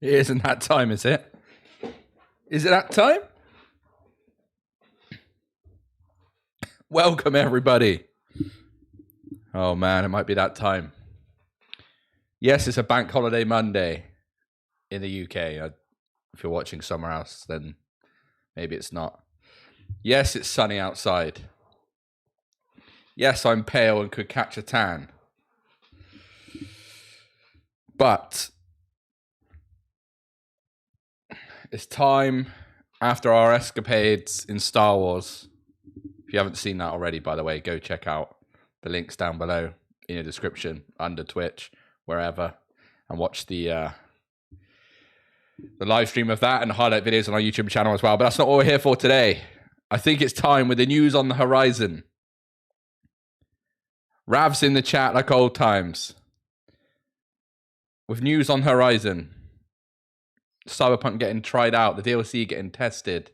It isn't that time, is it? Is it that time? Welcome, everybody. Oh, man, it might be that time. Yes, it's a bank holiday Monday in the UK. If you're watching somewhere else, then maybe it's not. Yes, it's sunny outside. Yes, I'm pale and could catch a tan. But it's time after our escapades in Star Wars. If you haven't seen that already, by the way, go check out the links down below in the description, under Twitch, wherever, and watch the live stream of that and highlight videos on our YouTube channel as well. But that's not what we're here for today. I think it's time with the news on the horizon. Rav's in the chat like old times. With news on horizon. Cyberpunk getting tried out, the DLC getting tested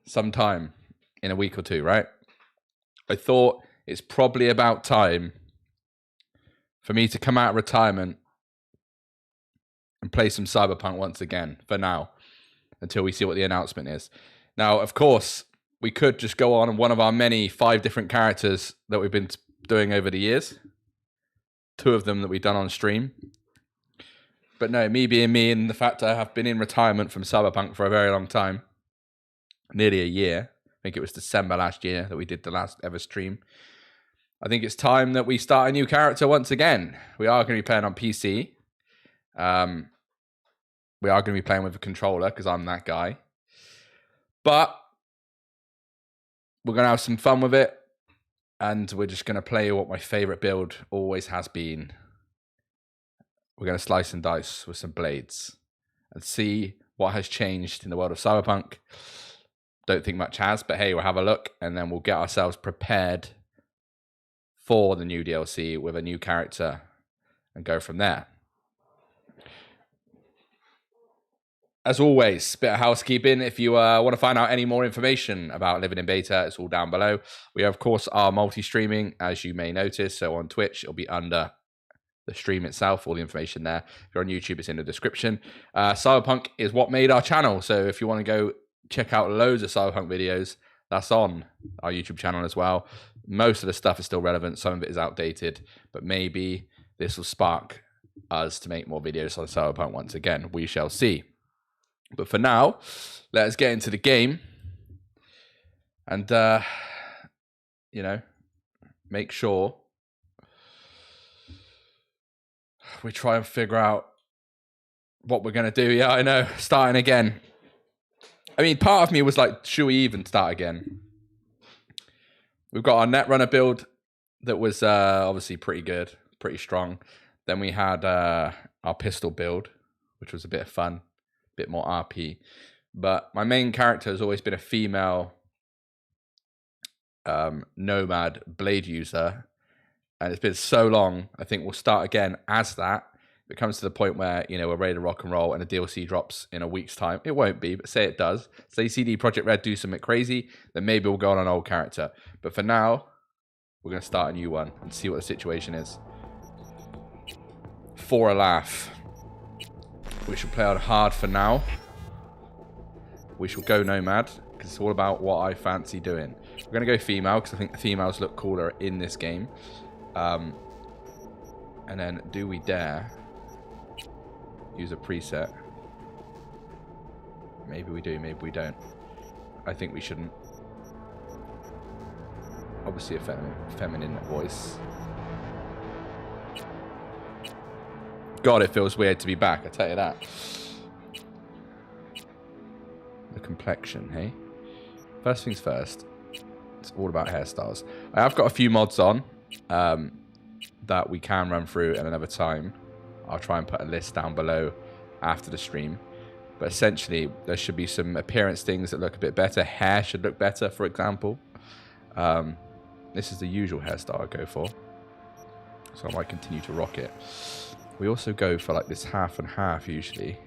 sometime in a week or two, right? I thought it's probably about time for me to come out of retirement and play some Cyberpunk once again, for now, until we see what the announcement is. Now, of course, we could just go on one of our many 5 different characters that we've been doing over the years. 2 of them that we've done on stream. But no, me being me, and the fact I have been in retirement from Cyberpunk for a very long time, nearly a year. I think it was December last year that we did the last ever stream. I think it's time that we start a new character once again. We are going to be playing on PC. We are going to be playing with a controller because I'm that guy. But we're going to have some fun with it. And we're just going to play what my favorite build always has been. We're going to slice and dice with some blades and see what has changed in the world of Cyberpunk. Don't think much has, but hey, we'll have a look and then we'll get ourselves prepared for the new DLC with a new character and go from there. As always, bit of housekeeping. If you want to find out any more information about Living in Beta, it's all down below. We, of course, are multi-streaming, as you may notice. So on Twitch, it'll be under the stream itself, all the information there. If you're on YouTube, it's in the description. Cyberpunk is what made our channel. So if you want to go check out loads of Cyberpunk videos, that's on our YouTube channel as well. Most of the stuff is still relevant. Some of it is outdated, but maybe this will spark us to make more videos on Cyberpunk once again. We shall see. But for now, let's get into the game and, make sure we try and figure out what we're going to do. Yeah, I know. Starting again. I mean, part of me was like, should we even start again? We've got our Netrunner build that was obviously pretty good, pretty strong. Then we had our pistol build, which was a bit of fun, a bit more RP. But my main character has always been a female nomad blade user. And it's been so long, I think we'll start again as that. If it comes to the point where, we're ready to rock and roll and a DLC drops in a week's time, it won't be, but say it does. Say CD Projekt Red do something crazy, then maybe we'll go on an old character. But for now, we're going to start a new one and see what the situation is. For a laugh. We shall play on hard for now. We shall go nomad, because it's all about what I fancy doing. We're going to go female, because I think the females look cooler in this game. And then, do we dare use a preset? Maybe we do, maybe we don't. I think we shouldn't. Obviously a feminine voice. God, it feels weird to be back, I tell you that. The complexion, hey? First things first, it's all about hairstyles. I have got a few mods on that we can run through at another time. I'll try and put a list down below after the stream. But essentially, there should be some appearance things that look a bit better. Hair should look better, for example. This is the usual hairstyle I go for. So I might continue to rock it. We also go for like this half and half usually.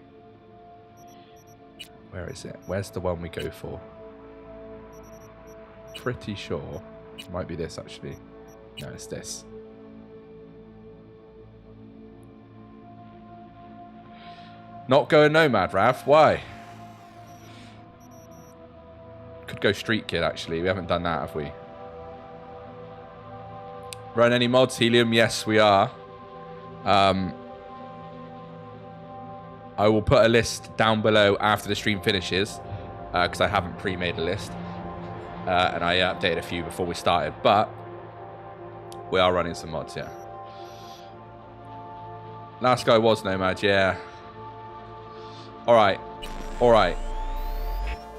Where is it? Where's the one we go for? Pretty sure. It might be this actually. No, it's this. Not going Nomad, Rav. Why? Could go Street Kid, actually. We haven't done that, have we? Run any mods, Helium? Yes, we are. I will put a list down below after the stream finishes, because I haven't pre-made a list. And I updated a few before we started, but we are running some mods, yeah. Last guy was Nomad, yeah. Alright. Alright.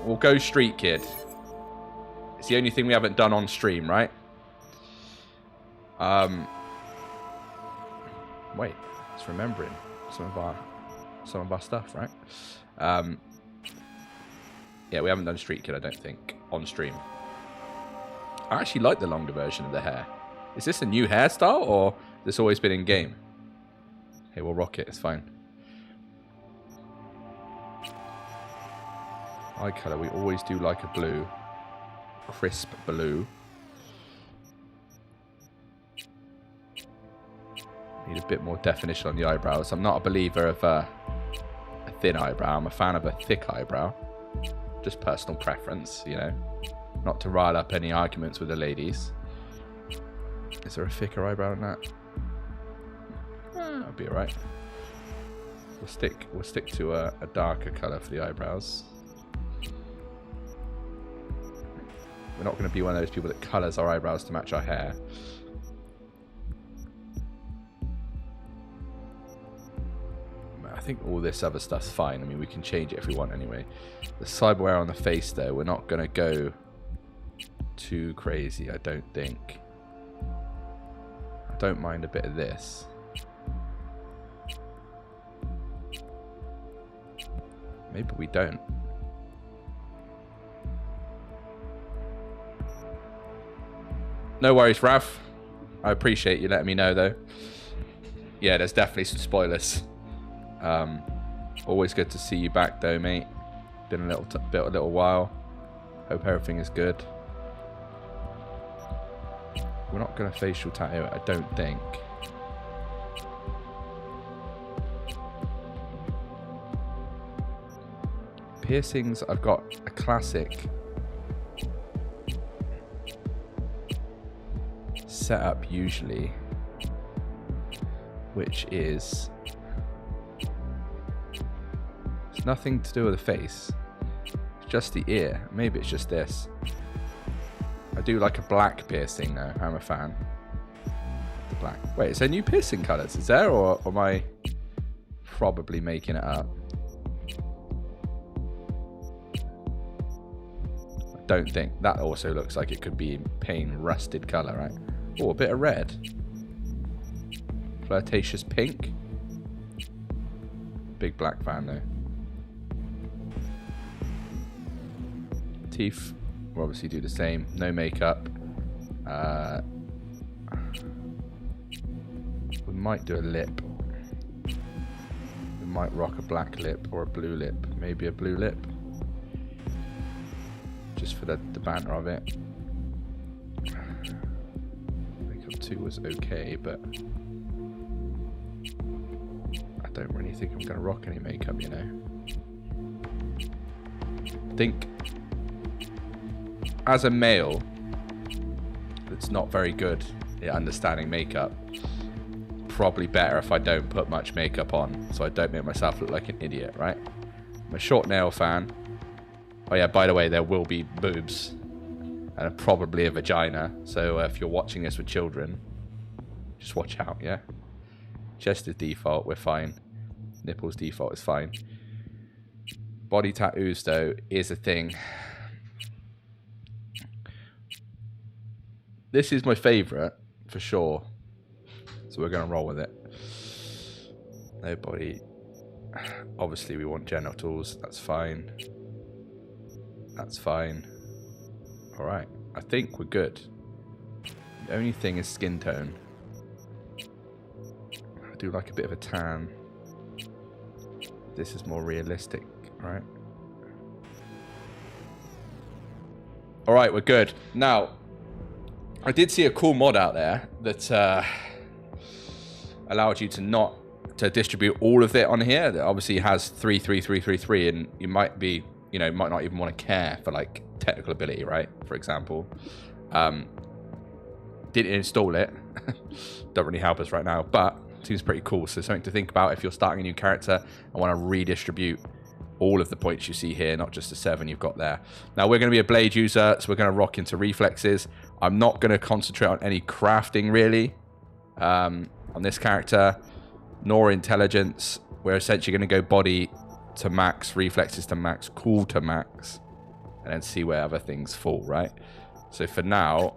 We'll go Street Kid. It's the only thing we haven't done on stream, right? Wait, it's remembering some of our stuff, right? Yeah, we haven't done Street Kid, I don't think, on stream. I actually like the longer version of the hair. Is this a new hairstyle, or has this always been in game? Hey, we'll rock it, it's fine. Eye colour, we always do like a blue. Crisp blue. Need a bit more definition on the eyebrows. I'm not a believer of a thin eyebrow. I'm a fan of a thick eyebrow. Just personal preference, you know. Not to rile up any arguments with the ladies. Is there a thicker eyebrow than that? That'll be alright. We'll stick to a darker colour for the eyebrows. We're not going to be one of those people that colours our eyebrows to match our hair. I think all this other stuff's fine. I mean, we can change it if we want anyway. The cyberware on the face, though, we're not going to go too crazy, I don't think. I don't mind a bit of this. Maybe we don't. No worries, Rav. I appreciate you letting me know, though. Yeah, there's definitely some spoilers. Always good to see you back, though, mate. Been a little while. Hope everything is good. We're not going to facial tattoo it, I don't think. Piercings, I've got a classic setup usually, which is it's nothing to do with the face, it's just the ear. Maybe it's just this. I do like a black piercing though. I'm a fan. The black. Wait, is there new piercing colours? Is there, or am I probably making it up? I don't think. That also looks like it could be pain rusted colour, right? Oh, a bit of red. Flirtatious pink. Big black fan though. Teeth. We'll obviously do the same. No makeup. We might do a lip. We might rock a black lip or a blue lip. Maybe a blue lip. Just for the banter of it. Makeup 2 was okay, but I don't really think I'm going to rock any makeup, you know. I think as a male that's not very good at understanding makeup, probably better if I don't put much makeup on, so I don't make myself look like an idiot, right? I'm a short nail fan. Oh yeah, by the way, there will be boobs and probably a vagina, so if you're watching this with children, just watch out, yeah? Chest is default, we're fine. Nipples default is fine. Body tattoos, though, is a thing. This is my favourite, for sure. So we're going to roll with it. No body. Obviously, we want genitals. That's fine. That's fine. Alright. I think we're good. The only thing is skin tone. I do like a bit of a tan. This is more realistic, right? Alright, we're good. Now, I did see a cool mod out there that allowed you to not to distribute all of it on here. That obviously has 3, 3, 3, 3, 3, and you might be, you know, might not even want to care for like technical ability, right? For example, didn't install it. Don't really help us right now, but seems pretty cool. So something to think about if you're starting a new character and want to redistribute all of the points you see here, not just the 7 you've got there. Now we're going to be a blade user, so we're going to rock into reflexes. I'm not going to concentrate on any crafting really on this character, nor intelligence. We're essentially going to go body to max, reflexes to max, cool to max, and then see where other things fall, right? So for now,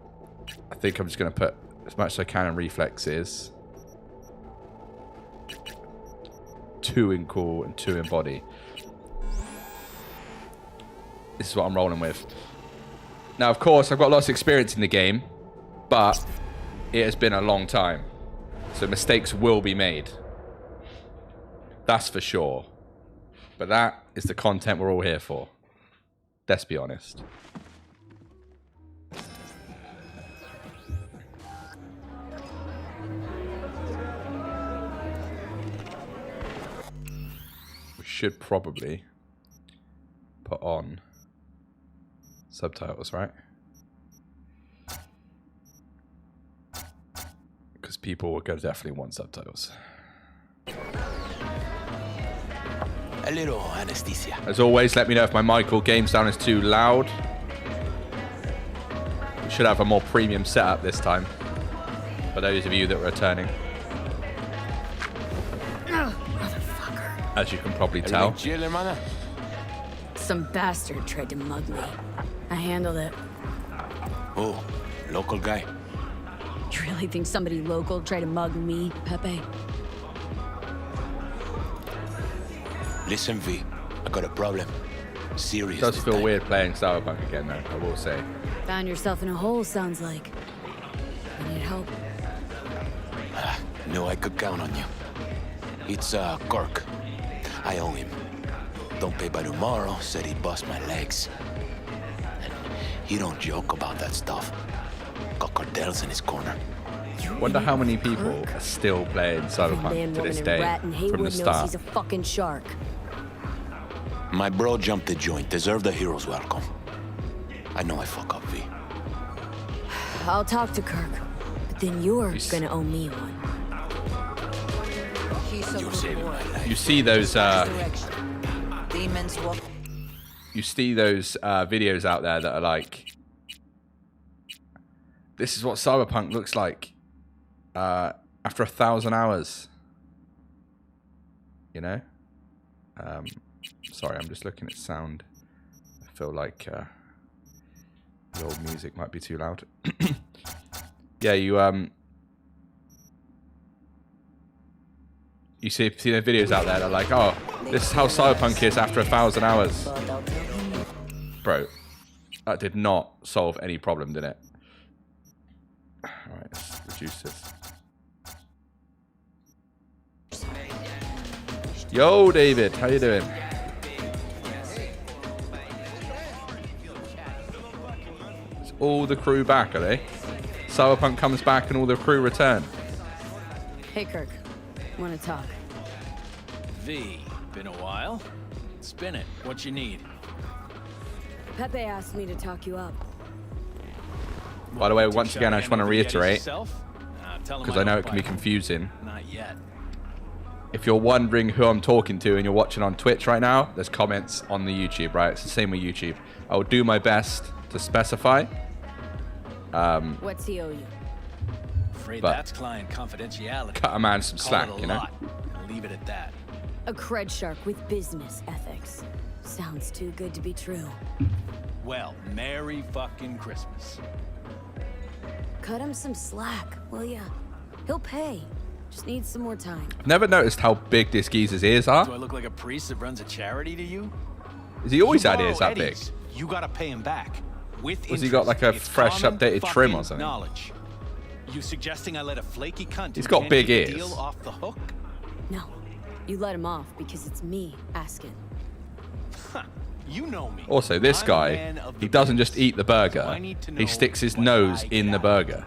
I think I'm just going to put as much as I can in reflexes. 2 in cool and 2 in body. This is what I'm rolling with. Now, of course, I've got lots of experience in the game, but it has been a long time. So mistakes will be made. That's for sure. But that is the content we're all here for. Let's be honest. We should probably put on subtitles, right? Because people are going to definitely want subtitles. A little anesthesia. As always, let me know if my mic or game sound is too loud. We should have a more premium setup this time, for those of you that are returning. Motherfucker. As you can probably tell. Some bastard tried to mug me. I handled it. Oh, local guy. You really think somebody local tried to mug me, Pepe? Listen, V, I got a problem. Serious. It does feel weird playing Cyberpunk again, though, I will say. Found yourself in a hole, sounds like. You need help. Knew I could count on you. It's, Kirk. I owe him. Don't pay by tomorrow, said he'd bust my legs. And he don't joke about that stuff. Got cartels in his corner. Wonder how many people are still playing Cyberpunk to this day from the start. He's a fucking shark. My bro jumped the joint. Deserve the hero's welcome. I know I fuck up, V. I'll talk to Kirk, but then you're gonna owe me one. You're saving my life. You see those videos out there that are like, this is what Cyberpunk looks like after 1,000 hours. You know? Sorry, I'm just looking at sound. I feel like the old music might be too loud. Yeah, you see the videos out there that are like, oh, this is how Cyberpunk is after 1,000 hours. Bro, that did not solve any problem, did it? Alright, let's reduce this. Yo, David, how you doing? Is all the crew back, are they? Cyberpunk comes back and all the crew return. Hey, Kirk. Want to talk? V, been a while. Spin it. What you need? Pepe asked me to talk you up. By the way, once again, I just want to reiterate, because I know it can be confusing. Not yet. If you're wondering who I'm talking to and you're watching on Twitch right now, there's comments on the YouTube, right? It's the same with YouTube. I will do my best to specify. What's he owe you? Afraid But that's client confidentiality. cut a man some Call slack, it a you know? lot, and leave it at that. A cred shark with business ethics. Sounds too good to be true. Well, Merry fucking Christmas. Cut him some slack, will ya? He'll pay. Just needs some more time. I've never noticed how big this geezer's ears Do I are. look like a priest that runs a charity to you? Has he always You had borrow ears that big? Eddie's, you gotta pay him back. With Was he got like a interest. It's fresh common updated trim or fucking something? Knowledge. You suggesting I let a flaky cunt He's who got can't big keep the ears. deal off the hook? No. You let him off because it's me asking. Huh. You know me. Also, this I'm a guy, man of he the doesn't business, just eat the so burger. I need to He know sticks his what nose I in the got. burger.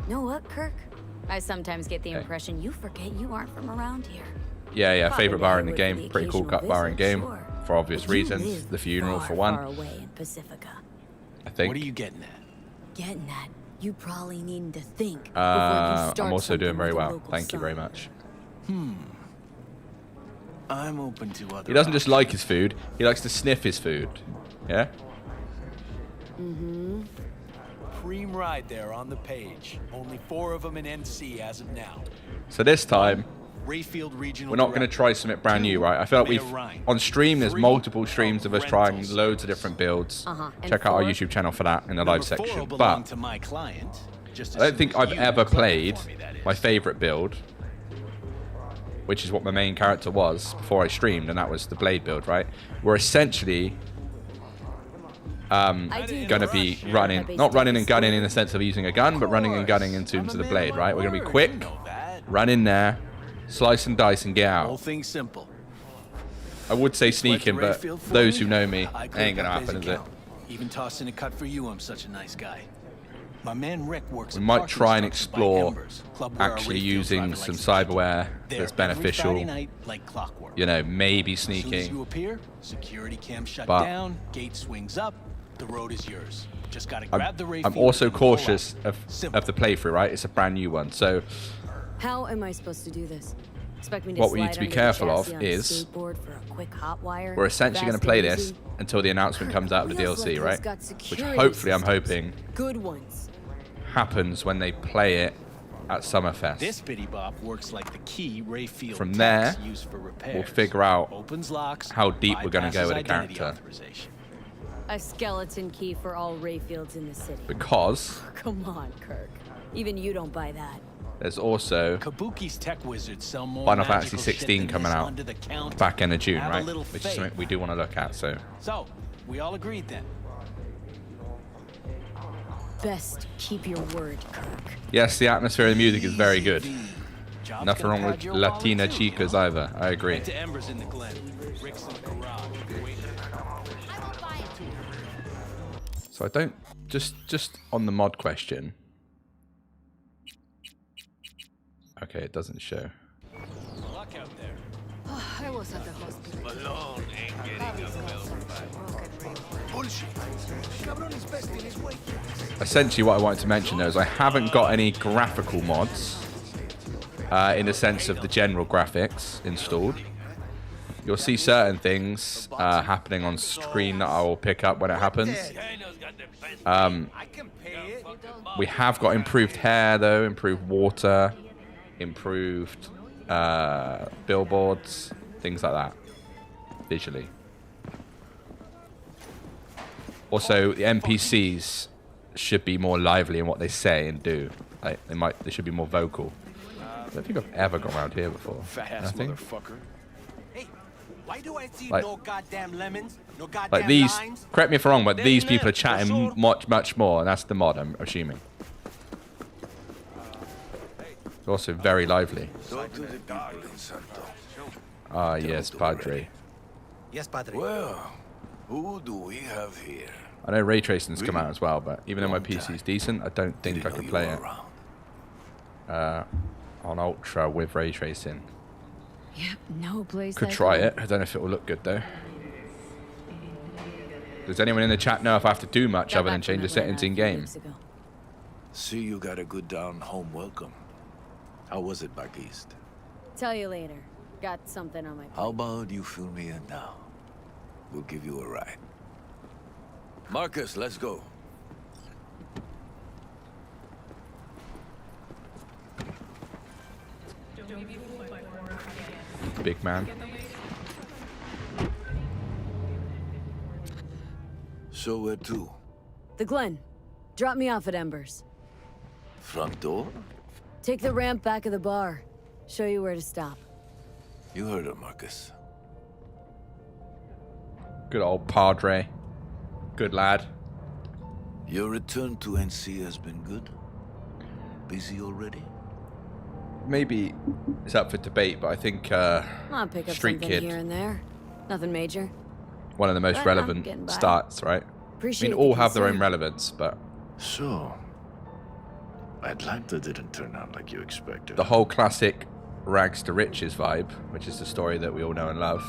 Know what, Kirk? I sometimes get the impression you forget you aren't from around here. Yeah, Probably favorite bar in the would for game. the Pretty cool occasional cut bar in visit, game sure. for obvious But you reasons. live The funeral far, for one. far away in Pacifica. I think. What are you getting at? Getting that, you probably need to think before you start I'm also doing something very with the well. local Thank you very sun. much. I'm open to other. He doesn't just like his food. He likes to sniff his food. Yeah. Cream ride there on the page. Only 4 of them in NC as of now. So this time Rayfield Regional. we're not going to try something brand new, right? I felt we've on stream. There's multiple streams of us trying loads of different builds. And Check out our 4? YouTube channel for that in the live section. But But to my client. Just I don't think I've ever played my favorite build, which is what my main character was before I streamed, and that was the Blade build, right? We're essentially going to be running, not running and gunning in the sense of using a gun, but running and gunning in terms of the Blade, right? We're going to be quick, run in there, slice and dice, and get Whole out. thing simple. I would say sneaking, but Rayfield for those me, who know me, I ain't could going to cut happen, his is it? account. Even tossing a cut for you, I'm such a nice guy. My man Rick works. We at might parking try and structures by explore Embers, club where our actually Rayfield using driver some likes to chill. cyberware There that's every beneficial. Friday night, like clockwork. You know, maybe As soon as you sneaking. appear, security cam shut But down, gate swings up, the road is yours. Just gotta grab the Rayfield. I'm also and pull cautious out. Simple. of the playthrough, right? It's a brand new one, so How am I supposed to do this? Expect me to what we need slide to be under the careful of chassis on a is skateboard for a quick hot wire, we're essentially going fast to play and this easy? until the announcement comes out of the Feels DLC, like right? it's got Which security hopefully I'm systems. hoping Good ones. happens when they play it at Summerfest. This bitty bop works like the key Rayfield From techs there, use for repairs. we'll figure out Opens locks, how deep we're gonna go bypasses with a identity character. authorization. A skeleton key for all Rayfields in the city. Because Come on, Kirk. Even you don't buy that. there's also Kabuki's tech wizards sell more Final magical Fantasy shit 16 than coming this out under the counter. back end of June, Have a right? little Which is faith. something we do want to look at, so So, we all agreed then. Best keep your word, Kirk. yes, the atmosphere and the music is very good. Job's Nothing gonna wrong with pad your Latina wallet too, chicas huh? either. I agree. Head to Embers in the Glen. Rick's in the garage. Waiting. So I don't just on the mod question. Okay, it doesn't show. Luck out there. I was at the hospital. Essentially, what I wanted to mention though is I haven't got any graphical mods in the sense of the general graphics installed. You'll see certain things happening on screen that I will pick up when it happens. We have got improved hair though, improved water, improved billboards, things like that, visually. Also, the NPCs should be more lively in what they say and do. Like they should be more vocal. I don't think I've ever gone around here before. Fat-ass Nothing. motherfucker. Hey, why do I see Like- no goddamn lemons? No goddamn Like these, limes? correct me if I'm wrong, but They these left, people are for chatting sure. much more, and that's the mod, I'm assuming. It's also very lively. Talk to the people in Santo. Ah, yes, Padre. Yes, Padre. Well, who do we have here? I know ray tracing's come out Really? as well, but even though my Long PC's time. decent, I don't think Didn't I know could you play were it around. on Ultra with ray tracing. Yep, no place. Could like try home. it. I don't know if it will look good though. Does anyone in the chat know if I have to do much Got other than back from change the Atlanta settings a in few game? weeks ago. See, you got a good down-home welcome. How was it back east? Tell you later. Got something on my plate. How about you fill me in now? We'll give you a ride. Marcus, let's go. Big man. So where to? The Glen. Drop me off at Embers. Front door? Take the ramp back of the bar. Show you where to stop. You heard her, Marcus. Good old Padre. Good lad. Your return to NC has been good? Busy already? Maybe it's up for debate, but I think I'll pick up Street something Kid, here and there. Nothing major. one of the most But I'm relevant getting by. starts, right? I Appreciate mean, the all have their own concern. relevance, but So, Atlanta didn't turn out like you expected. The whole classic rags to riches vibe, which is the story that we all know and love.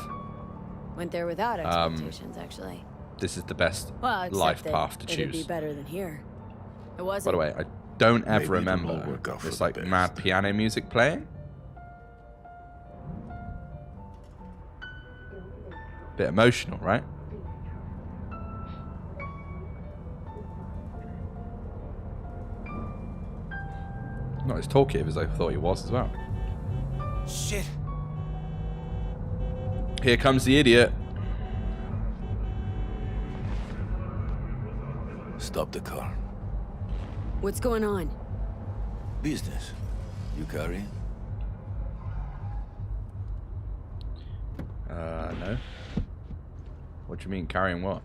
Went there without expectations, actually. This is the best Well, except life that path to it'd be choose. better than here. It By wasn't. the way, I don't ever Maybe it'll all remember work out for this the like mad best. piano music playing. Bit emotional, right? Not as talkative as I thought he was as well. Shit. Here comes the idiot. Stop the car. What's going on? Business. You carrying? No. What do you mean, carrying what?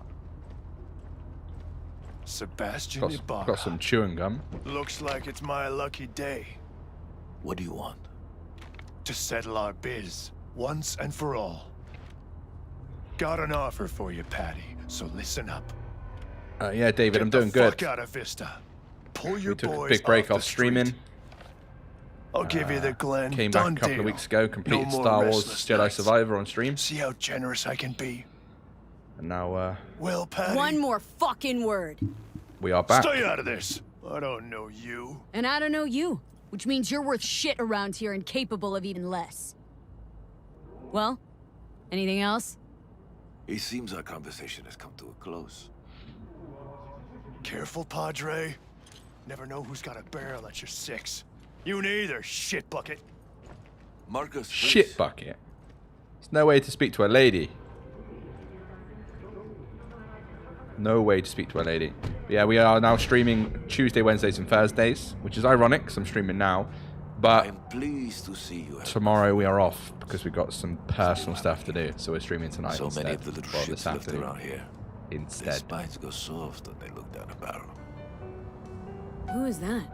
Sebastian Got some chewing gum. Looks like it's my lucky day What do you want? to settle our biz once and for all. Got an offer for you, Patty, so listen up. Yeah, David, Get I'm the doing good. fuck out of Vista. Pull your We took a boys big break off off the streaming. street. I'll give you the Glen. Came back Done a couple deal. of weeks ago, completed No more Star Wars restless Jedi nights. Survivor on stream. See how generous I can be? And now Well, Patty, One more fucking word. we are back. stay out of this. I don't know you. And I don't know you, which means you're worth shit around here and capable of even less. Well, anything else? It seems our conversation has come to a close. Careful, Padre. Never know who's got a barrel at your six. You neither, shit bucket. Marcus, please. Shit bucket. There's no way to speak to a lady. No way to speak to a lady. But yeah, we are now streaming Tuesday, Wednesdays, and Thursdays, which is ironic because I'm streaming now. But I'm pleased to see you. tomorrow we are off because we've got some personal stuff to do. So we're streaming tonight So instead. many of the little Well, this shits left afternoon around here. Their instead. spines go soft when they look down a barrel. Who is that?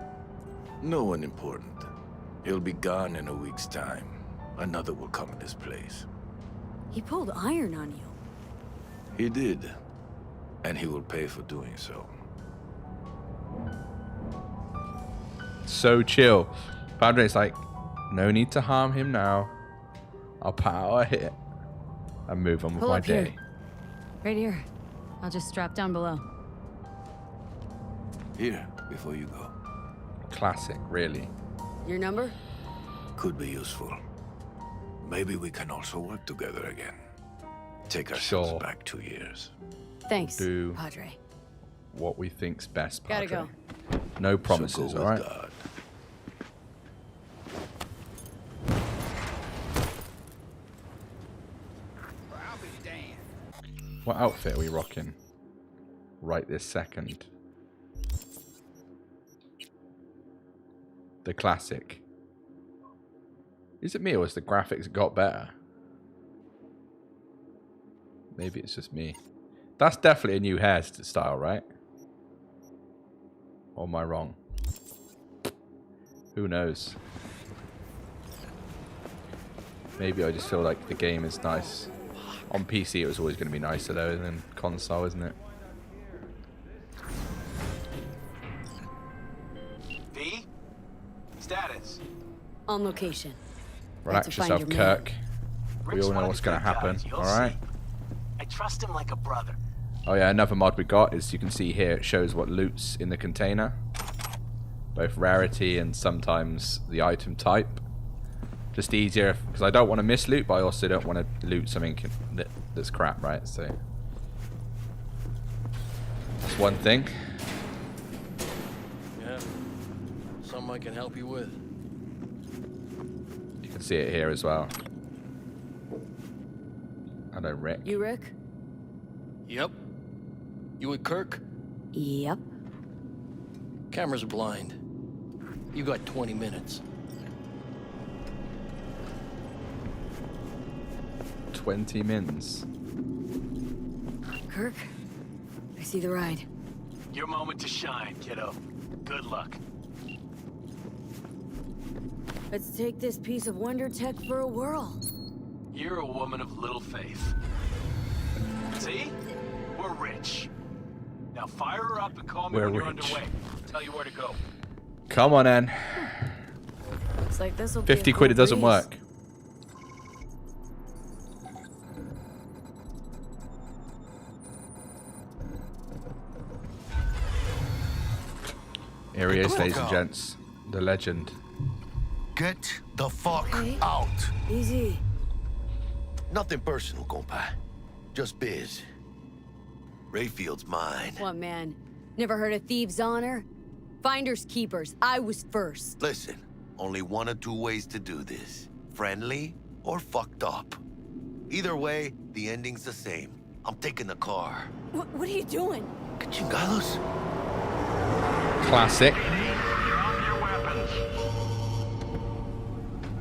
No one important. He'll be gone in a week's time. Another will come in his place. He pulled iron on you. He did. And he will pay for doing so. So chill. Padre's like, no need to harm him now. I'll power hit and move on with Pull my up here. day. Right here. I'll just strap down below. Here, before you go. Classic, really. Your number? Could be useful. Maybe we can also work together again. Take ourselves Sure. back 2 years. Thanks, Do- Padre. What we think's best, Gotta Padre. go. No promises, so go all with right? God. What outfit are we rocking right this second? The classic. Is it me or has the graphics got better? Maybe it's just me. That's definitely a new hairstyle, right? Or am I wrong? Who knows? Maybe I just feel like the game is nice. On PC it was always going to be nicer though than console, isn't it? V? Status. On location. Relax to find yourself, your man. Kirk. We Rich all know one of what's the going to good happen, guys, you'll alright? see. I trust him like a brother. Oh yeah, another mod we got is you can see here it shows what loot's in the container. Both rarity and sometimes the item type. Just easier, because I don't want to miss loot, but I also don't want to loot something that's crap, right? So that's one thing. Yeah. Something I can help you with. You can see it here as well. Hello, Rick. You, Rick? Yep. You with Kirk? Yep. Camera's blind. You got 20 minutes. 20 mins. Kirk? I see the ride. Your moment to shine, kiddo. Good luck. Let's take this piece of wonder tech for a whirl. You're a woman of little faith. See? We're rich. Now fire her up and call me We're when you're rich. underway. I'll tell you where to go. Come on, Ann. Looks like this will 50 quid, it doesn't work. Here he is, ladies and gents. The legend. Get the fuck Okay. out. Easy. Nothing personal, compa. Just biz. Rayfield's mine. What, man? Never heard of thieves' honor? Finders keepers. I was first. Listen, only one or two ways to do this. Friendly or fucked up. Either way, the ending's the same. I'm taking the car. What are you doing? Que chingados? Classic.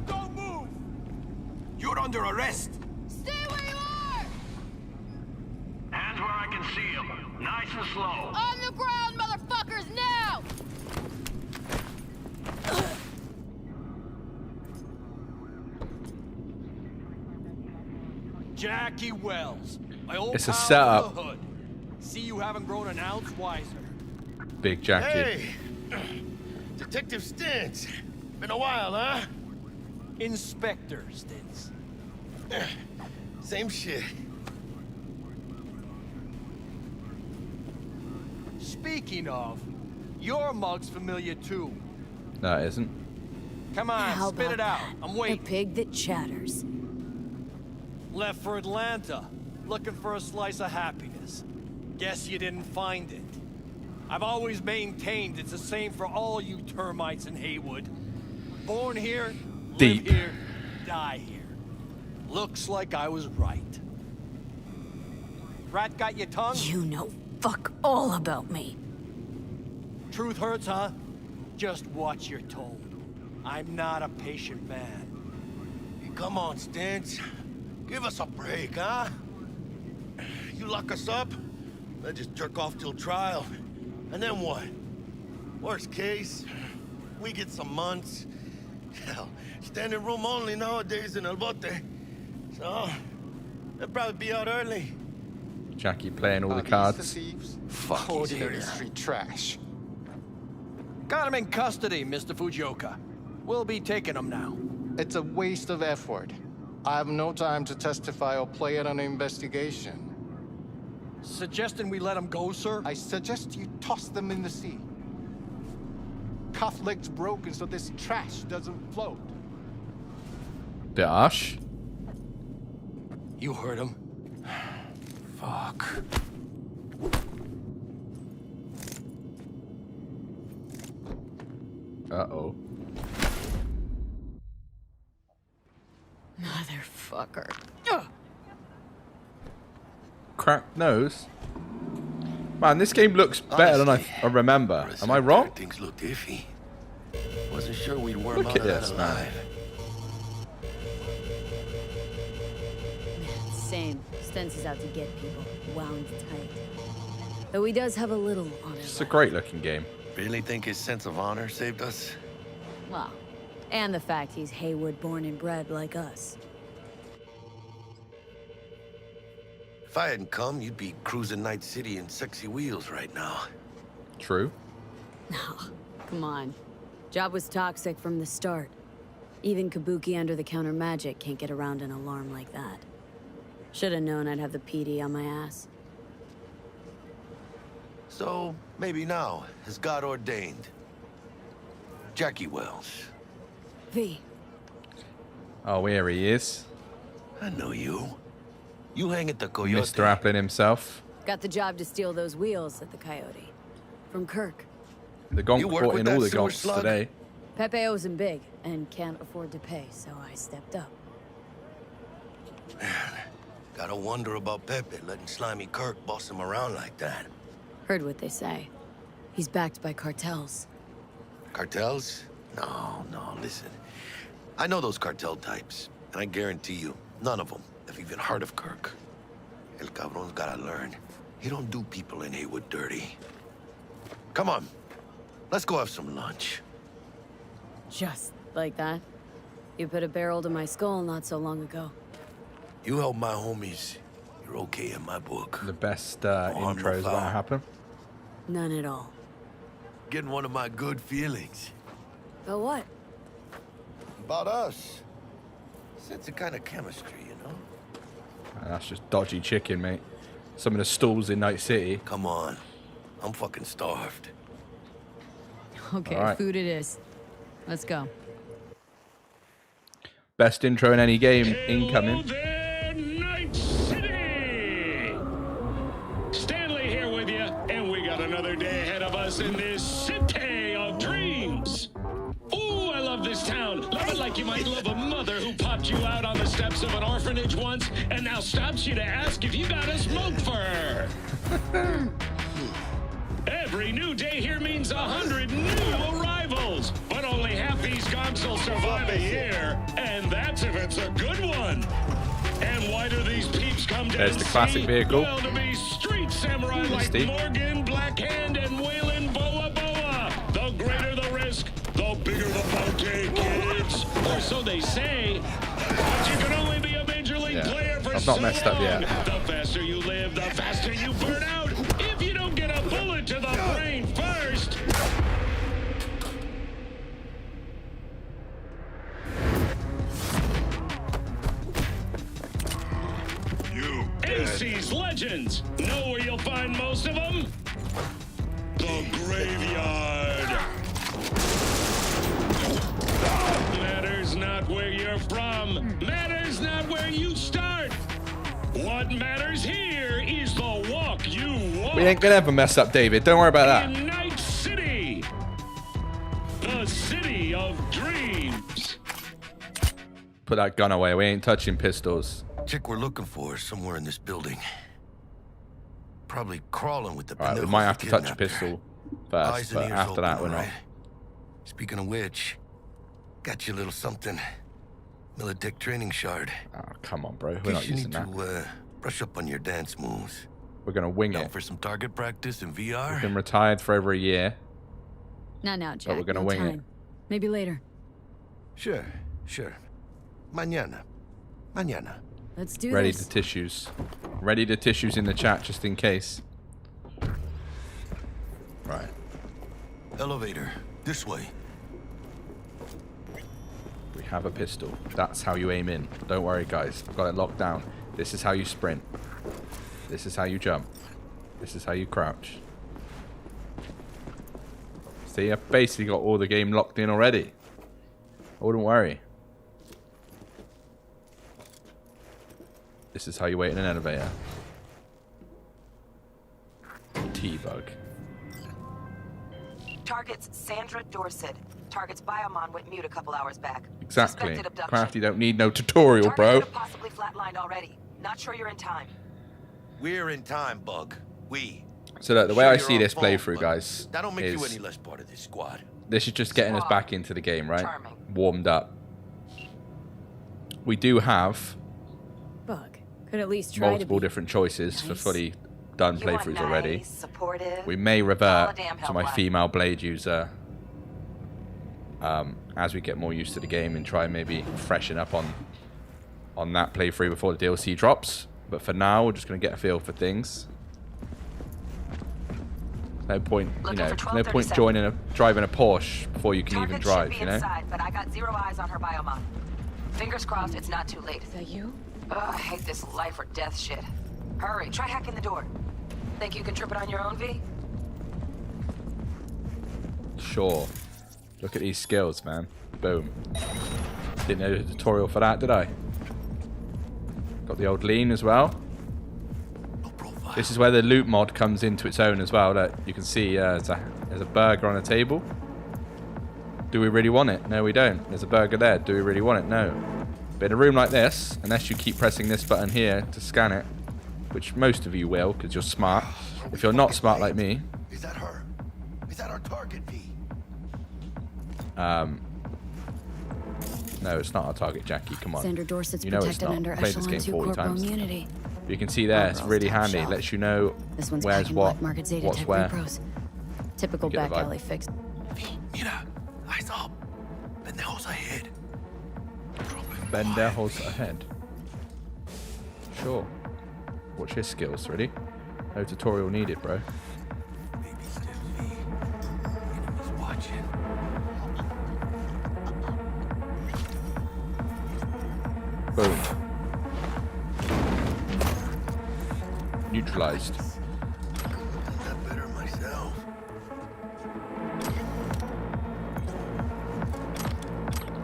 Don't move! You're under arrest. Stay where you are! Hands where I can see them. Nice and slow. On the ground, motherfuckers, now! Jackie Wells, my old It's a pal setup. from the hood. See you haven't grown an ounce wiser. Big Jackie. Hey, Detective Stintz. Been a while, huh? Inspector Stintz. Same shit. Speaking of, your mug's familiar too. No, it isn't. Come on, How spit about it out. that? I'm A waiting. pig that chatters. Left for Atlanta, looking for a slice of happiness. Guess you didn't find it. I've always maintained it's the same for all you termites in Haywood. Born here, Deep. live here, die here. Looks like I was right. Rat got your tongue? You know fuck all about me. Truth hurts, huh? Just watch your tone. I'm not a patient man. Hey, come on, Stintz. Give us a break, huh? You lock us up, then just jerk off till trial. And then what? Worst case, we get some months. Hell, standing room only nowadays in El Bote. So, they'll probably be out early. Jackie playing all the These cards. thieves? Fuck, Ordinary street trash. Got him in custody, Mr. Fujioka. We'll be taking him now. It's a waste of effort. I have no time to testify or play in an investigation. Suggesting we let him go, sir? I suggest you toss them in the sea. Cuff legs broken so this trash doesn't float. Bit harsh. You heard him. Fuck. Uh-oh. Motherfucker. Cracked nose. Man, this game looks better than I remember. Am I wrong? Things looked iffy. Wasn't sure we'd worm Look out at of that this, man. alive. Same. Stentz is out to get people wound tight. Though he does have a little honor. It's a great looking game. Really think his sense of honor saved us? Well, and the fact he's Haywood born and bred like us. If I hadn't come, you'd be cruising Night City in sexy wheels right now. True. Come on. Job was toxic from the start. Even Kabuki under-the-counter magic can't get around an alarm like that. Should've known I'd have the PD on my ass. So, maybe now, as God ordained. Jackie Wells. V. Oh, here he is. I know you. You hang at the Coyote. Mr. Applin himself. Got the job to steal those wheels at the Coyote. From Kirk. The gonk You work brought with in that all the sewer gonks slug? today. Pepe owes him big, and can't afford to pay, so I stepped up. Gotta wonder about Pepe letting slimy Kirk boss him around like that. Heard what they say. He's backed by cartels. Cartels? No, listen. I know those cartel types, and I guarantee you, none of them have even heard of Kirk. El cabron's gotta learn. He don't do people in Haywood dirty. Come on, let's go have some lunch. Just like that? You put a barrel to my skull not so long ago. You help my homies, you're okay in my book. The best harm, no intro is about to foul. happen. None at all. Getting one of my good feelings. But what? About us. Sense a kind of chemistry, you know? That's just dodgy chicken, mate. Some of the stalls in Night City. Come on. I'm fucking starved. Okay, right. food it is. Let's go. Best intro in any game incoming. There, Night City! Stanley here with you, and we got another day ahead of us in this city of dreams. Ooh, I love this town. Love it like you might love a mother who popped you out on the steps of an orphanage once and now stops you to ask if you got a smoke for her. Every new day here means 100 new arrivals, but only half these gonks will survive a year, and that's if it's a good one. And why do these peeps come to There's the classic vehicle. Well, to be street samurai like Morgan, Blackhand, and Waylon Boa Boa. The greater the risk, the bigger the bounty, kids. Or so they say, but you can only be a major league player for I've not messed up yet. The faster you live, the faster you burn out. If you don't get a bullet to the brain first. ASUS legends. Know where you'll find most of them? The graveyard. Matters not where you're from. Matters not where you start. What matters here is the walk you walk. We ain't gonna ever mess up, David. Don't worry about that. In Night City, the city of dreams. Put that gun away. We ain't touching pistols. Chick we're looking for is somewhere in this building. Probably crawling with the All right, we might have to touch a pistol first, but after that, we're not. Speaking of which, got you a little something. Militech training shard. Oh, come on, bro. We're not using that. You need to brush up on your dance moves. We're gonna wing Down it. for some target practice in VR. We've been retired for over a year. Not now, Jack. But we're gonna no wing time. it. Maybe later. Sure. Mañana. Let's do Ready this. to tissues. Ready to tissues in the chat just in case. Right. Elevator. This way. We have a pistol. That's how you aim in. Don't worry, guys. I've got it locked down. This is how you sprint. This is how you jump. This is how you crouch. See, I've basically got all the game locked in already. I wouldn't worry. This is how you wait in an elevator. T-bug. Targets Sandra Dorset. Targets Biomon went mute a couple hours back. Exactly. Suspected abduction. Crafty don't need no tutorial, Target bro. could have possibly flatlined already. Not sure you're in time. We're in time, Bug. So look, the way Sure I you're see on this phone, playthrough, but guys, that don't make you is any less part of this squad. this is just getting us back into the game, right? Charming. Warmed up. We do have Bug. Could at least try multiple to be. different choices for fully done You want playthroughs nice, already. supportive. We may Call a revert damn to my helpline. female blade user as we get more used to the game and try and maybe freshen up on that playthrough before the DLC drops. But for now, we're just going to get a feel for things. No point, no point driving a Porsche before you can even Target drive, should be you know? inside, but I got zero eyes on her Biomon. Fingers crossed it's not too late. Is that you? Ugh, I hate this life or death shit. Hurry, try hacking the door. Think you can trip it on your own, V? Sure. Look at these skills, man. Boom. Didn't know the tutorial for that, did I? Got the old lean as well. This is where the loot mod comes into its own as well. That you can see there's a burger on a table. Do we really want it? No, we don't. There's a burger there. Do we really want it? No. But in a room like this, unless you keep pressing this button here to scan it, which most of you will because you're smart. If you're not smart like me, Is that her? Is that our target, V? no, it's not our target, Jackie. Come on. Sandra Dorset's You know it's protected not. under I've played this Echelon game 2 40 corporal times. immunity. You can see there, it's really Top handy. It shelf. lets you know This one's where's packing what, black market Zeta what's Tech where. repros. Typical Get the back vibe. alley fix. Mira, eyes up. Pendejos ahead. Pendejos ahead. Sure. Watch his skills, ready? No tutorial needed, bro. Boom. Neutralized. That better myself.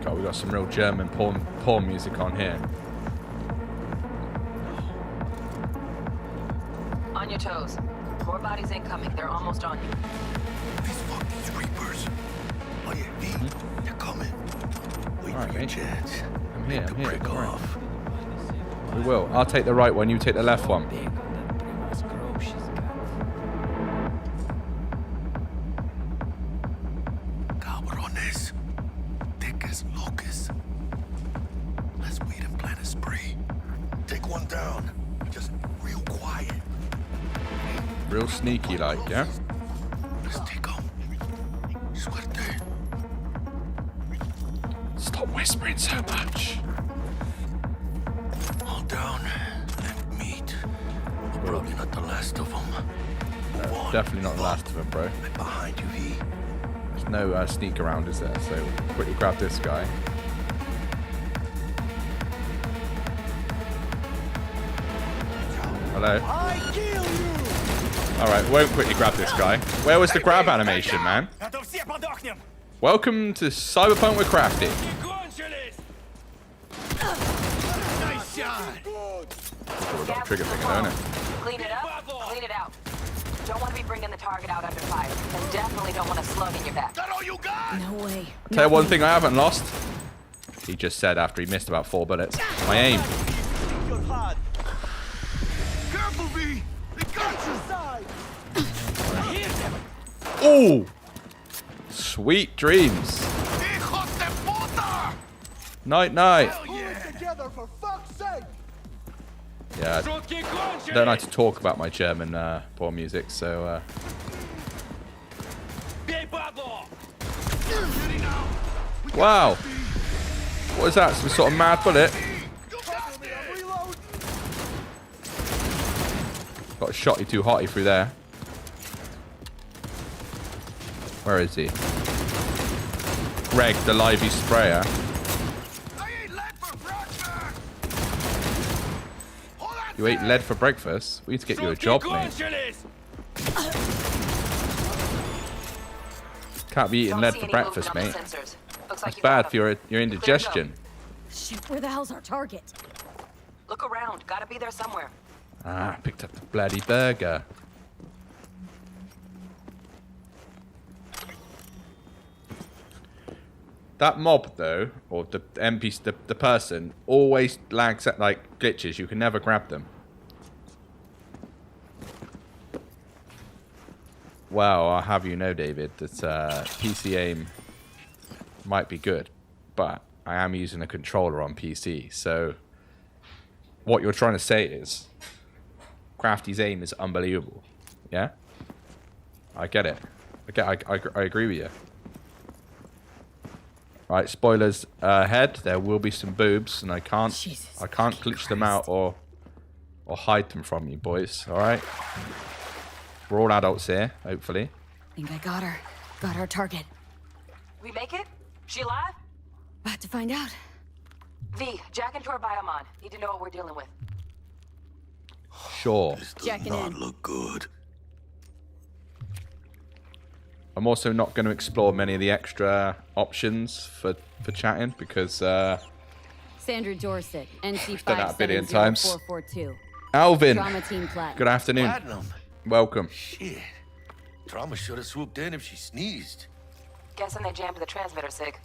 God, we got some real German porn music on here. On your toes. More bodies incoming. They're almost on you. These creepers. Oh yeah, V. They're coming. Wait All right, for your mate. chance. I'm here. I'm here. Break Don't worry. off. We will. I'll take the right one. You take the left one. Cabrones. Thick as locusts. Let's wait and plant a spree. Take one down. Just real quiet. Real sneaky like, yeah? Let's take them. Suerte. Stop whispering so much. All down and meet. Probably not the last of them. Move on. Definitely not the last of them, bro. I'm behind you, V. There's no sneak around, is there? So quickly grab this guy. Hello. Alright, won't quickly grab this guy. Where was the grab animation, man? Welcome to Cyberpunk with Crafty. Nice shot. We've got a trigger finger, don't it? Clean it up, clean it out. Don't want to be bringing the target out under fire. And definitely don't want a slug in your back. That all you got? No way. I'll tell you one thing I haven't lost. He just said after he missed about 4 bullets. My aim. Careful, V. They got you. Oh! Sweet dreams. Hijos de puta! Night, night. Together, for fuck's sake! Yeah, I don't like to talk about my German porn music, so... Wow! What is that? Some sort of mad bullet? Got a shotty too hotty through there. Where is he? Greg, the lively sprayer. You ate lead for breakfast? We need to get you a job, mate. Can't be eating lead for breakfast, mate. That's bad for your indigestion. Shit, where the hell's our target? Look around. Gotta be there somewhere. Ah, picked up the bloody burger. That mob, though, or the NPC, the person, always lags at, like, glitches. You can never grab them. Well, I'll have you know, David, that PC aim might be good, but I am using a controller on PC, so what you're trying to say is Crafty's aim is unbelievable. Yeah? I get it. I agree with you. Right, spoilers ahead. There will be some boobs, and I can't glitch them out or hide them from you, boys. All right. We're all adults here, hopefully. Think I got her. Got our target. We make it? She alive? About to find out. V, jack into her biomon. Need to know what we're dealing with. Sure. This does Jacking not in. look good. I'm also not going to explore many of the extra options for chatting because Sandra Dorset, NC done that a billion times. 570442. Alvin, Drama Team Platinum. good afternoon. Platinum. Welcome. Shit. Drama should have swooped in if she sneezed. Guessing they jammed the transmitter, Sig.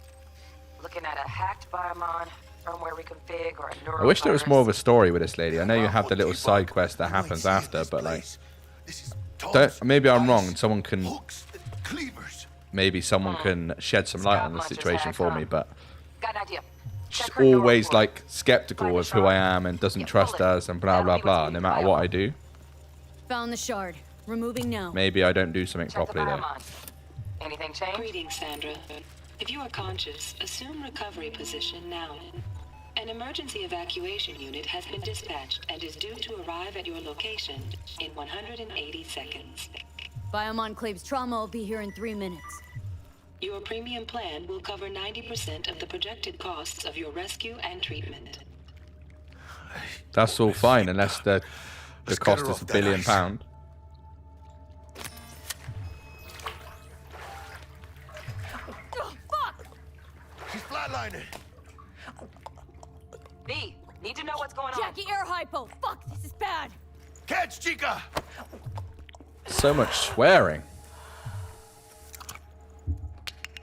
Looking at a hacked biomon, firmware reconfig, or a neurovirus. I wish there was more of a story with this lady. I know you have the little side quest that happens after, but like, maybe I'm wrong and someone can, maybe someone can shed some light on the situation for me, but Got an idea. she's always like skeptical of who I am and doesn't trust us and blah blah blah, no matter what I do. Found the shard. Removing now. Maybe I don't do something Check the properly though. biomon. Anything change? Greetings, Sandra. If you are conscious, assume recovery position now. An emergency evacuation unit has been dispatched and is due to arrive at your location in 180 seconds. Biomon claims trauma will be here in 3 minutes. Your premium plan will cover 90% of the projected costs of your rescue and treatment. That's all fine unless the cost is £1 billion. She's flatlining. V, need to know what's going on. Jackie, air hypo. Fuck, this is bad. Catch, chica. So much swearing.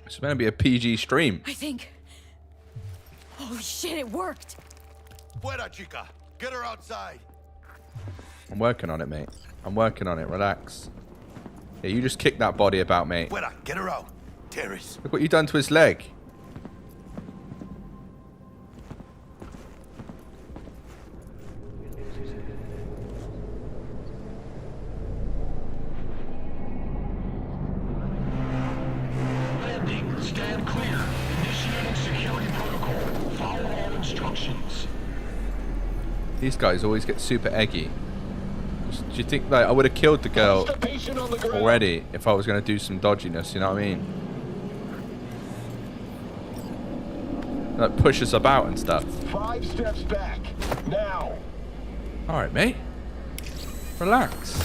It's meant to be a PG stream. I think. Holy shit, it worked. Fuera, chica. Get her outside. I'm working on it, mate. I'm working on it. Relax. Yeah, you just kicked that body about, mate. Fuera, get her out. Terrace. Look what you done to his leg. Landing. Stand clear. Initiating security protocol. Follow all instructions. These guys always get super eggy. Do you think like I would have killed the girl already if I was going to do some dodginess? You know what I mean? Like push us about and stuff. 5 steps back. Now. All right, mate. Relax.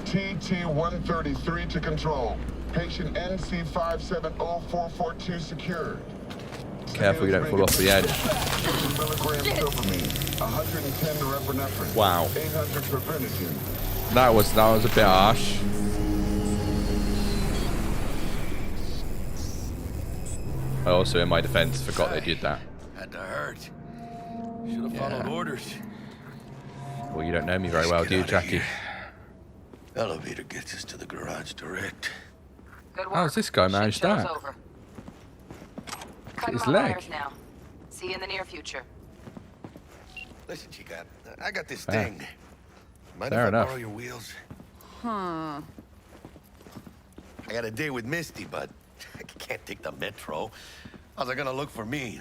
TT-133 to control. Patient NC570442 secured. Careful you don't fall off the edge. 110 Wow. 800 for venison. That was a bit harsh. I also, in my defense, forgot they did that. Had to hurt. Should have followed orders. Well, you don't know me very well, do you, Jackie? Elevator gets us to the garage direct. Good work. How's this guy managed Show's that? over. Look at Cutting his my leg. wires now. See you in the near future. Listen, chica, I got this Fair. thing. Mind Fair if I enough. borrow your wheels? Huh. I got a date with Misty, but I can't take the metro. How's it gonna look for me?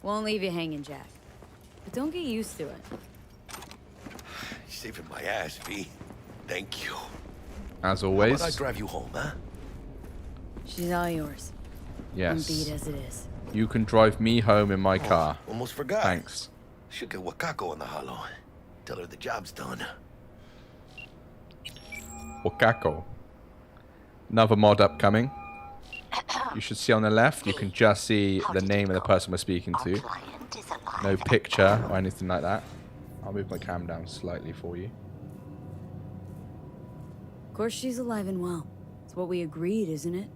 Won't leave you hanging, Jack. But don't get used to it. You're saving my ass, V. Thank you. As How always. about I drive you home, huh? She's all yours. Yes. Beat as it is. You can drive me home in my car. Almost forgot. Thanks. Should get Wakako on the hollow. Tell her the job's done. Wakako. Another mod upcoming. You should see on the left, you can just see the name of the person we're speaking to. No picture or anything like that. I'll move my cam down slightly for you. Of course she's alive and well. It's what we agreed, isn't it?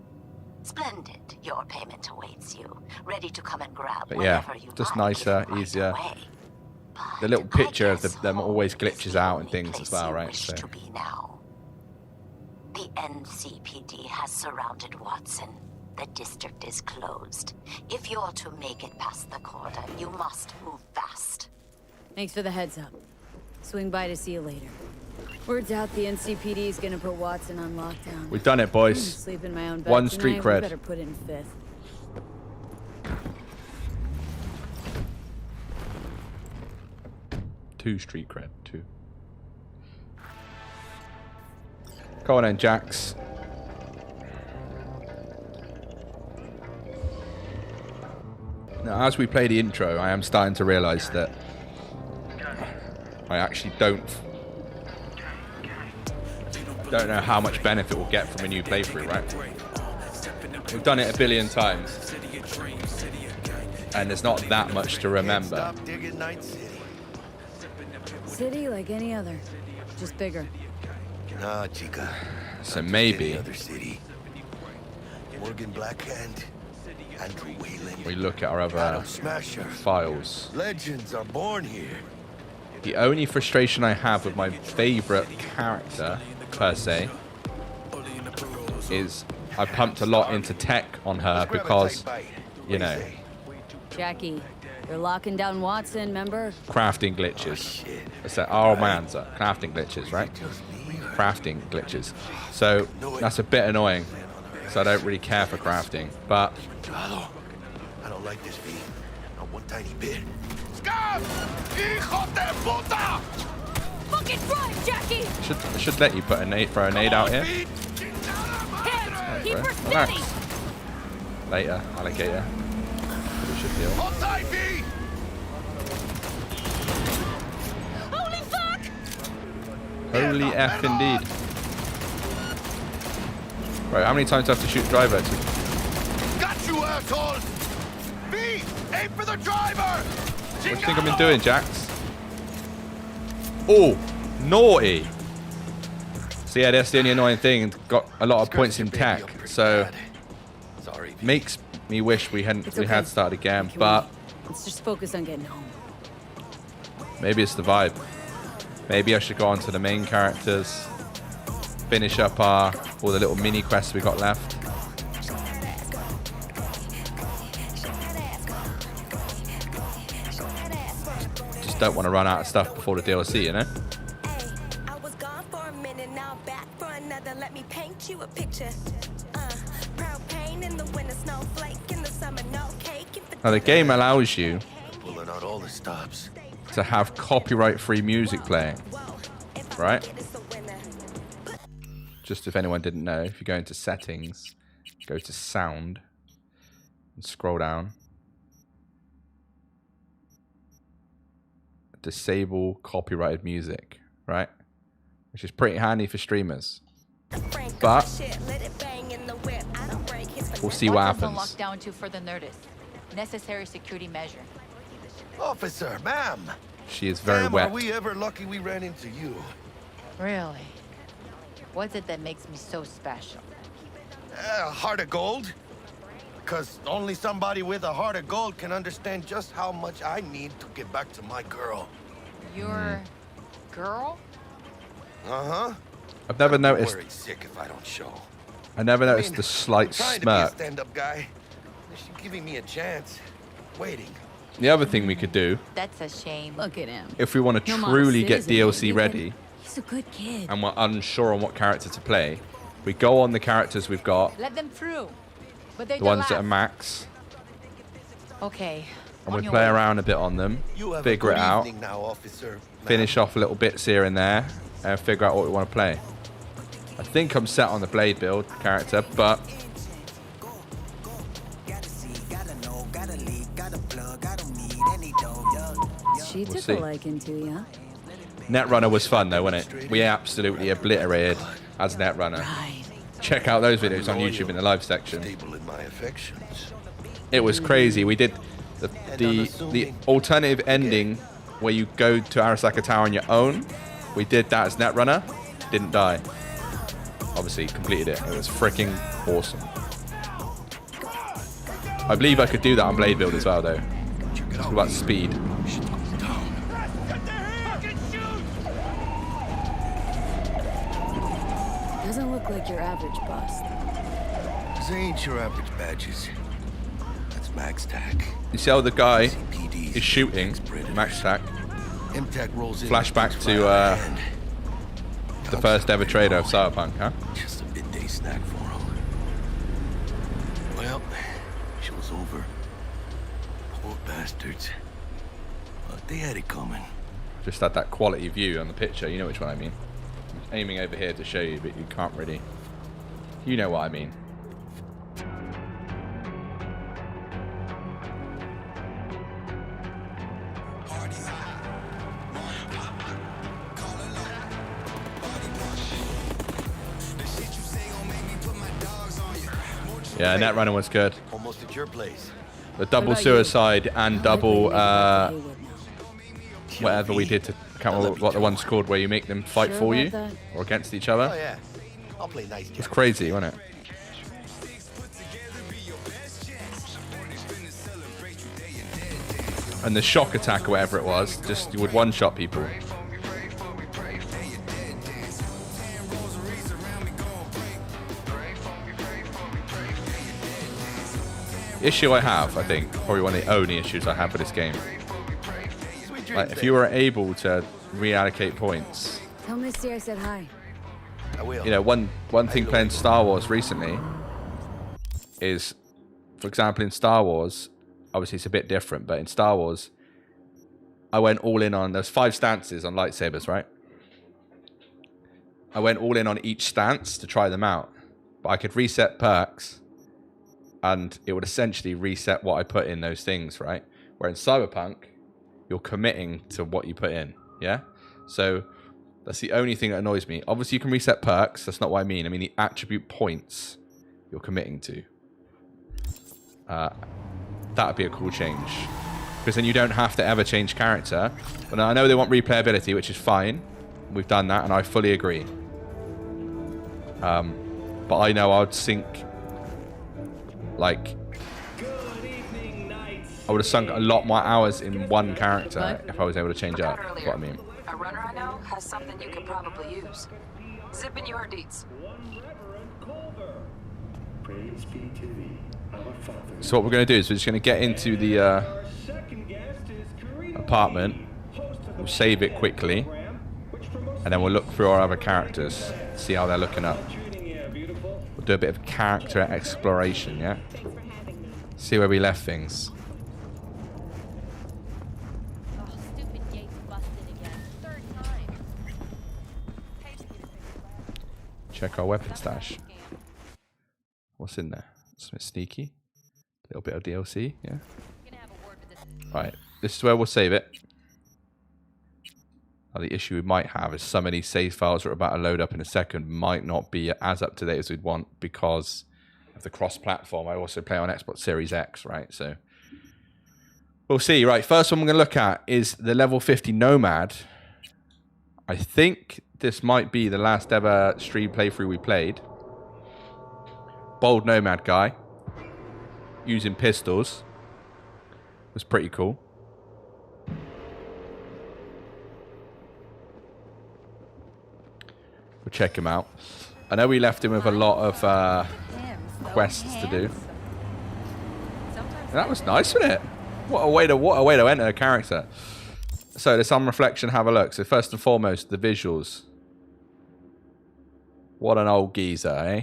Splendid. Your payment awaits you. Ready to come and grab But yeah, whatever you just like nicer, right easier. away. The little picture of them home always is glitches the out and only things as place well, you right? wish So to be now. The NCPD has surrounded Watson. The district is closed. If you're to make it past the cordon, you must move fast. Thanks for the heads up. Swing by to see you later. Word's out the NCPD is gonna put Watson on lockdown. we've done it, boys. Sleep in my own bed One tonight. street We cred. better put in 5th. Two street cred. 2. Go on then, Jax. Now, as we play the intro, I am starting to realise that I actually don't know how much benefit we'll get from a new playthrough, right? We've done it a billion times, and there's not that much to remember. Stop digging Night City. City like any other, just bigger. Nah, chica. So Not maybe any other city. Morgan Blackhand, Andrew Whalen, we look at our other Adam Smasher. files. Legends are born here. The only frustration I have with my favourite character, per se, is I pumped a lot into tech on her because, you know, Jackie, you're locking down Watson, remember? crafting glitches. Oh man, so crafting glitches, right? Crafting glitches. So that's a bit annoying. So I don't really care for crafting, but I don't like this, V. Not one tiny bit. Scab! Hijo de puta! Fucking drive, Jackie! I should let you put throw a nade out here. Hands! Keep her Relax. steady! Later, alligator. it should feel. Hold tight, V! Holy fuck! Holy F indeed. Right, how many times do I have to shoot driver? Got you, assholes! V! Aim for the driver! What do you think I've been doing, Jax? Oh, naughty. So yeah, that's the only annoying thing. Got a lot of points in tech, so makes me wish we had started again. But let's just focus on getting home. Maybe it's the vibe. Maybe I should go on to the main characters, finish up all the little mini quests we got left. Just don't want to run out of stuff before the DLC, you know? Now the game allows you Pulling out all the stops. to have copyright-free music playing, right? Just if anyone didn't know, if you go into settings, go to sound, and scroll down, disable copyrighted music, right? Which is pretty handy for streamers. But we'll see what happens. Locked down to further notice. Necessary security measure. Officer, ma'am. She is very Ma'am, wet. Are we ever lucky we ran into you? Really? What's it that makes me so special? Heart of gold? Because only somebody with a heart of gold can understand just how much I need to get back to my girl. Your girl? Uh-huh. I've never noticed. Worried sick if I don't show. I never noticed the slight Trying smirk. to be a stand-up guy. She's giving me a chance. Waiting. The other thing we could do, That's a shame. Look at him. if we want to No model truly get citizen, DLC ready, He's a good kid. and we're unsure on what character to play, we go on the characters we've got, Let them through. But they the don't ones that are laugh. max, Okay. and on we your play way. around a bit on them, You have figure a it good out, evening now, officer. finish off little bits here and there, and figure out what we want to play. I think I'm set on the Blade build character, but She We'll took see. a liking to you. Netrunner was fun though, wasn't it? We absolutely obliterated as Netrunner. Check out those videos on YouTube in the live section. Stable in my affections. It was crazy. We did the alternative ending where you go to Arasaka Tower on your own. We did that as Netrunner. Didn't die. Obviously completed it. It was freaking awesome. I believe I could do that on Blade build as well though. It's all about speed. Doesn't look like your average bust. They ain't your average badges. That's max tack. You see how the guy is shooting Max Tack. MTAC rolls in. Flashback to the first ever trader of Cyberpunk, huh? Just a midday snack for him. Well, show's over. Poor bastards. But they had it coming. Just had that quality view on the picture. You know which one I mean. I'm aiming over here to show you, but you can't really. You know what I mean. Yeah, Netrunner was good. Almost at your place. The double suicide and double whatever we did to, I can't remember what the one's called, where you make them fight Sure for you about that? or against each other. Oh yeah. I'll play nice. It's crazy, wasn't it? And the shock attack or whatever it was, just you would one-shot people. Issue I have, I think, probably one of the only issues I have with this game. Like, if you were able to reallocate points, Tell Misty I said hi. I will. you know, one thing playing Star Wars recently is, for example, in Star Wars, obviously it's a bit different, but in Star Wars, I went all in on, there's 5 stances on lightsabers, right? I went all in on each stance to try them out, but I could reset perks and it would essentially reset what I put in those things, right? Where in Cyberpunk, you're committing to what you put in, yeah? So that's the only thing that annoys me. Obviously, you can reset perks. That's not what I mean. I mean the attribute points you're committing to. That would be a cool change. Because then you don't have to ever change character. But I know they want replayability, which is fine. We've done that, and I fully agree. But I know I'd sink... Like... I would have sunk a lot more hours in one character if I was able to change up. That's what I mean. A runner I know has something you could probably use. Zip in your deets. So what we're going to do is we're just going to get into the apartment. We'll save it quickly. And then we'll look through our other characters. See how they're looking up. We'll do a bit of character exploration, yeah? See where we left things. Check our weapon stash. What's in there? Something sneaky. A little bit of DLC, yeah. Right, this is where we'll save it. Now, the issue we might have is some of these save files that are about to load up in a second might not be as up to date as we'd want because of the cross-platform. I also play on Xbox Series X, right? So we'll see. Right, first one we're going to look at is the level 50 Nomad. I think this might be the last ever stream playthrough we played. Bold Nomad guy. Using pistols. Was pretty cool. We'll check him out. I know we left him with a lot of quests to do. And that was nice, wasn't it? What a way to enter a character. So there's some reflection, have a look. So first and foremost, the visuals. What an old geezer, eh?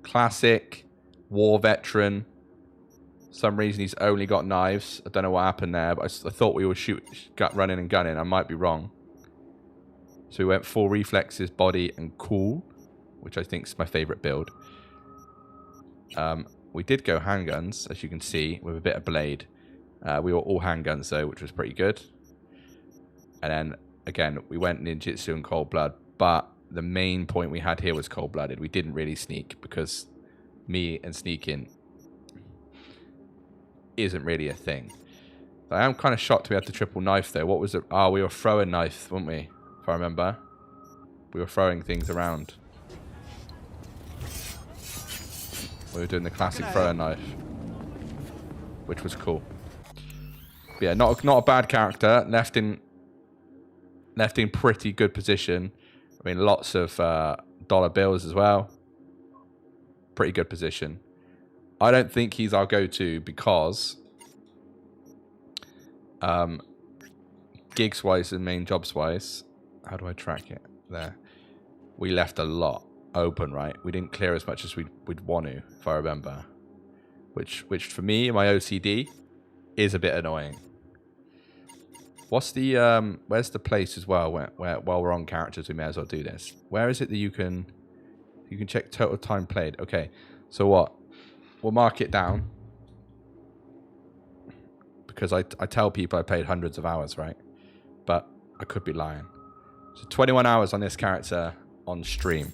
Classic, war veteran. For some reason he's only got knives. I don't know what happened there, but I thought we would shoot running and gunning. I might be wrong. So we went full reflexes, body, and cool, which I think is my favorite build. We did go handguns, as you can see, with a bit of blade. We were all handguns though, which was pretty good. And then again, we went ninjutsu and cold blood, but the main point we had here was cold blooded. We didn't really sneak because me and sneaking isn't really a thing. But I am kind of shocked we had the triple knife though. What was it? Oh, we were throwing knife, weren't we? If I remember, we were throwing things around. We were doing the classic throwing knife, which was cool. But yeah, not a bad character. Left in pretty good position. I mean, lots of dollar bills as well. Pretty good position. I don't think he's our go-to because gigs-wise and main jobs-wise, how do I track it? There. We left a lot open, right? We didn't clear as much as we'd want to, if I remember. Which for me, my OCD, is a bit annoying. What's the where's the place as well where while we're on characters we may as well do this? Where is it that you can check total time played? Okay, so what? We'll mark it down because I tell people I played hundreds of hours, right? But I could be lying. So 21 hours on this character on stream.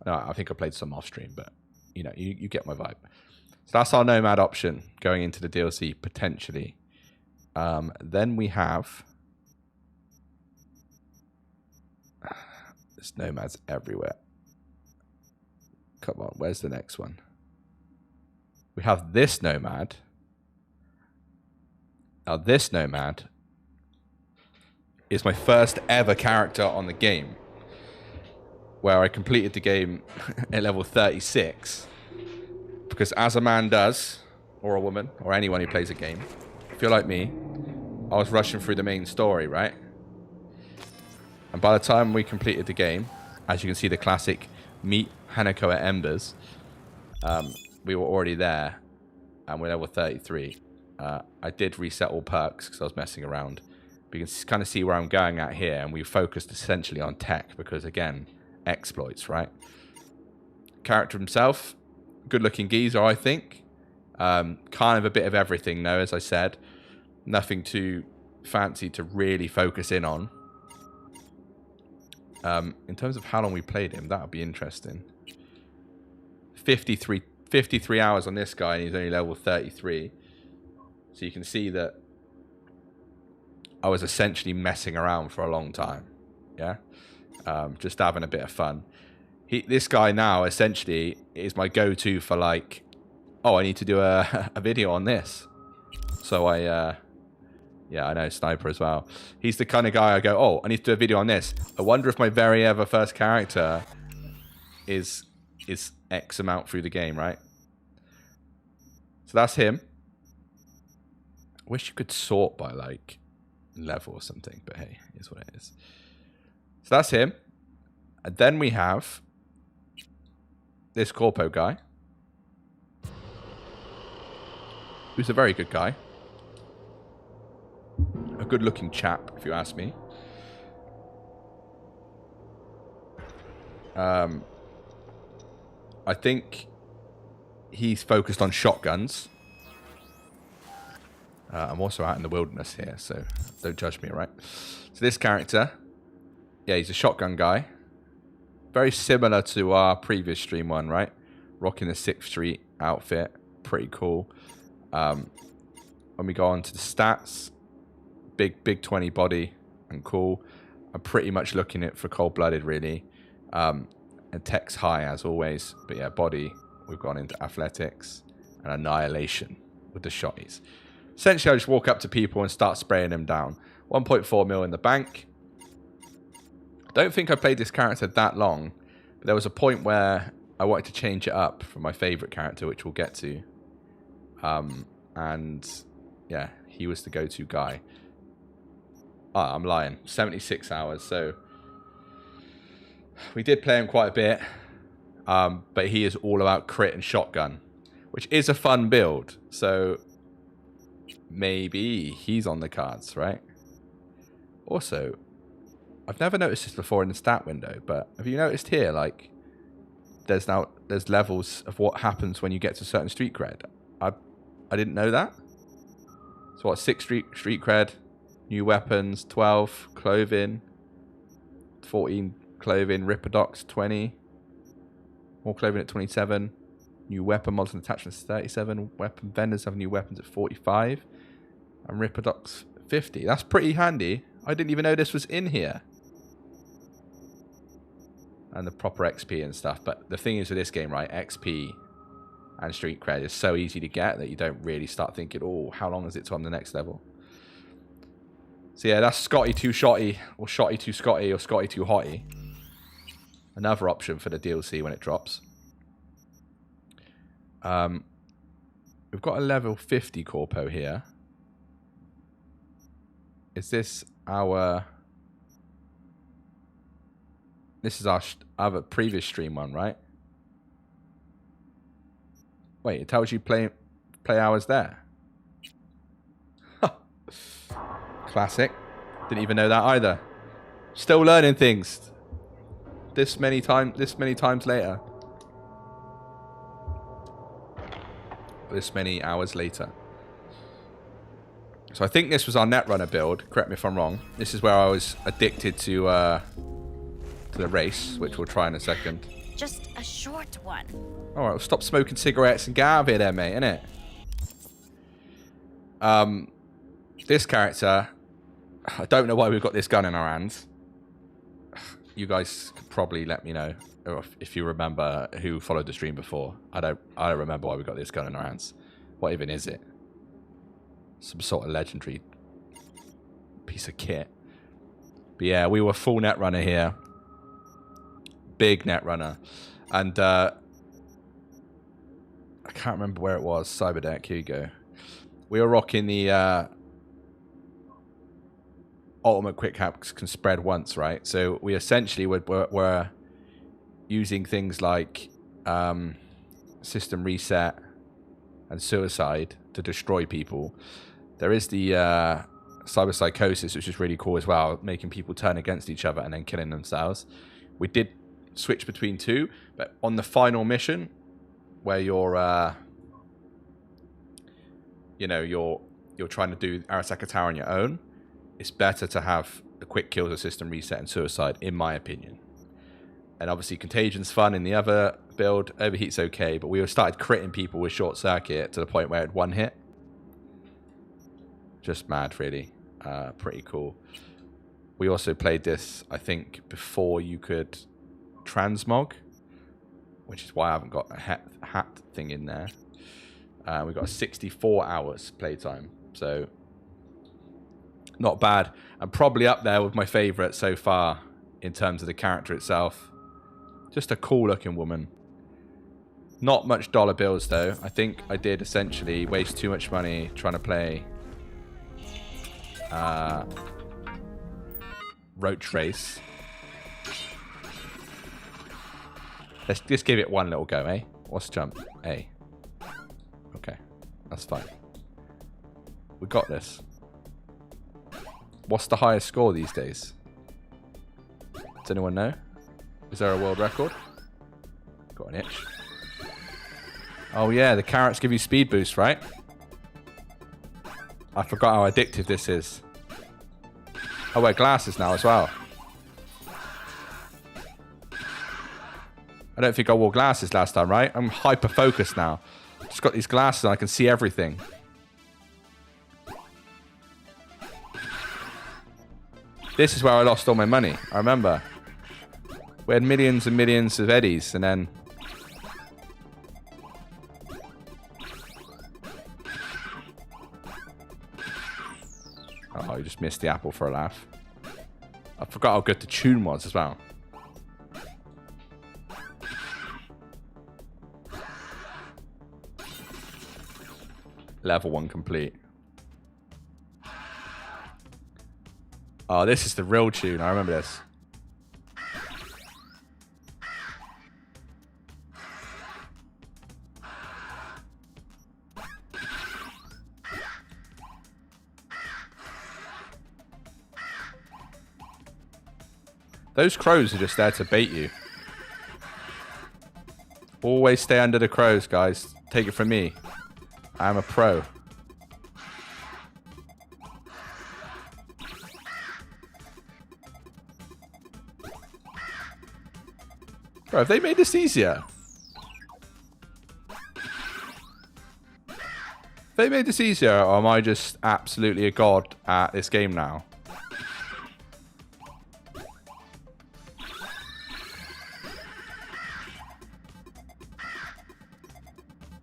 No, I think I played some off stream, but you know, you get my vibe. So that's our Nomad option going into the DLC potentially. Then we have there's Nomads everywhere. Come on, where's the next one? We have this Nomad. Now this Nomad is my first ever character on the game, where I completed the game at level 36. Because as a man does, or a woman, or anyone who plays a game, if you're like me, I was rushing through the main story, right? And by the time we completed the game, as you can see the classic meet Hanako at Embers, we were already there, and we're level 33. I did reset all perks because I was messing around. But you can kind of see where I'm going at here, and we focused essentially on tech because, again, exploits, right? character himself. Good looking geezer, I think. Kind of a bit of everything, though, as I said. Nothing too fancy to really focus in on. In terms of how long we played him, that would be interesting. 53 hours on this guy, and he's only level 33. So you can see that I was essentially messing around for a long time. Yeah? Just having a bit of fun. This guy now, essentially, is my go-to for, like, oh, I need to do a video on this. So yeah, I know, Sniper as well. He's the kind of guy I go, oh, I need to do a video on this. I wonder if my very ever first character is X amount through the game, right? So that's him. I wish you could sort by, like, level or something, but hey, here's what it is. So that's him. And then we have this Corpo guy, who's a very good guy. A good-looking chap, if you ask me. I think he's focused on shotguns. I'm also out in the wilderness here, so don't judge me, right? So this character, yeah, he's a shotgun guy. Very similar to our previous stream one, right? Rocking the 6th Street outfit. Pretty cool. When we go on to the stats, big 20 body and cool. I'm pretty much looking at for cold-blooded, really. And tech's high, as always. But yeah, body, we've gone into athletics and annihilation with the shotties. Essentially, I just walk up to people and start spraying them down. 1.4 mil in the bank. I don't think I played this character that long. But there was a point where I wanted to change it up from my favourite character, which we'll get to. And yeah, he was the go-to guy. Oh, I'm lying. 76 hours, so we did play him quite a bit. But he is all about crit and shotgun, which is a fun build. So maybe he's on the cards, right? Also, I've never noticed this before in the stat window, but have you noticed here, like, there's levels of what happens when you get to certain street cred? I didn't know that. So what, 6 street cred, new weapons, 12, clothing, 14 clothing, Ripperdocs, 20, more clothing at 27, new weapon mods and attachments 37, weapon vendors have new weapons at 45, and Ripperdocs 50. That's pretty handy. I didn't even know this was in here. And the proper XP and stuff. But the thing is with this game, right, XP and street cred is so easy to get that you don't really start thinking, oh, how long is it to on the next level? So yeah, that's Scotty 2 Shotty, or Shotty 2 Scotty, or Scotty 2 Hotty. Another option for the DLC when it drops. We've got a level 50 Corpo here. Is this our... This is our other previous stream one, right? Wait, it tells you play hours there. Classic. Didn't even know that either. Still learning things. This many times later. This many hours later. So I think this was our Netrunner build. Correct me if I'm wrong. This is where I was addicted to the race, which we'll try in a second. Just a short one. Alright, well, stop smoking cigarettes and get out of here there, mate, innit? This character, I don't know why we've got this gun in our hands. You guys could probably let me know if you remember who followed the stream before. I don't remember why we got this gun in our hands. What even is it? Some sort of legendary piece of kit. But yeah, we were full Netrunner here. Big Netrunner. And I can't remember where it was. Cyberdeck, here you go. We were rocking the ultimate quick hacks can spread once, right? So we essentially were using things like system reset and suicide to destroy people. There is the cyber psychosis, which is really cool as well, making people turn against each other and then killing themselves. We did switch between two, but on the final mission where you're you know, you're trying to do Arasaka Tower on your own, it's better to have a quick kills or system reset and suicide, in my opinion. And obviously Contagion's fun in the other build. Overheat's okay, but we started critting people with short circuit to the point where it had one hit. Just mad, really. Pretty cool. We also played this, I think, before you could transmog, which is why I haven't got a hat thing in there. We got a 64 hours playtime, so not bad, and probably up there with my favorite so far in terms of the character itself. Just a cool looking woman. Not much dollar bills though. I think I did essentially waste too much money trying to play Roach Race. Let's just give it one little go, eh? What's jump? A. Okay, that's fine. We got this. What's the highest score these days? Does anyone know? Is there a world record? Got an itch. Oh yeah, the carrots give you speed boost, right? I forgot how addictive this is. I wear glasses now as well. I don't think I wore glasses last time, right? I'm hyper focused now. Just got these glasses and I can see everything. This is where I lost all my money. I remember. We had millions and millions of eddies and then... Oh, you just missed the apple for a laugh. I forgot how good the tune was as well. Level 1 complete. Oh, this is the real tune. I remember this. Those crows are just there to bait you. Always stay under the crows, guys. Take it from me. I'm a pro. Bro, have they made this easier? Have they made this easier, or am I just absolutely a god at this game now?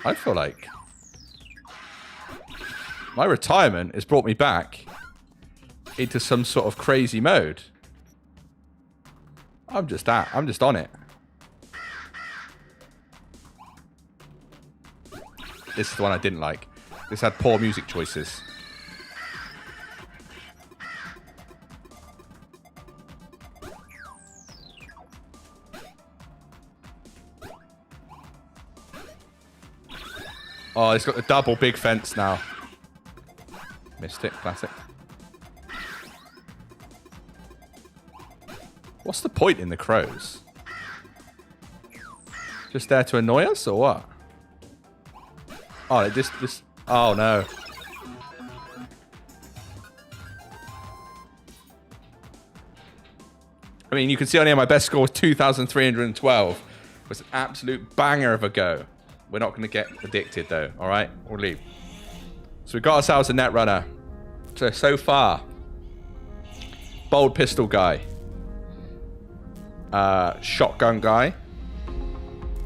I feel like my retirement has brought me back into some sort of crazy mode. I'm just on it. This is the one I didn't like. This had poor music choices. Oh, it's got the double big fence now. Missed it, classic. What's the point in the crows? Just there to annoy us, or what? Oh, this. Oh no. I mean, you can see on here my best score was 2,312. It was an absolute banger of a go. We're not going to get addicted though, all right? We'll leave. So we got ourselves a Netrunner. So far, bold pistol guy, shotgun guy,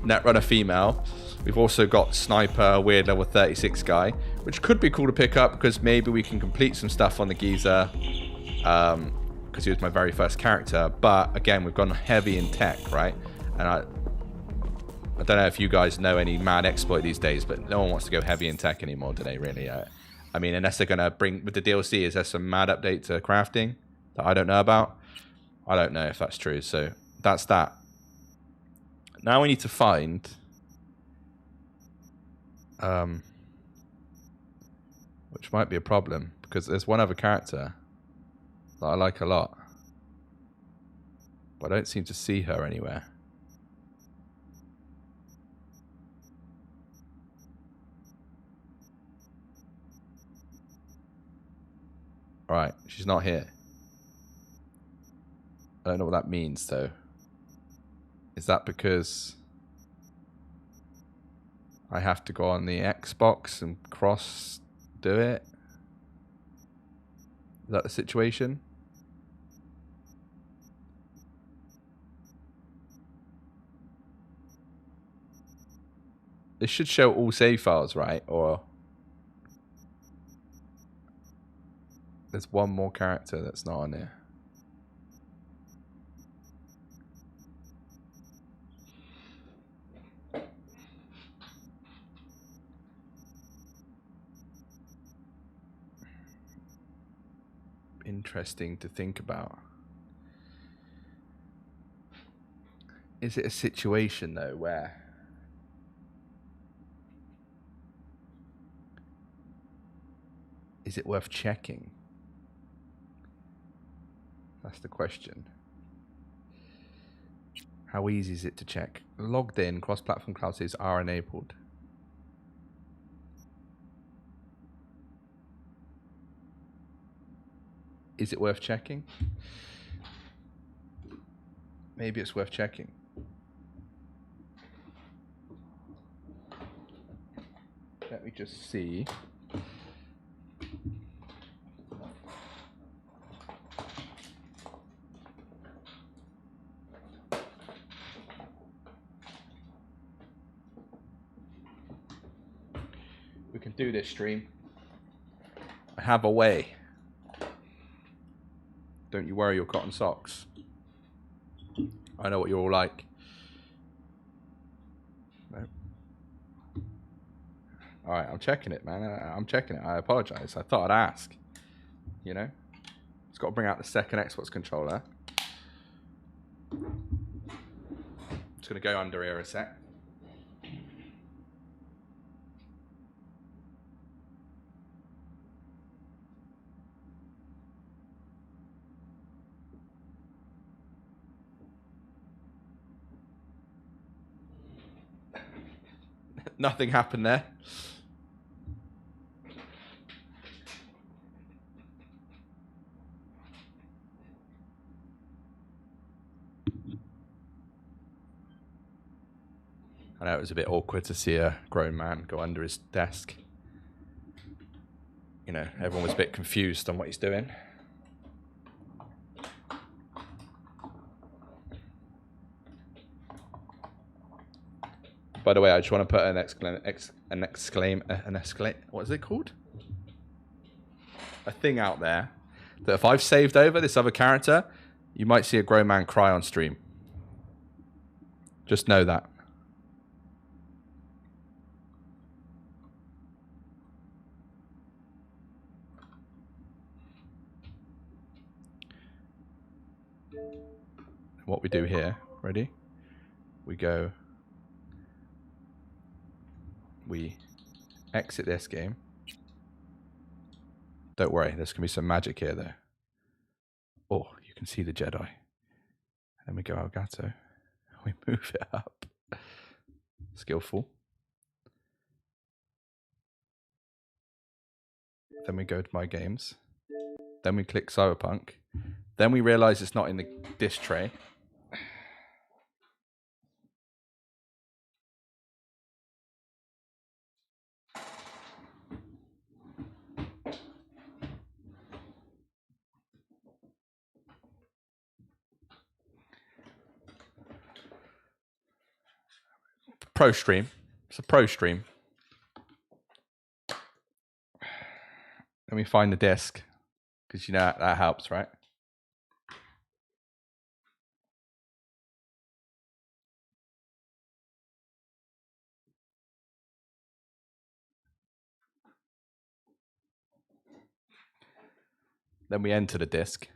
Netrunner female. We've also got sniper, weird level 36 guy, which could be cool to pick up because maybe we can complete some stuff on the geezer because he was my very first character. But again, we've gone heavy in tech, right? And I don't know if you guys know any mad exploit these days, but no one wants to go heavy in tech anymore, do they, really? I mean, unless they're going to bring... With the DLC, is there some mad update to crafting that I don't know about? I don't know if that's true, so that's that. Now we need to find... which might be a problem, because there's one other character that I like a lot. But I don't seem to see her anywhere. Right, she's not here. I don't know what that means, though. Is that because I have to go on the Xbox and cross do it? Is that the situation? It should show all save files, right? Or there's one more character that's not on there. Interesting to think about. Is it a situation, though, where is it worth checking? That's the question. How easy is it to check? Logged in, cross-platform cloud saves are enabled. Is it worth checking? Maybe it's worth checking. Let me just see. We can do this, stream. I have a way. Don't you worry your cotton socks. I know what you're all like. No. All right, I'm checking it, man. I'm checking it. I apologize. I thought I'd ask. You know? It's got to bring out the second Xbox controller. Just going to go under here a sec. Nothing happened there. I know it was a bit awkward to see a grown man go under his desk. You know, everyone was a bit confused on what he's doing. By the way, I just want to put what is it called? A thing out there that if I've saved over this other character, you might see a grown man cry on stream. Just know that. What we do here, ready? We go, we exit this game. Don't worry, there's going to be some magic here though. Oh, you can see the Jedi. Then we go Elgato. We move it up. Skillful. Then we go to My Games. Then we click Cyberpunk. Then we realize it's not in the disk tray. Pro stream. It's a pro stream. Let me find the disc, because you know that helps, right? Then we enter the disc.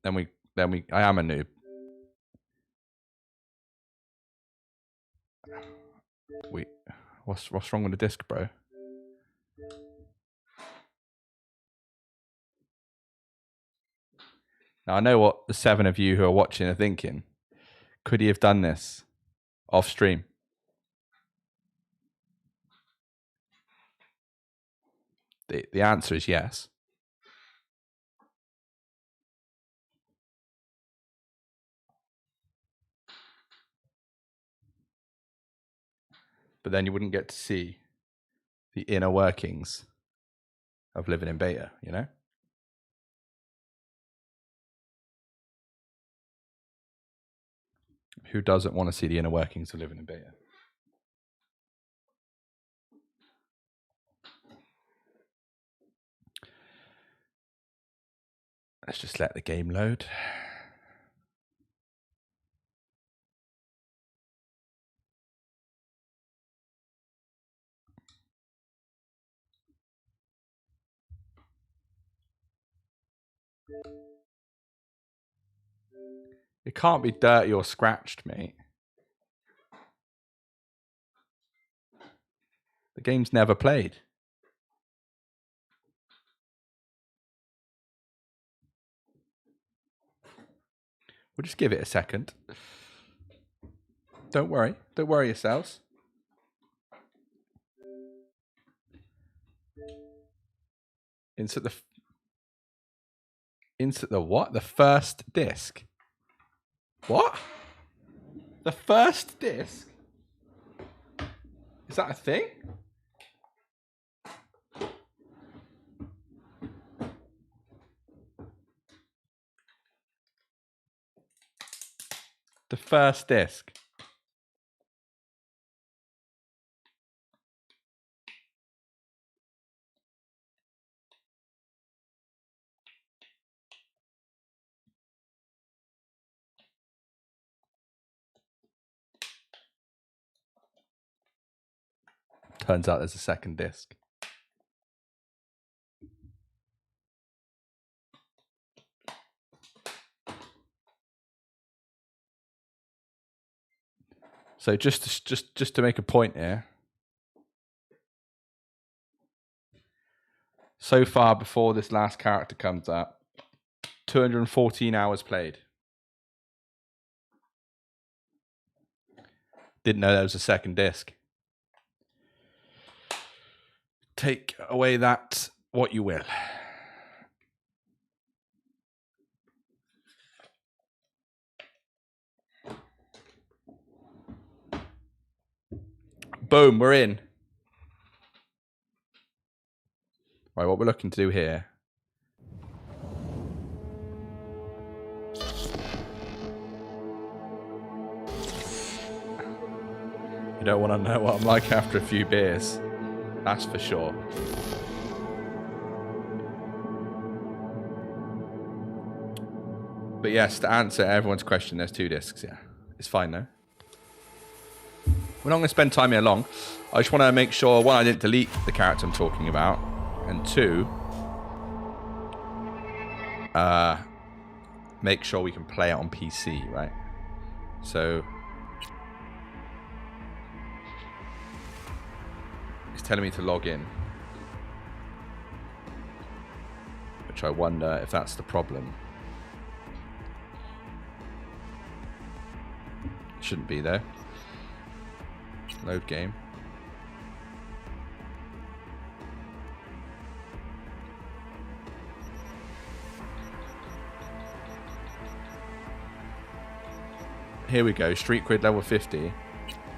Then we I am a noob. What's wrong with the disc, bro? Now I know what the 7 of you who are watching are thinking. Could he have done this off stream? The answer is yes. But then you wouldn't get to see the inner workings of living in beta, you know? Who doesn't want to see the inner workings of living in beta? Let's just let the game load. It can't be dirty or scratched, mate. The game's never played. We'll just give it a second. Don't worry. Don't worry yourselves. Insert the what? The first disc. What? The first disc? Is that a thing? The first disc. Turns out there's a second disc. So just to make a point here. So far before this last character comes up, 214 hours played. Didn't know there was a second disc. Take away that what you will. Boom, we're in. Right, what we're looking to do here. You don't want to know what I'm like after a few beers. That's for sure. But yes, to answer everyone's question, there's 2 discs, yeah. It's fine though. We're not going to spend time here long. I just want to make sure, 1, I didn't delete the character I'm talking about. And 2, make sure we can play it on PC, right? So, it's telling me to log in. Which I wonder if that's the problem. It shouldn't be there. Load game. Here we go. Street Kid level 50.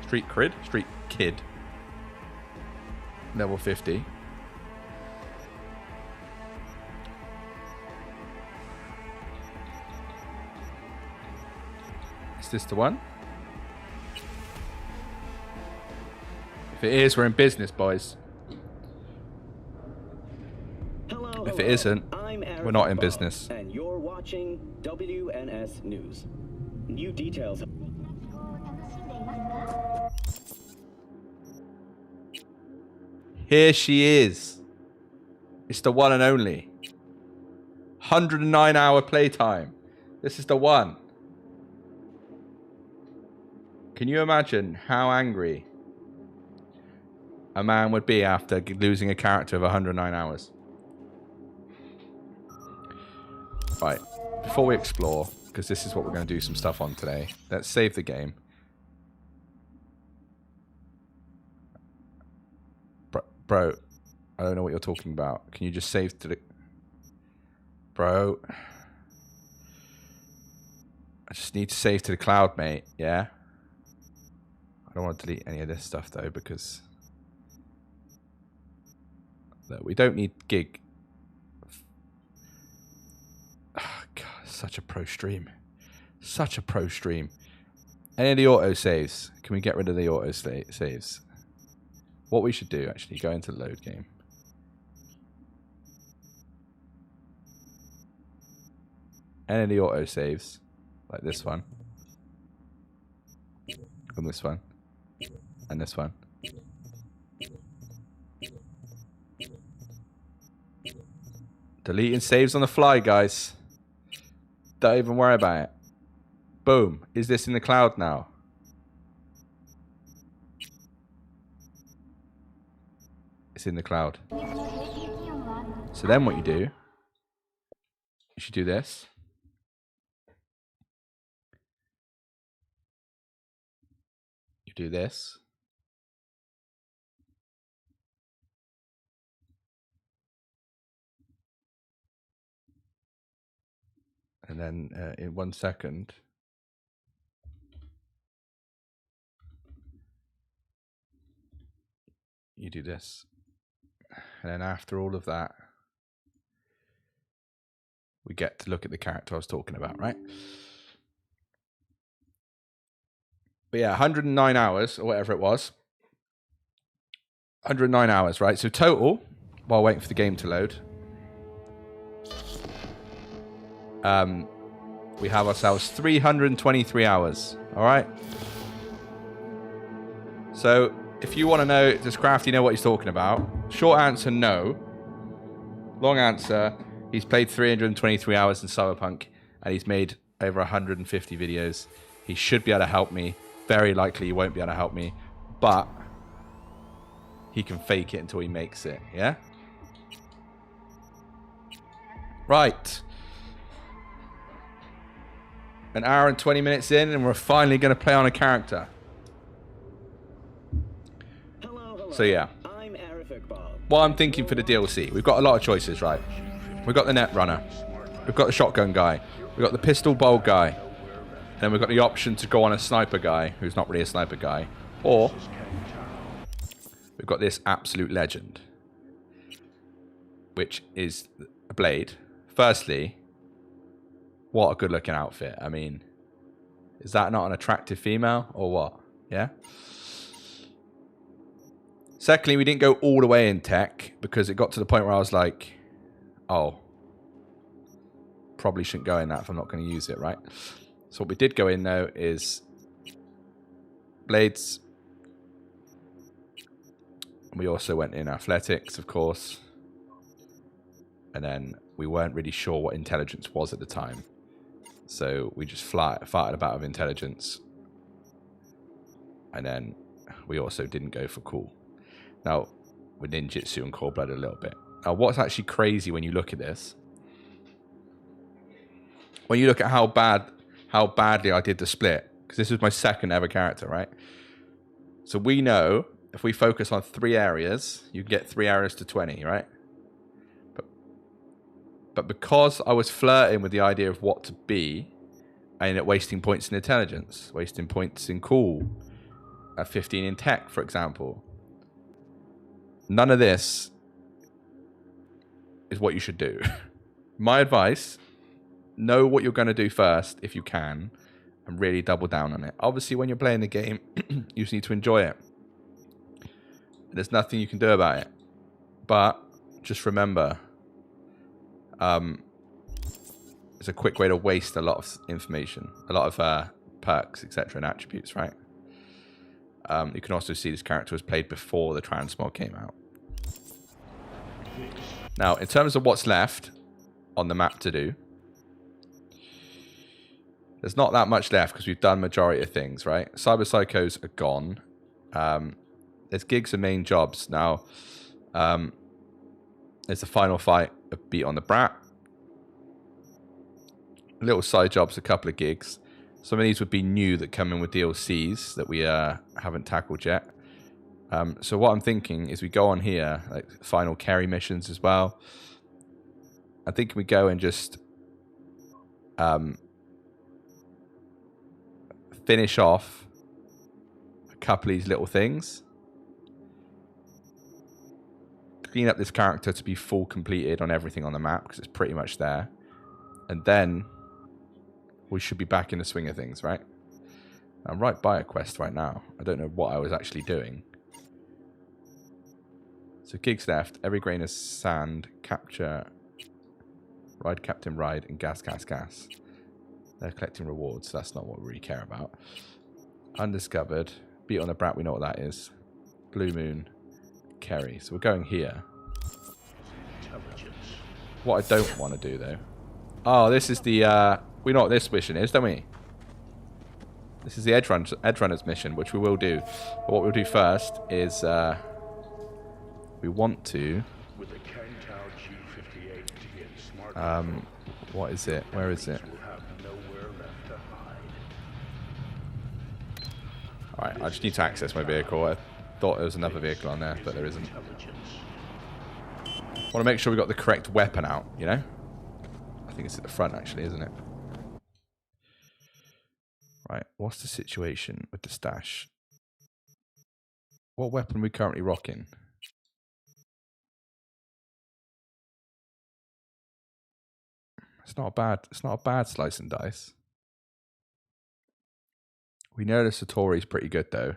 Street Kid. Level 50. Is this the one? If it is, we're in business, boys. If it isn't, we're not in business. And you're watching WNS News. New details. Here she is. It's the one and only. 109-hour playtime. This is the one. Can you imagine how angry a man would be after losing a character of 109 hours? Right. Before we explore, because this is what we're going to do some stuff on today, let's save the game. Bro, I don't know what you're talking about. Can you just save to the... Bro. I just need to save to the cloud, mate. Yeah? I don't want to delete any of this stuff, though, because... Look, we don't need gig. Oh, God, such a pro stream. Such a pro stream. Any of the auto saves? Can we get rid of the auto saves? What we should do, actually, go into load game. Any of the auto saves, like this one, and this one, and this one. Deleting saves on the fly, guys. Don't even worry about it. Boom. Is this in the cloud now? It's in the cloud. So then what you do, you should do this. You do this. And then in 1 second, you do this. And then after all of that, we get to look at the character I was talking about, right? But yeah, 109 hours or whatever it was. 109 hours, right? So total, while waiting for the game to load, we have ourselves 323 hours. All right. So if you want to know, does Crafty know what he's talking about? Short answer, no. Long answer, he's played 323 hours in Cyberpunk and he's made over 150 videos. He should be able to help me. Very likely he won't be able to help me, but he can fake it until he makes it. Yeah. Right. An hour and 20 minutes in, and we're finally going to play on a character. So yeah. What I'm thinking for the DLC, we've got a lot of choices, right? We've got the Netrunner. We've got the shotgun guy. We've got the pistol bolt guy. And then we've got the option to go on a sniper guy, who's not really a sniper guy. Or we've got this absolute legend, which is a blade. Firstly, what a good looking outfit. I mean, is that not an attractive female or what? Yeah. Secondly, we didn't go all the way in tech because it got to the point where I was like, oh, probably shouldn't go in that if I'm not going to use it, right? So what we did go in though is blades. We also went in athletics, of course. And then we weren't really sure what intelligence was at the time. So we just farted about of intelligence. And then we also didn't go for cool. Now, with ninjutsu and core blood a little bit. Now, what's actually crazy when you look at this, when you look at how badly I did the split, because this was my second ever character, right? So we know if we focus on 3 areas, you can get 3 areas to 20, right? But because I was flirting with the idea of what to be, I ended up wasting points in intelligence, wasting points in cool, 15 in tech, for example. None of this is what you should do. My advice, know what you're going to do first, if you can, and really double down on it. Obviously, when you're playing the game, you just need to enjoy it. There's nothing you can do about it. But just remember, it's a quick way to waste a lot of information, a lot of perks, etc., and attributes, right? You can also see this character was played before the transmog came out. Now, in terms of what's left on the map to do, there's not that much left because we've done majority of things, right? Cyber Psychos are gone. There's gigs and main jobs. Now, there's the final fight of Beat on the Brat. Little side jobs, a couple of gigs. Some of these would be new that come in with DLCs that we haven't tackled yet. So what I'm thinking is we go on here, like final carry missions as well. I think we go and just finish off a couple of these little things. Clean up this character to be full completed on everything on the map, because it's pretty much there. And then we should be back in the swing of things, right? I'm right by a quest right now. I don't know what I was actually doing. So gigs left, every grain of sand, capture, ride, captain, ride, and gas, gas, gas. They're collecting rewards, so that's not what we really care about. Undiscovered, beat on the brat, we know what that is. Blue moon, Kerry. So we're going here. What I don't want to do though. Oh, this is the we know what this mission is, don't we? This is the Edge Runners mission, which we will do. But what we'll do first is we want to what is it? Where is it? Alright, I just need to access my vehicle. I thought there was another vehicle on there, but there isn't. I want to make sure we got the correct weapon out, you know? I think it's at the front actually, isn't it? Right, what's the situation with the stash? What weapon are we currently rocking? It's not a bad slice and dice. We know the Satori's pretty good though.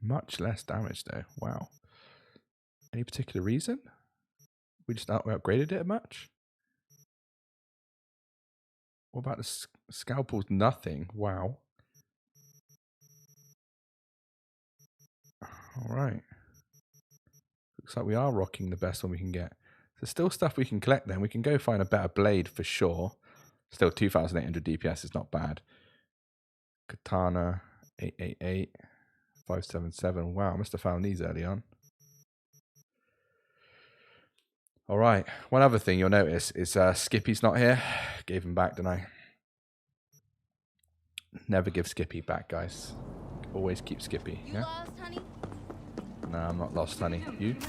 Much less damage though. Wow. Any particular reason? We just upgraded it much? What about the scalpels? Nothing. Wow. Alright. Looks like we are rocking the best one we can get. There's still stuff we can collect then. We can go find a better blade for sure. Still 2,800 DPS is not bad. Katana, 888, 577. Wow, I must have found these early on. Alright, one other thing you'll notice is Skippy's not here. Gave him back, didn't I? Never give Skippy back, guys. Always keep Skippy. You yeah? lost, honey? No, I'm not lost, honey. You? Do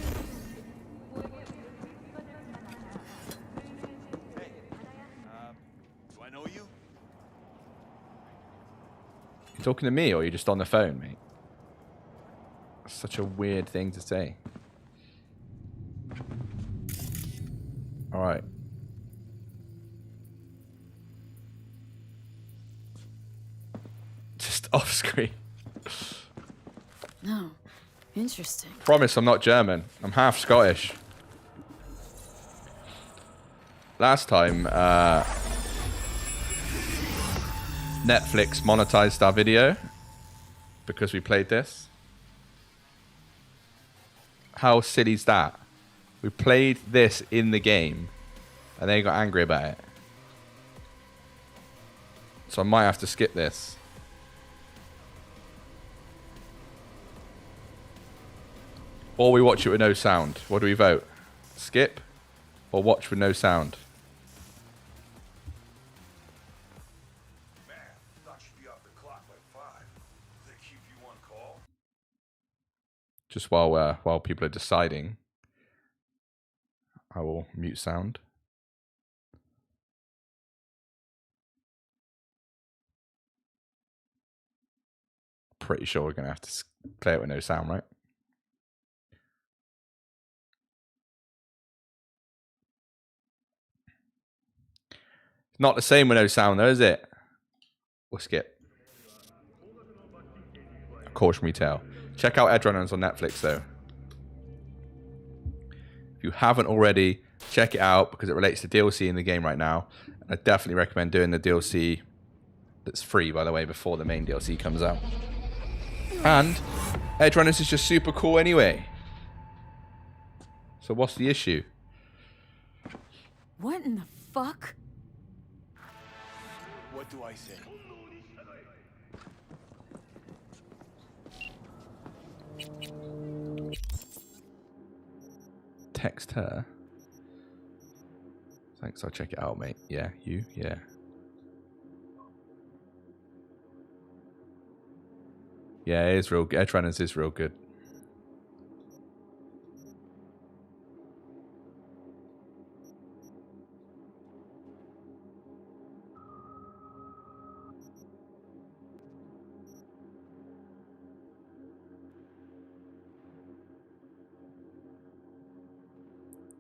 I know you? You talking to me or are you just on the phone, mate? Such a weird thing to say. Alright. Just off screen. No. Interesting. Promise I'm not German. I'm half Scottish. Last time, Netflix monetized our video because we played this. How silly is that? We played this in the game and they got angry about it. So I might have to skip this. Or we watch it with no sound. What do we vote? Skip or watch with no sound? Man, thought you'd be off the clock by 5. They keep you on call? Just while people are deciding, I will mute sound. Pretty sure we're going to have to play it with no sound, right? Not the same with no sound though, is it? We'll skip. Cautionary tale. Check out Edge Runners on Netflix though. If you haven't already, check it out because it relates to DLC in the game right now. And I definitely recommend doing the DLC that's free, by the way, before the main DLC comes out. And Edge Runners is just super cool anyway. So what's the issue? What in the fuck? What do I say? Text her. Thanks, I'll check it out, mate. Yeah, you? Yeah. Yeah, it is real good. Edge runners is real good.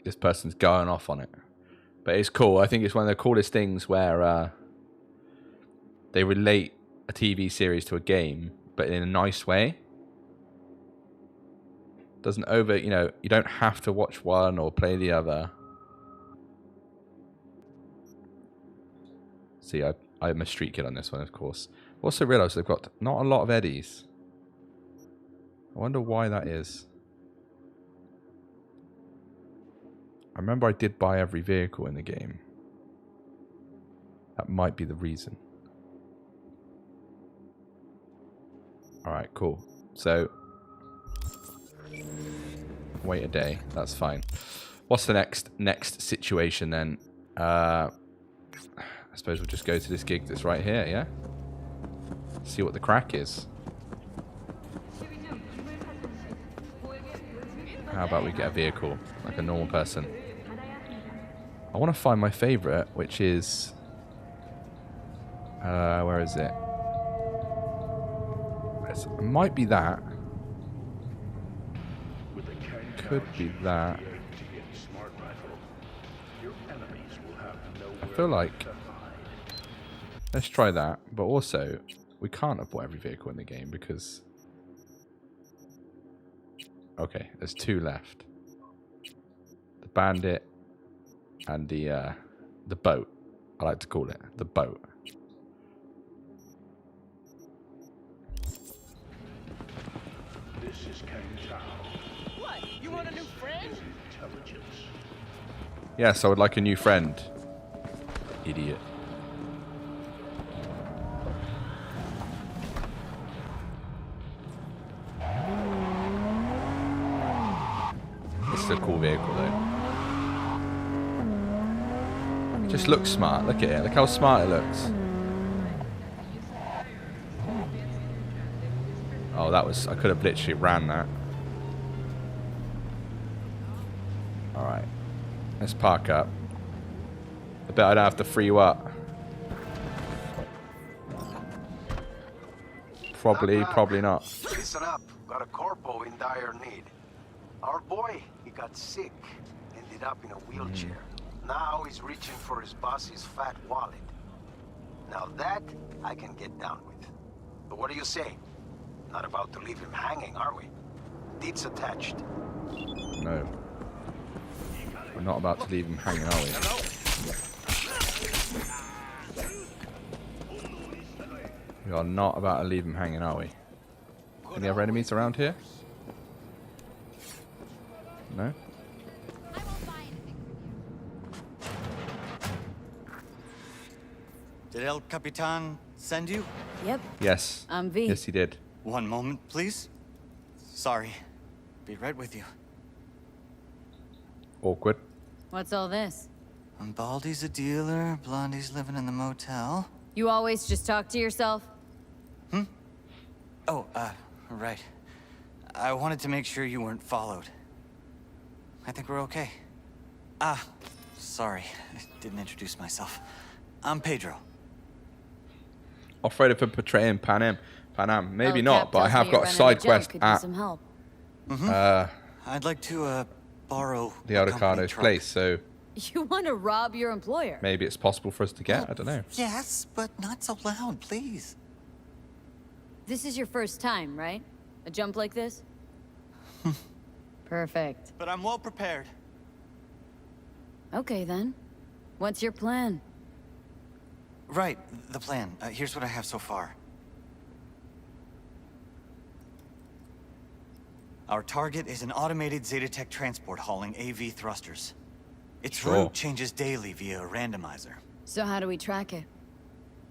This person's going off on it. But it's cool. I think it's one of the coolest things where they relate a TV series to a game, but in a nice way. Doesn't you don't have to watch one or play the other. See, I'm a street kid on this one, of course. Also realised they've got not a lot of eddies. I wonder why that is. I remember I did buy every vehicle in the game. That might be the reason. Alright, cool. So, wait a day. That's fine. What's the next situation then? I suppose we'll just go to this gig that's right here, yeah? See what the crack is. How about we get a vehicle, like a normal person? I want to find my favorite, which is... where is it? It might be that. Could be that. I feel like... Let's try that. But also, we can't have bought every vehicle in the game because... Okay, there's 2 left. The Bandit and the boat. I like to call it the boat. This is Kang Tao. What? You want a new friend? Intelligence. Yes, I would like a new friend. Idiot. This is a cool vehicle though. It just looks smart. Look at it. Look how smart it looks. Oh, that was... I could have literally ran that. Alright. Let's park up. I bet I don't have to free you up. Probably not. Listen up. Got a corpo in dire need. Our boy, he got sick. Ended up in a wheelchair. Now he's reaching for his boss's fat wallet. Now that I can get down with. But what do you say? Not about to leave him hanging, are we? Deeds attached. No. We're not about to leave him hanging, are we? We are not about to leave him hanging, are we? Any other enemies around here? No? Did El Capitan send you? Yep. Yes. I'm V. Yes, he did. One moment, please. Sorry. Be right with you. Awkward. What's all this? Baldy's a dealer, Blondie's living in the motel. You always just talk to yourself? Oh, right. I wanted to make sure you weren't followed. I think we're okay. Sorry. I didn't introduce myself. I'm Pedro. Operator for portraying Pan Am. Maybe not, but I have got a side quest at some help. I'd like to borrow the Avocado's place, so You want to rob your employer? maybe it's possible for us to get. I don't know. Yes, but not so loud, please. This is your first time, right? A jump like this? Perfect. But I'm well prepared. Okay, then. What's your plan? Right, the plan. Here's what I have so far. Our target is an automated Zetatech transport hauling AV thrusters. Its route changes daily via a randomizer. So how do we track it?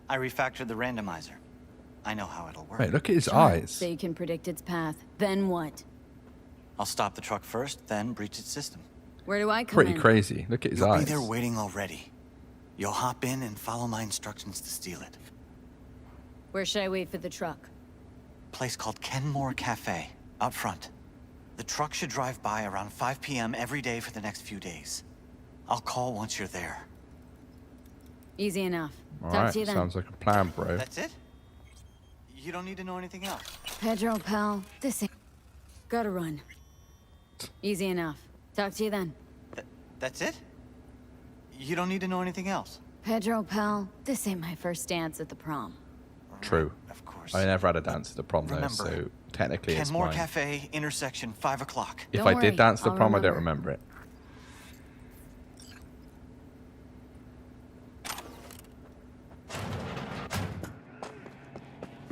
I refactored the randomizer. I know how it'll work. Wait, look at his eyes. So you can predict its path. Then what? I'll stop the truck first, then breach its system. Where do I come Pretty in? crazy. Look at his You'll eyes. be there waiting already. You'll hop in and follow my instructions to steal it. Where should I wait for the truck? place called Kenmore Cafe, out front. The truck should drive by around 5 p.m. every day for the next few days. I'll call once you're there. Easy enough. All Talk right, to you then. sounds like a plan, bro. That's it? You don't need to know anything else. Pedro, pal, this ain't... Gotta run. Easy enough. Talk to you then. That's it? You don't need to know anything else. Pedro, pal, this ain't my first dance at the prom. True. Of course. I never had a dance at the prom though, Remember, so technically it's Kenmore mine. Cafe, intersection, 5 o'clock. If Don't I worry, did dance at the I'll prom, I don't remember. remember it.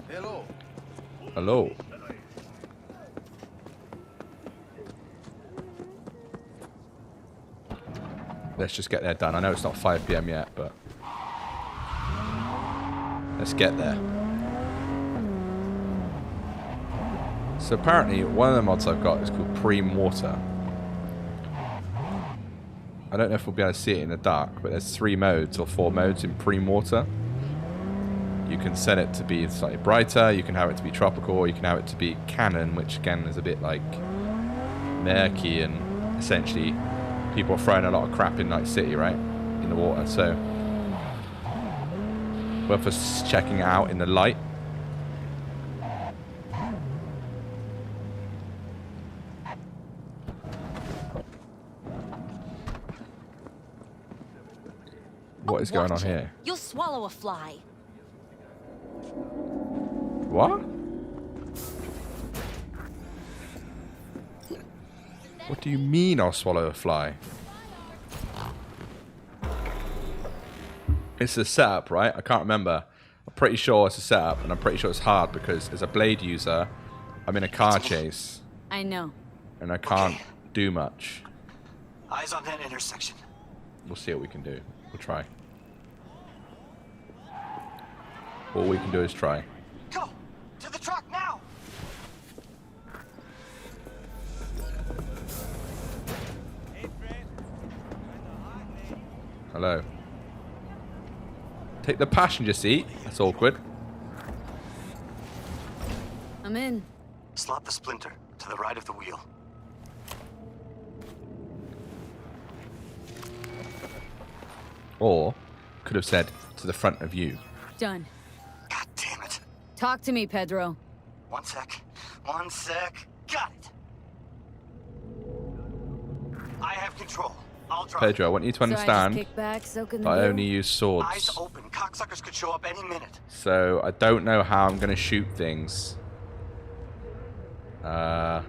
Hello. Hello. Let's just get there done. I know it's not 5 p.m. yet, but let's get there. So apparently one of the mods I've got is called Pre-Mortar. I don't know if we'll be able to see it in the dark, but there's 3 modes or 4 modes in Pre-Mortar. You can set it to be slightly brighter, you can have it to be tropical, or you can have it to be canon, which again is a bit like murky, and essentially people are throwing a lot of crap in Night City, right? In the water, so worth us checking it out in the light. What is going on here? You'll swallow a fly. What? What do you mean I'll swallow a fly? It's a setup, right? I can't remember. I'm pretty sure it's a setup, and I'm pretty sure it's hard because as a blade user, I'm in a car chase, I know. and I can't do much. Eyes on that intersection. We'll see what we can do. We'll try. All we can do is try. Go! To the truck now! Hello. Take the passenger seat. That's awkward. I'm in. Slot the splinter to the right of the wheel. Or could have said to the front of you. Done. God damn it. Talk to me, Pedro. 1 sec. 1 sec. Got it. I have control. I'll drive. Pedro, I want you to understand kick back, soak in that the I view? only use Eyes swords. open. Cocksuckers could show up any minute. So I don't know how I'm going to shoot things. Any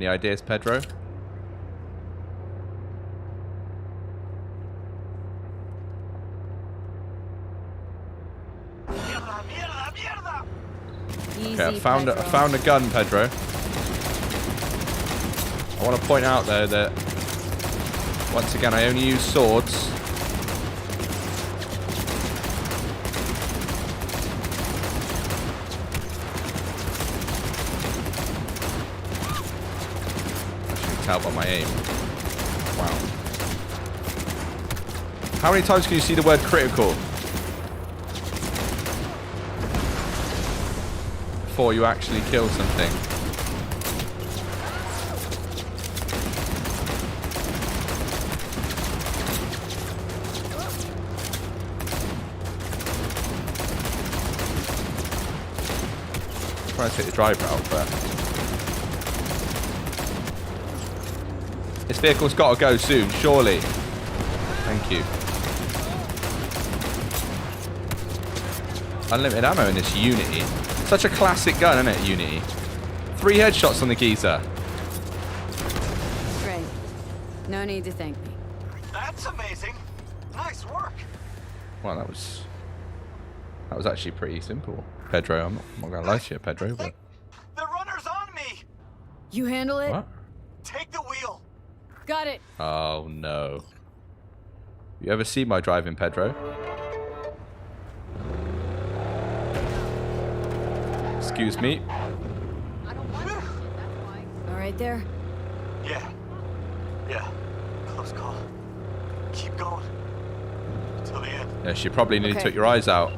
ideas, Pedro? Easy, Okay, I found Pedro. a gun, Pedro. I want to point out though that once again I only use swords. As you can tell by my aim. Wow. How many times can you see the word critical before you actually kill something? Trying to take the drive route, but this vehicle's got to go soon, surely. Thank you. Unlimited ammo in this Unity. Such a classic gun, isn't it, Unity? 3 headshots on the geezer. Great. No need to thank me. That's amazing. Nice work. Well, that was actually pretty simple, Pedro. I'm not gonna lie to you, Pedro. But The runner's on me. You handle it? what? Take the wheel. Got it. Oh no. You ever see my driving, Pedro? Excuse me. All right there. Yeah. Yeah. Close call. Keep going. Till the end. Yes, you probably nearly Okay. took your eyes out.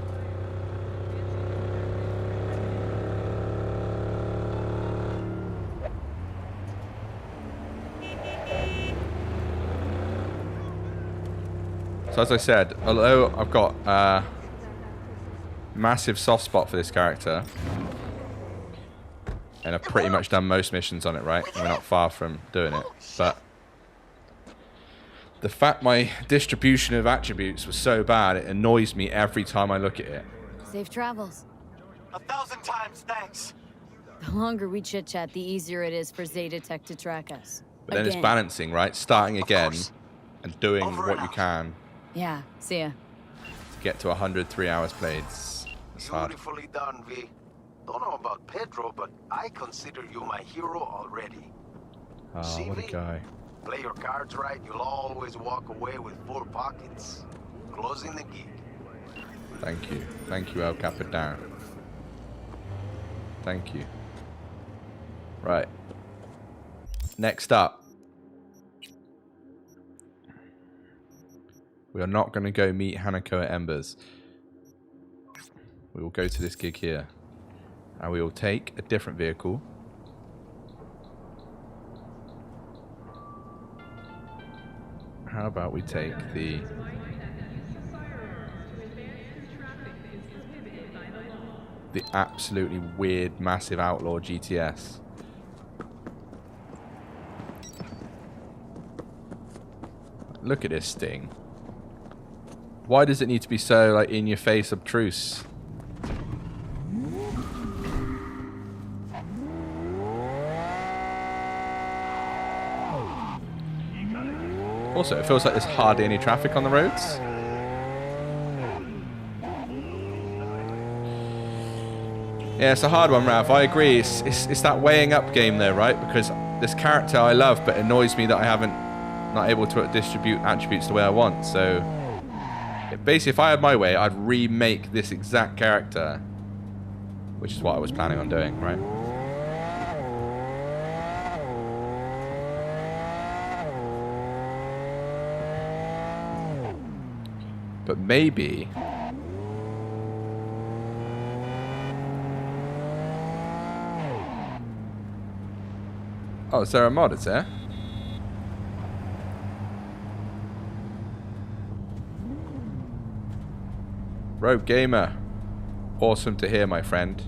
So as I said, although I've got a massive soft spot for this character, and I've pretty much done most missions on it, right? We're not far from doing it, but the fact my distribution of attributes was so bad, it annoys me every time I look at it. Safe travels. 1,000 times thanks. The longer we chit-chat, the easier it is for Zetatech to track us. But then it's balancing, right? Starting again and doing what you can Yeah, see ya. to get to 100 3 hours played. It's hard. Beautifully done, V. Don't know about Pedro, but I consider you my hero already. Oh, See what a me? guy. Play your cards right, you'll always walk away with full pockets. Closing the gig. Thank you. Thank you, El Capitan. Thank you. Right. Next up. We are not going to go meet Hanako at Embers. We will go to this gig here. And we will take a different vehicle. How about we take the... absolutely weird, massive outlaw GTS. Look at this thing. Why does it need to be so, like, in your face obtruse? Also, it feels like there's hardly any traffic on the roads. Yeah, it's a hard one, Rav. I agree. It's that weighing up game though, right? Because this character I love, but annoys me that I haven't not able to distribute attributes the way I want. So basically, if I had my way, I'd remake this exact character, which is what I was planning on doing, right? But maybe... Oh, is there a mod? Is there? Rogue Gamer. Awesome to hear, my friend.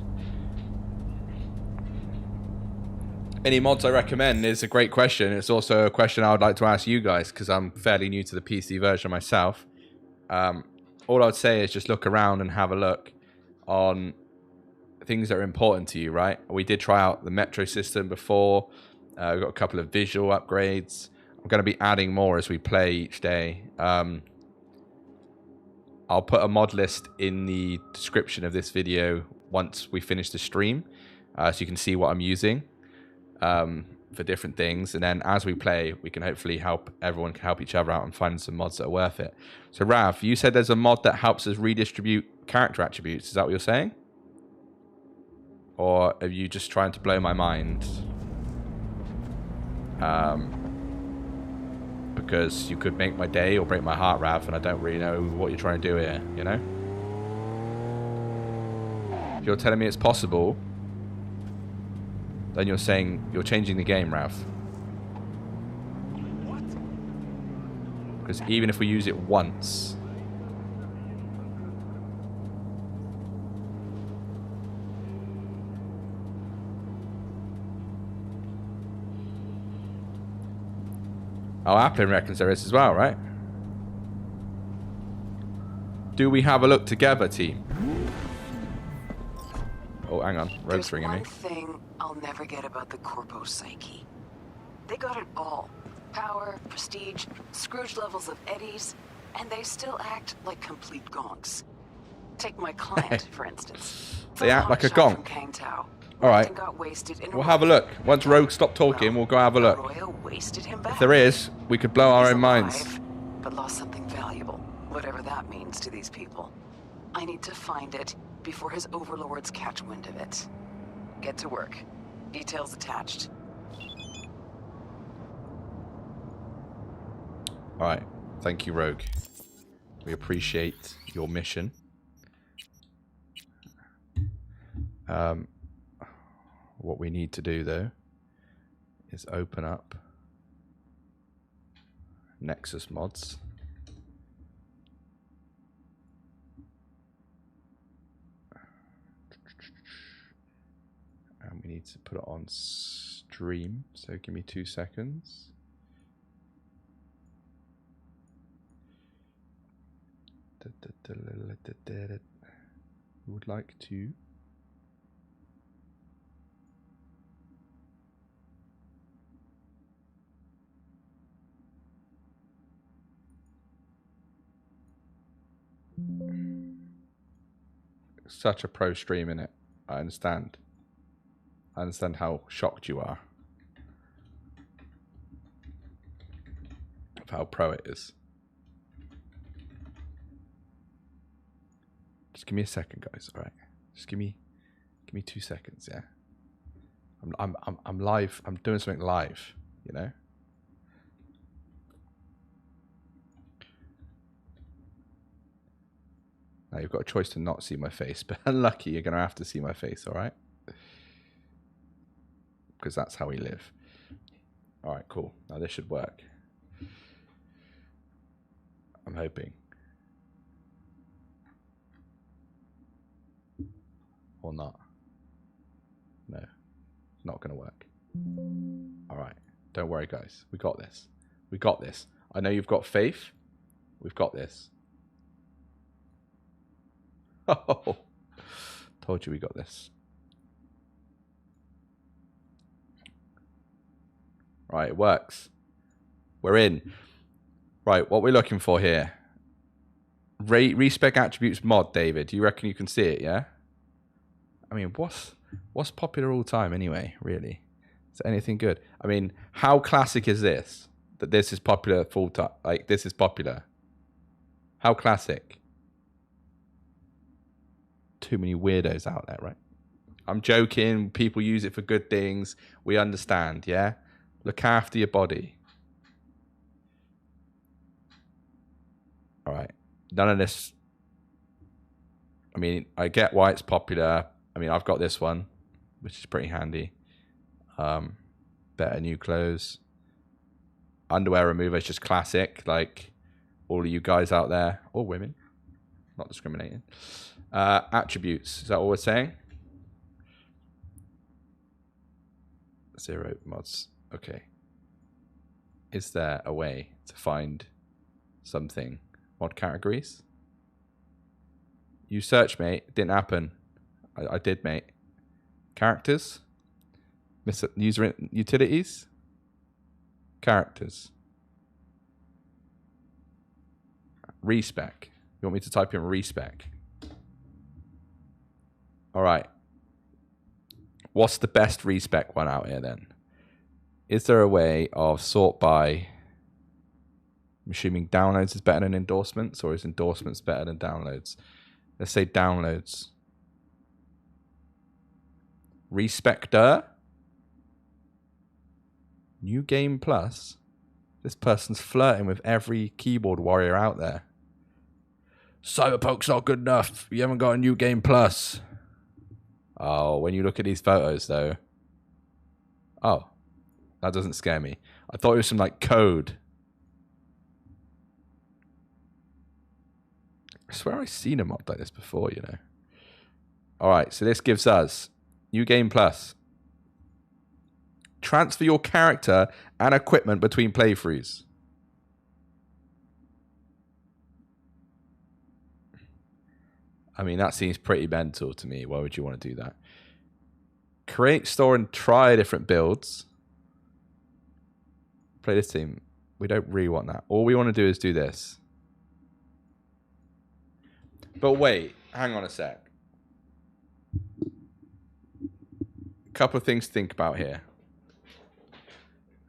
Any mods I recommend is a great question. It's also a question I would like to ask you guys because I'm fairly new to the PC version myself. All I would say is just look around and have a look on things that are important to you, right? We did try out the Metro system before. We've got a couple of visual upgrades. I'm going to be adding more as we play each day. I'll put a mod list in the description of this video once we finish the stream, so you can see what I'm using for different things. And then as we play, we can hopefully everyone can help each other out and find some mods that are worth it. So Rav, you said there's a mod that helps us redistribute character attributes. Is that what you're saying? Or are you just trying to blow my mind? Because you could make my day or break my heart, Rav, and I don't really know what you're trying to do here, you know? If you're telling me it's possible, then you're saying you're changing the game, Rav. Because even if we use it once... Oh, Applin reckons there is as well, right? Do we have a look together, team? Oh, hang on. Rogue's ringing me. There's one thing I'll never get about the Corpo psyche. They got it all. Power, prestige, Scrooge levels of eddies, and they still act like complete gonks. Take my client, for instance. They act like a gonk. Alright. We'll have a look. Once Rogue stopped talking, we'll go have a look. If there is, we could blow our own minds. But lost something valuable, whatever that means to these people. I need to find it before his overlords catch wind of it. Get to work. Details attached. Alright. Thank you, Rogue. We appreciate your mission. What we need to do, though, is open up Nexus mods. need to put it on stream. So give me 2 seconds. Would like to. Such a pro stream in it. I understand. I understand how shocked you are of how pro it is. Just give me a second, guys. All right. Just give me 2 seconds. Yeah. I'm live. I'm doing something live. You know. Now you've got a choice to not see my face, but unlucky you're gonna have to see my face. All right. Because that's how we live. All right. Cool. Now this should work. I'm hoping. Or not. No, it's not going to work. All right. Don't worry, guys. We got this. We got this. I know you've got faith. We've got this. Oh, told you we got this. Right, it works. We're in. Right, what we're looking for here. Respec attributes mod, David. Do you reckon you can see it, yeah? I mean, what's popular all the time anyway, really? Is there anything good? I mean, how classic is this? That this is popular full time? Like, this is popular. How classic? Too many weirdos out there, right? I'm joking. People use it for good things. We understand, yeah? Look after your body. All right. None of this. I mean, I get why it's popular. I mean, I've got this one, which is pretty handy. Better new clothes. Underwear remover is just classic. Like all of you guys out there, or women, not discriminating. Attributes, is that all we're saying? 0 mods. Okay. Is there a way to find something? Mod categories? You search, mate. It didn't happen. I did, mate. Characters? User utilities? Characters. Respec. You want me to type in respec? All right. What's the best respec one out here then? Is there a way of sort by... I'm assuming downloads is better than endorsements, or is endorsements better than downloads? Let's say downloads. Respecter. New Game Plus. This person's flirting with every keyboard warrior out there. Cyberpunk's not good enough. You haven't got a New Game Plus. Oh, when you look at these photos, though. Oh, that doesn't scare me. I thought it was some like code. I swear I've seen a mod like this before, you know. All right, so this gives us New Game Plus. Transfer your character and equipment between playthroughs. I mean, that seems pretty mental to me. Why would you want to do that? Create, store, and try different builds. Play this team. We don't really want that. All we want to do is do this. But wait, hang on a sec. A couple of things to think about here.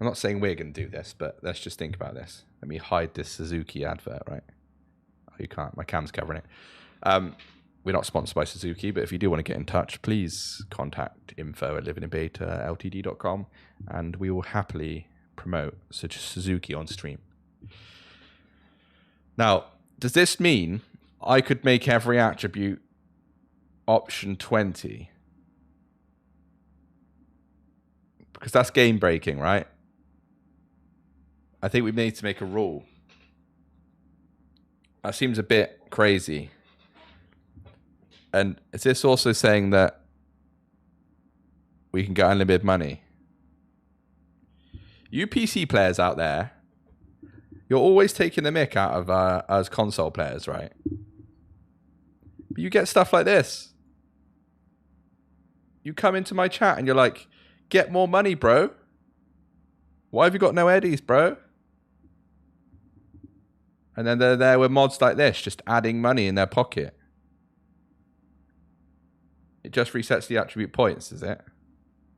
I'm not saying we're going to do this, but let's just think about this. Let me hide this Suzuki advert, right? Oh, you can't. My cam's covering it. We're not sponsored by Suzuki, but if you do want to get in touch, please contact info@livinginbetaltd.com and we will happily promote Suzuki on stream. Now, does this mean I could make every attribute option 20? Because that's game breaking, right? I think we need to make a rule. That seems a bit crazy. And is this also saying that we can get unlimited money. You PC players out there, you're always taking the mick out of us console players, right? But you get stuff like this. You come into my chat and you're like, get more money, bro. Why have you got no eddies, bro? And then they're there with mods like this, just adding money in their pocket. It just resets the attribute points, is it?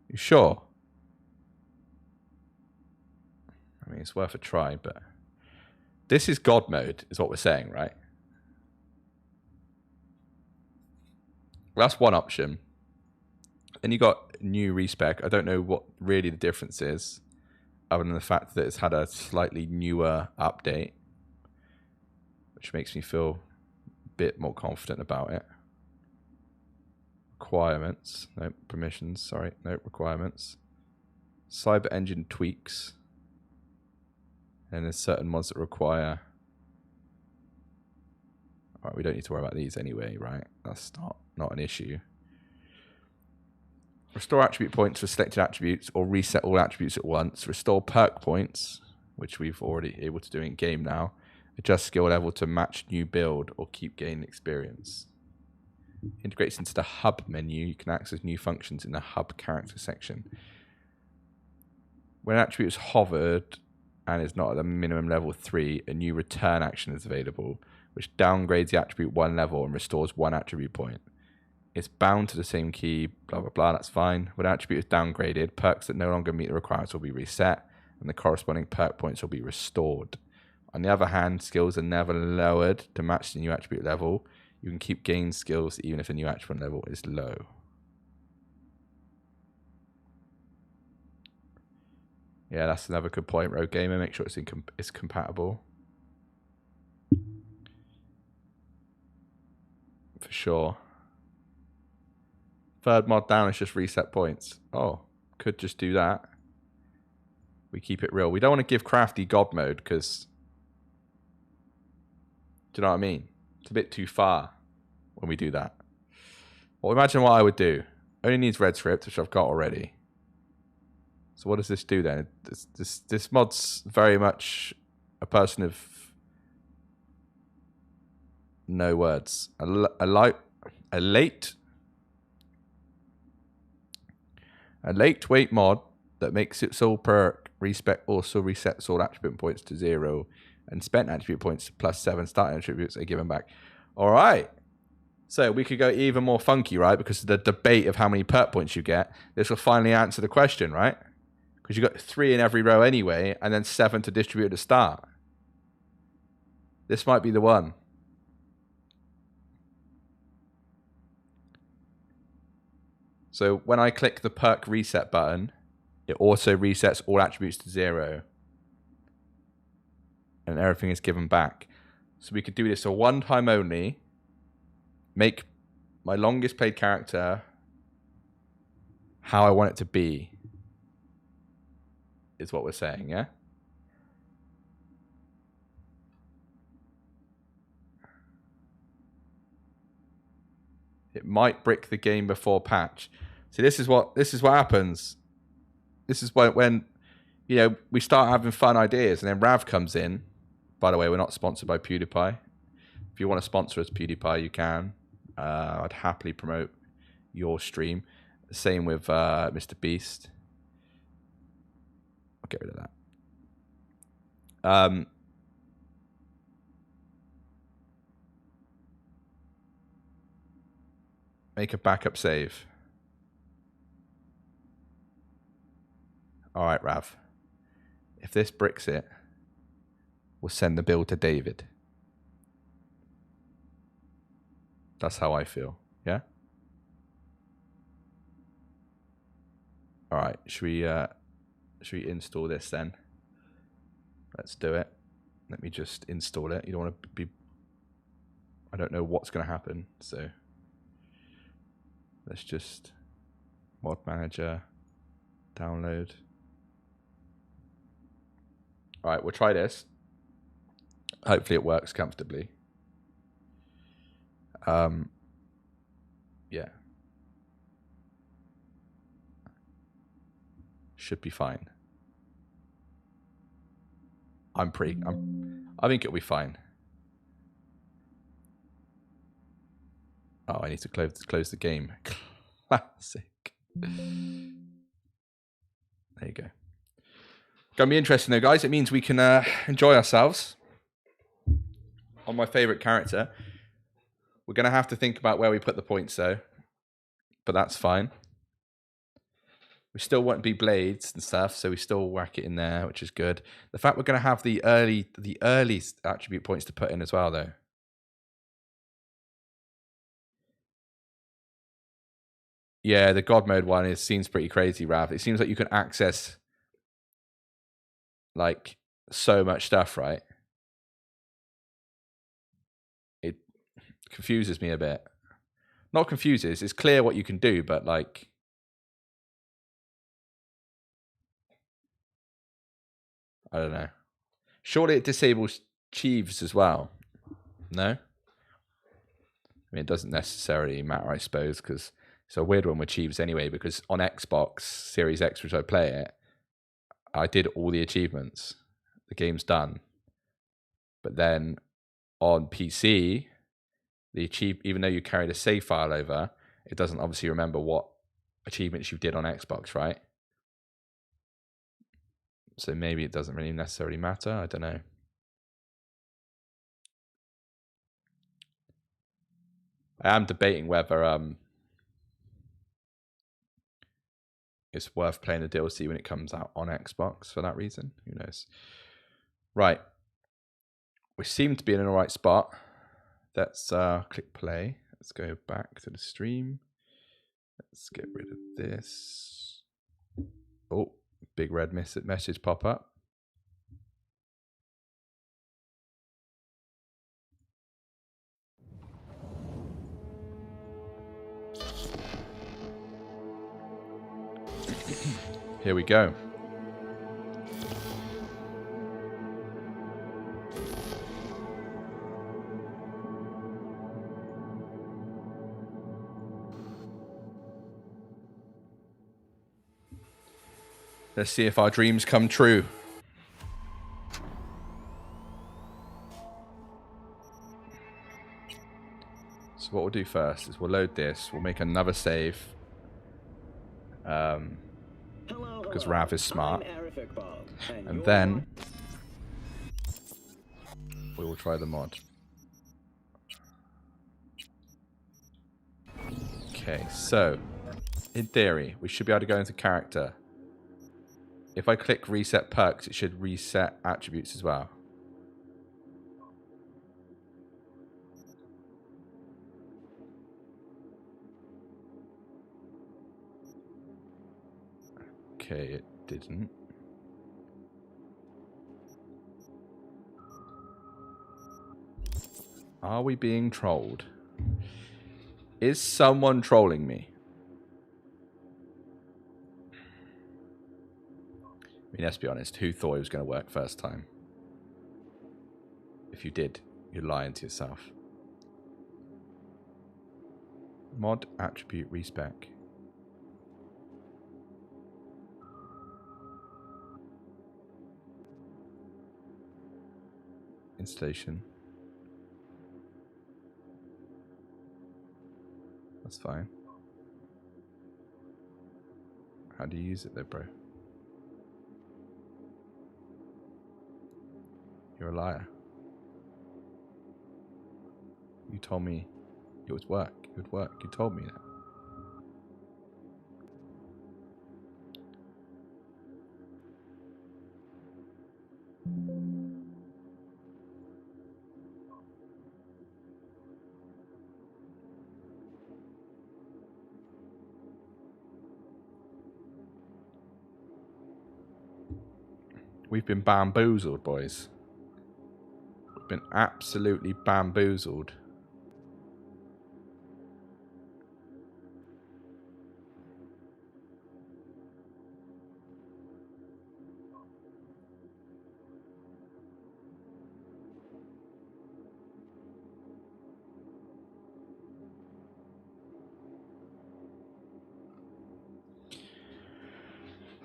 You sure? I mean, it's worth a try, but this is God mode, is what we're saying, right? Well, that's one option. Then you got new respec. I don't know what really the difference is, other than the fact that it's had a slightly newer update, which makes me feel a bit more confident about it. Requirements. No, permissions. Sorry. No, requirements. Cyber engine tweaks. And there's certain mods that require... Alright, we don't need to worry about these anyway, right? That's not an issue. Restore attribute points for selected attributes or reset all attributes at once. Restore perk points, which we've already able to do in game now. Adjust skill level to match new build or keep gaining experience. Integrates into the hub menu. You can access new functions in the hub character section. When an attribute is hovered and is not at the minimum level 3, a new return action is available, which downgrades the attribute 1 level and restores 1 attribute point. It's bound to the same key, blah, blah, blah, that's fine. When an attribute is downgraded, perks that no longer meet the requirements will be reset, and the corresponding perk points will be restored. On the other hand, skills are never lowered to match the new attribute level. You can keep gaining skills even if the new attribute level is low. Yeah, that's another good point, Rogue Gamer. Make sure it's compatible. For sure. Third mod down is just reset points. Oh, could just do that. We keep it real. We don't want to give Crafty God mode because... Do you know what I mean? It's a bit too far when we do that. Well, imagine what I would do. Only needs red script, which I've got already. So what does this do then? This mod's very much a person of no words. A lightweight mod that makes its all perk respec also resets all attribute points to 0 and spent attribute points plus 7 starting attributes are given back. All right. So we could go even more funky, right? Because of the debate of how many perk points you get. This will finally answer the question, right? Because you got 3 in every row anyway, and then 7 to distribute at the start. This might be the one. So when I click the perk reset button, it also resets all attributes to 0. And everything is given back. So we could do this a one time only. Make my longest played character how I want it to be. Is what we're saying, yeah? It might brick the game before patch. See, this is what happens. This is when you know we start having fun ideas, and then Rav comes in. By the way, we're not sponsored by PewDiePie. If you want to sponsor us, PewDiePie, you can. I'd happily promote your stream. Same with Mr. Beast. I'll get rid of that. Make a backup save. All right, Rav. If this bricks it, we'll send the bill to David. That's how I feel. Yeah? All right. Should we install this then? Let's do it. Let me just install it. You don't want to be... I don't know what's going to happen, so... Let's just... Mod Manager. Download. All right, we'll try this. Hopefully it works comfortably. Yeah. should be fine. I think it'll be fine. Oh, I need to close the game. Classic. There you go. Gonna be interesting though, guys. It means we can enjoy ourselves on my favorite character. We're gonna have to think about where we put the points though, but that's fine. We still want to be blades and stuff, so we still whack it in there, which is good. The fact we're gonna have the early attribute points to put in as well though. Yeah, the God mode one seems pretty crazy, Rav. It seems like you can access like so much stuff, right? It confuses me a bit. Not confuses, it's clear what you can do, but like I don't know. Surely it disables Chiefs as well. No? I mean, it doesn't necessarily matter, I suppose, because it's a weird one with Chiefs anyway, because on Xbox Series X, which I play it, I did all the achievements. The game's done. But then on PC, even though you carried a save file over, it doesn't obviously remember what achievements you did on Xbox, right? So maybe it doesn't really necessarily matter. I don't know. I am debating whether it's worth playing the DLC when it comes out on Xbox for that reason. Who knows? Right. We seem to be in an alright spot. Let's click play. Let's go back to the stream. Let's get rid of this. Oh, big red message pop up. Here we go. Let's see if our dreams come true. So what we'll do first is we'll load this. We'll make another save. Because Rav is smart. And then we will try the mod. Okay, so in theory, we should be able to go into character. If I click reset perks, it should reset attributes as well. Okay, it didn't. Are we being trolled? Is someone trolling me? I mean, let's be honest. Who thought it was going to work first time? If you did, you're lying to yourself. Mod attribute respec. Installation. That's fine. How do you use it though, bro? You're a liar. You told me it would work. It would work. You told me that. We've been bamboozled, boys. We've been absolutely bamboozled.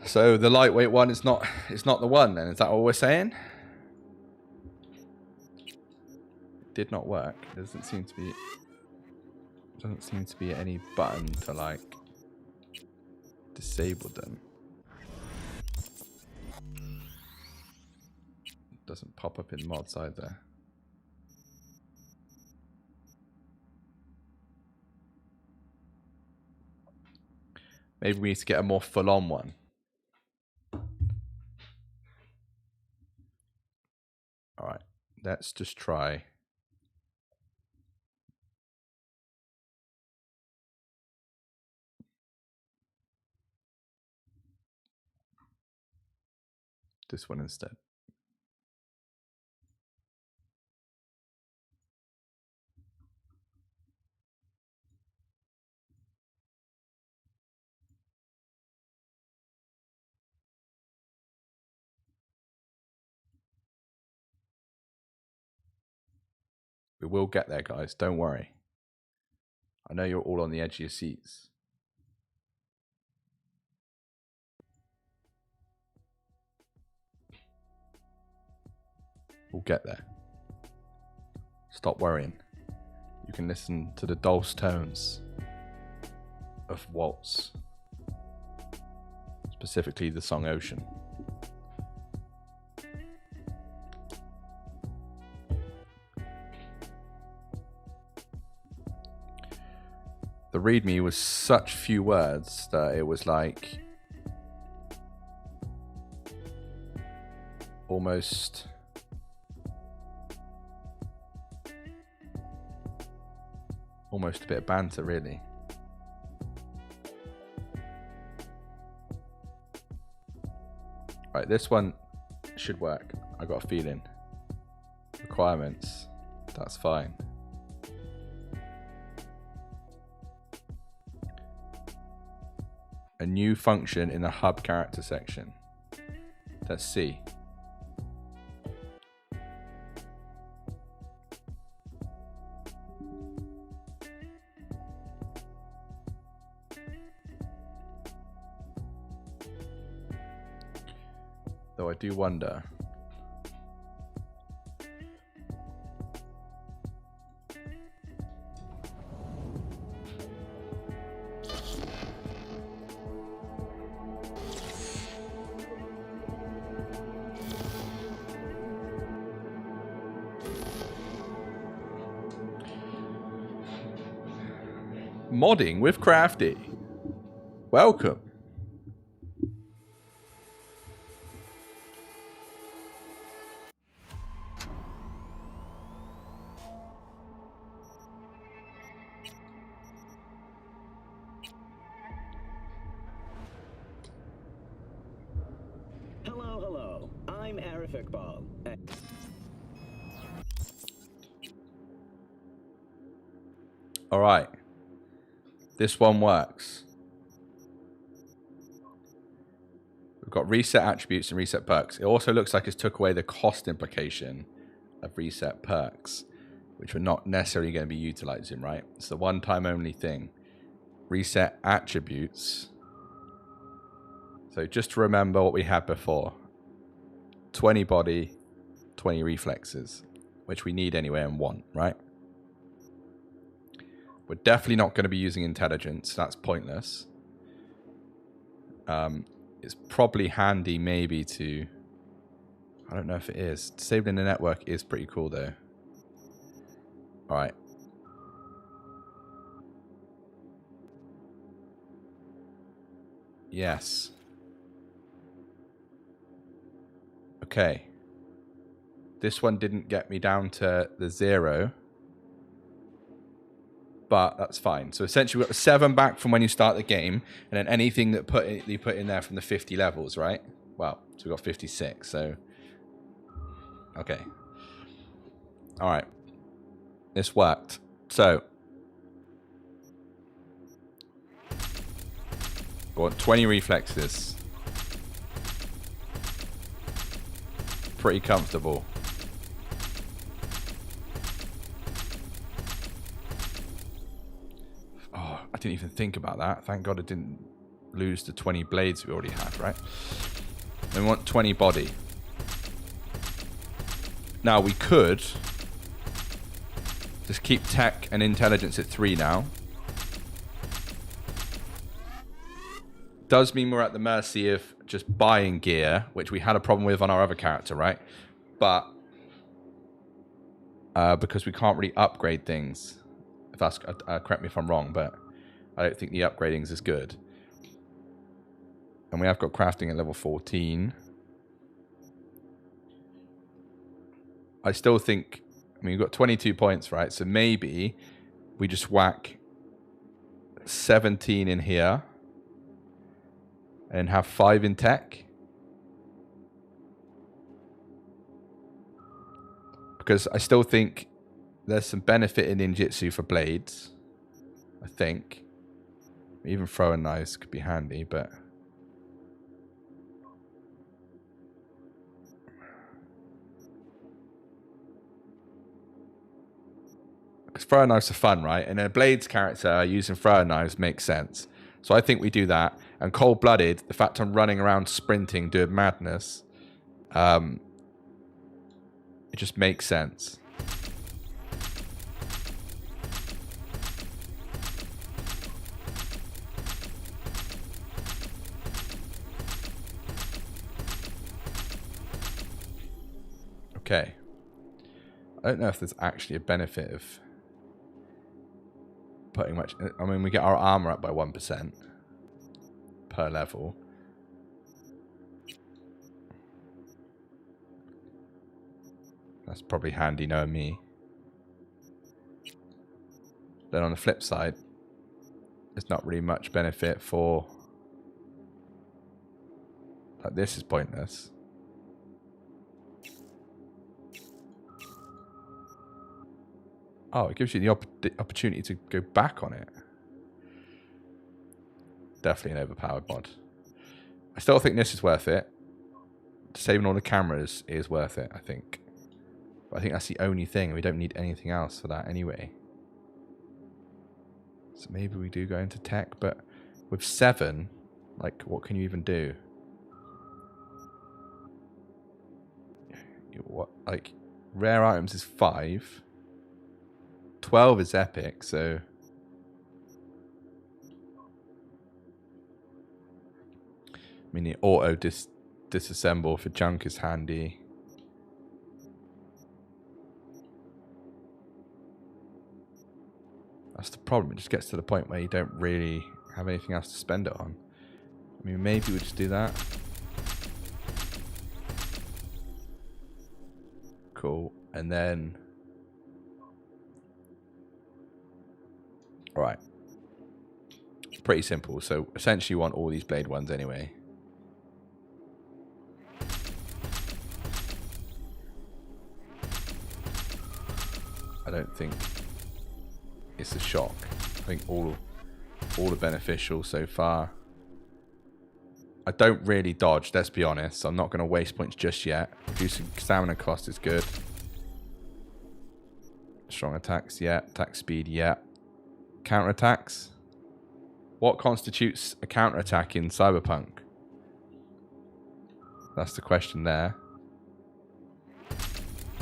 So the lightweight one is not, it's not the one then. Is that what we're saying? It did not work. There doesn't seem to be any button to like disable them. It doesn't pop up in mods either. Maybe we need to get a more full-on one. All right, let's just try. This one instead. We will get there, guys. Don't worry. I know you're all on the edge of your seats. We'll get there. Stop worrying. You can listen to the dulcet tones of Waltz. Specifically the song Ocean. The README was such few words that it was like almost a bit of banter, really. Right, this one should work. I got a feeling. Requirements, that's fine. A new function in the hub character section. Let's see. Though I do wonder. Modding with Crafty. Welcome. Hello. I'm Arif Iqbal. All right. This one works. We've got reset attributes and reset perks. It also looks like it's took away the cost implication of reset perks, which we're not necessarily going to be utilizing, right? It's the one-time only thing. Reset attributes. So just to remember what we had before. 20 body, 20 reflexes, which we need anyway and want, right? We're definitely not going to be using intelligence. That's pointless. It's probably handy maybe to... I don't know if it is. Disabling the network is pretty cool though. Alright. Yes. Okay. This one didn't get me down to the 0. But that's fine. So essentially we've got the 7 back from when you start the game, and then anything that you put in there from the 50 levels, right? Well, so we've got 56, so... Okay. Alright. This worked. So... we want 20 reflexes. Pretty comfortable. I didn't even think about that. Thank God I didn't lose the 20 blades we already had, right? And we want 20 body. Now, we could just keep tech and intelligence at 3 now. Does mean we're at the mercy of just buying gear, which we had a problem with on our other character, right? But because we can't really upgrade things. If that's correct me if I'm wrong, but I don't think the upgrading is as good. And we have got crafting at level 14. I still think, I mean, we've got 22 points, right? So maybe we just whack 17 in here and have 5 in tech. Because I still think there's some benefit in ninjutsu for blades. I think. Even throwing knives could be handy, but... because throwing knives are fun, right? And a blades character using throwing knives makes sense. So I think we do that. And cold-blooded, the fact I'm running around sprinting, doing madness, it just makes sense. Okay. I don't know if there's actually a benefit of putting much... I mean, we get our armor up by 1% per level. That's probably handy knowing me. Then on the flip side, there's not really much benefit for... like, this is pointless. Oh, it gives you the opportunity to go back on it. Definitely an overpowered mod. I still think this is worth it. Saving all the cameras is worth it, I think. But I think that's the only thing. We don't need anything else for that anyway. So maybe we do go into tech, but with 7, like, what can you even do? What, like, rare items is 5. 12 is epic, so... I mean, the auto disassemble for junk is handy. That's the problem. It just gets to the point where you don't really have anything else to spend it on. I mean, maybe we just do that. Cool. And then... Alright. It's pretty simple. So, essentially you want all these blade ones anyway. I don't think it's a shock. I think all are beneficial so far. I don't really dodge, let's be honest. So I'm not going to waste points just yet. Reducing stamina cost is good. Strong attacks, yeah. Attack speed, yeah. Counterattacks. What constitutes a counterattack in Cyberpunk? That's the question there.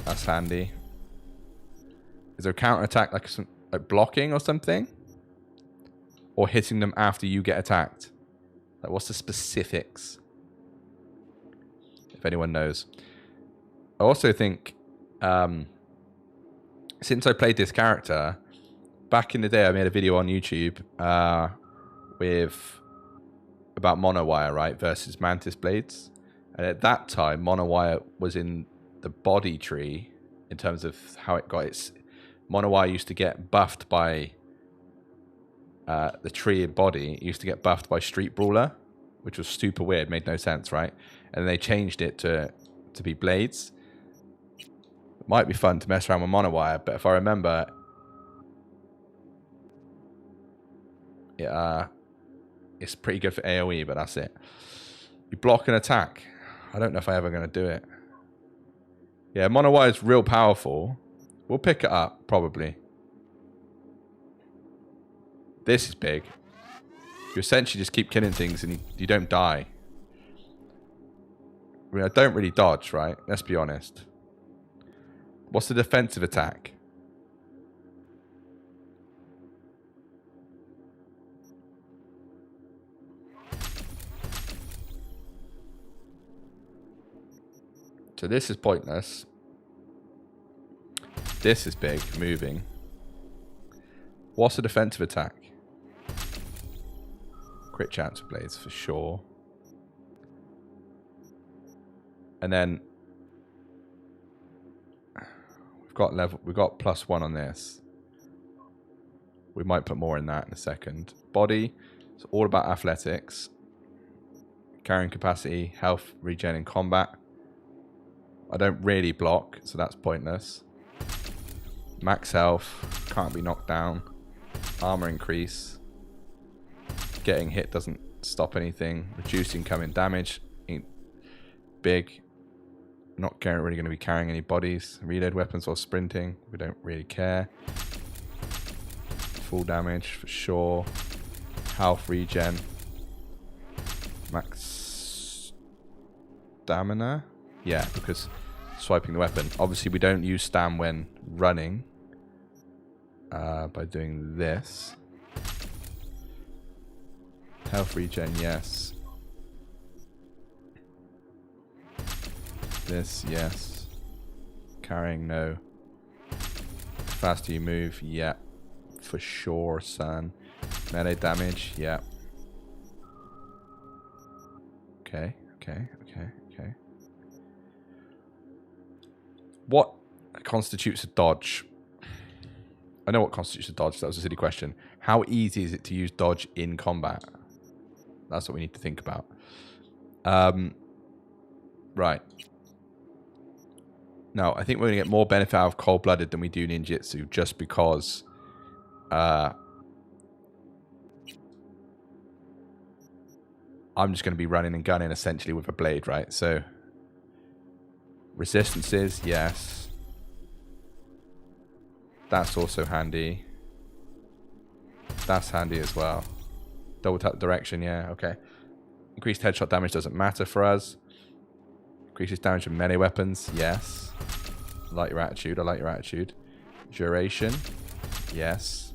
That's handy. Is there a counterattack like blocking or something? Or hitting them after you get attacked? Like, what's the specifics? If anyone knows. I also think, since I played this character, back in the day I made a video on YouTube about monowire, right, versus mantis blades. And at that time, monowire was in the body tree in terms of how it got its... Monowire used to get buffed by the tree and body. It used to get buffed by Street Brawler, which was super weird, made no sense, right? And they changed it to be blades. It might be fun to mess around with monowire, but if I remember, it's pretty good for AoE, but that's it. You block an attack. I don't know if I'm ever going to do it. Yeah, monowire is real powerful. We'll pick it up, probably. This is big. You essentially just keep killing things and you don't die. I mean, I don't really dodge, right? Let's be honest. What's the defensive attack? So this is pointless. This is big, moving. What's the defensive attack? Crit chance blades for sure. And then we've got +1 on this. We might put more in that in a second. Body, it's all about athletics. Carrying capacity, health, regen in combat. I don't really block, so that's pointless. Max health, can't be knocked down. Armor increase. Getting hit doesn't stop anything. Reducing incoming damage. Ain't big. Not really going to be carrying any bodies. Reload weapons or sprinting. We don't really care. Full damage for sure. Health regen. Max stamina. Yeah, because swiping the weapon. Obviously, we don't use stam when running. By doing this. Health regen, yes. This, yes. Carrying, no. Faster you move, yeah. For sure, son. Melee damage, yeah. Okay. What constitutes a dodge? I know what constitutes a dodge. That was a silly question. How easy is it to use dodge in combat? That's what we need to think about. Right. No, I think we're going to get more benefit out of cold-blooded than we do ninjutsu, just because I'm just going to be running and gunning essentially with a blade, right? So resistances, yes. That's also handy. That's handy as well. Double tap direction, yeah, okay. Increased headshot damage doesn't matter for us. Increases damage from melee weapons, yes. I like your attitude, I like your attitude. Duration, yes.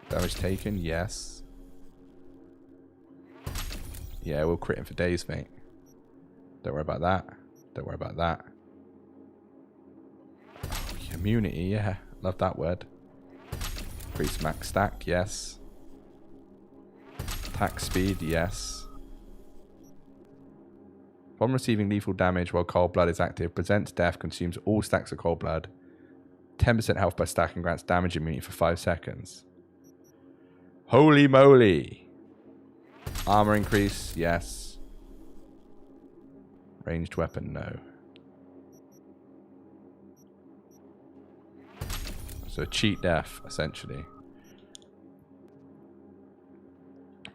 Damage taken, yes. Yeah, we'll crit him for days, mate. Don't worry about that. Don't worry about that. Oh, immunity, yeah. Love that word. Increase max stack, yes. Attack speed, yes. Upon receiving lethal damage while cold blood is active, presents death, consumes all stacks of cold blood. 10% health per stack and grants damage immunity for 5 seconds. Holy moly. Armor increase, yes. Ranged weapon, no. So cheat death, essentially.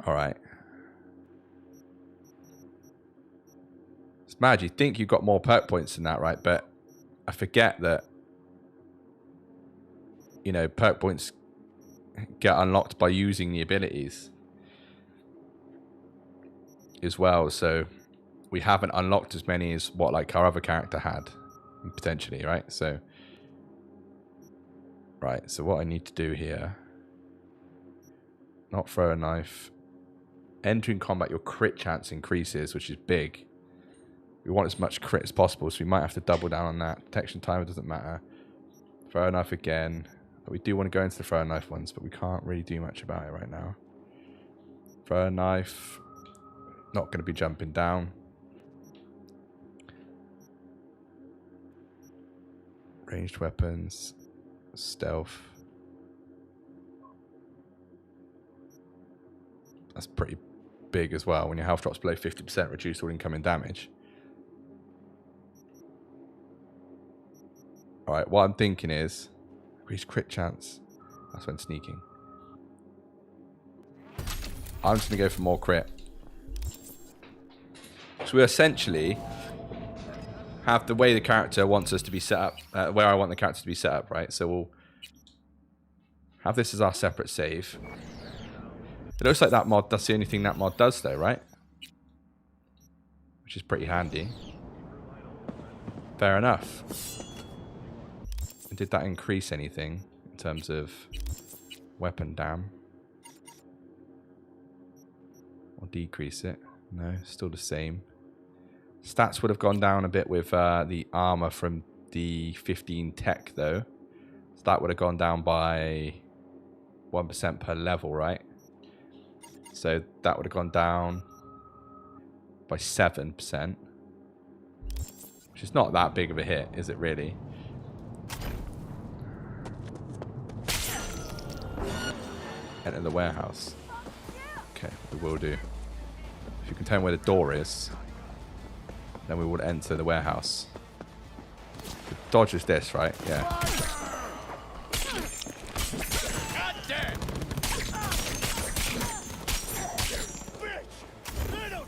Alright. It's mad, you think you've got more perk points than that, right? But I forget that, you know, perk points get unlocked by using the abilities as well. So we haven't unlocked as many as what like our other character had, potentially, right? So, right, so what I need to do here, not throw a knife. Entering combat, your crit chance increases, which is big. We want as much crit as possible, so we might have to double down on that. Detection timer doesn't matter. Throw a knife again. But we do want to go into the throw a knife ones, but we can't really do much about it right now. Throw a knife. Not going to be jumping down. Ranged weapons. Stealth. That's pretty big as well. When your health drops below 50%, reduce all incoming damage. Alright, what I'm thinking is increase crit chance. That's when sneaking. I'm just going to go for more crit. So we essentially have the way the character wants us to be set up, where I want the character to be set up, right? So we'll have this as our separate save. It looks like that mod, that's the only thing that mod does though, right? Which is pretty handy. Fair enough. And did that increase anything in terms of weapon dam? Or decrease it? No, still the same. Stats would have gone down a bit with the armor from the 15 tech though. So that would have gone down by 1% per level, right? So that would have gone down by 7%. Which is not that big of a hit, is it really? Enter the warehouse. Okay, we will do. If you can tell me where the door is, then we will enter the warehouse. The dodge is this, right? Yeah.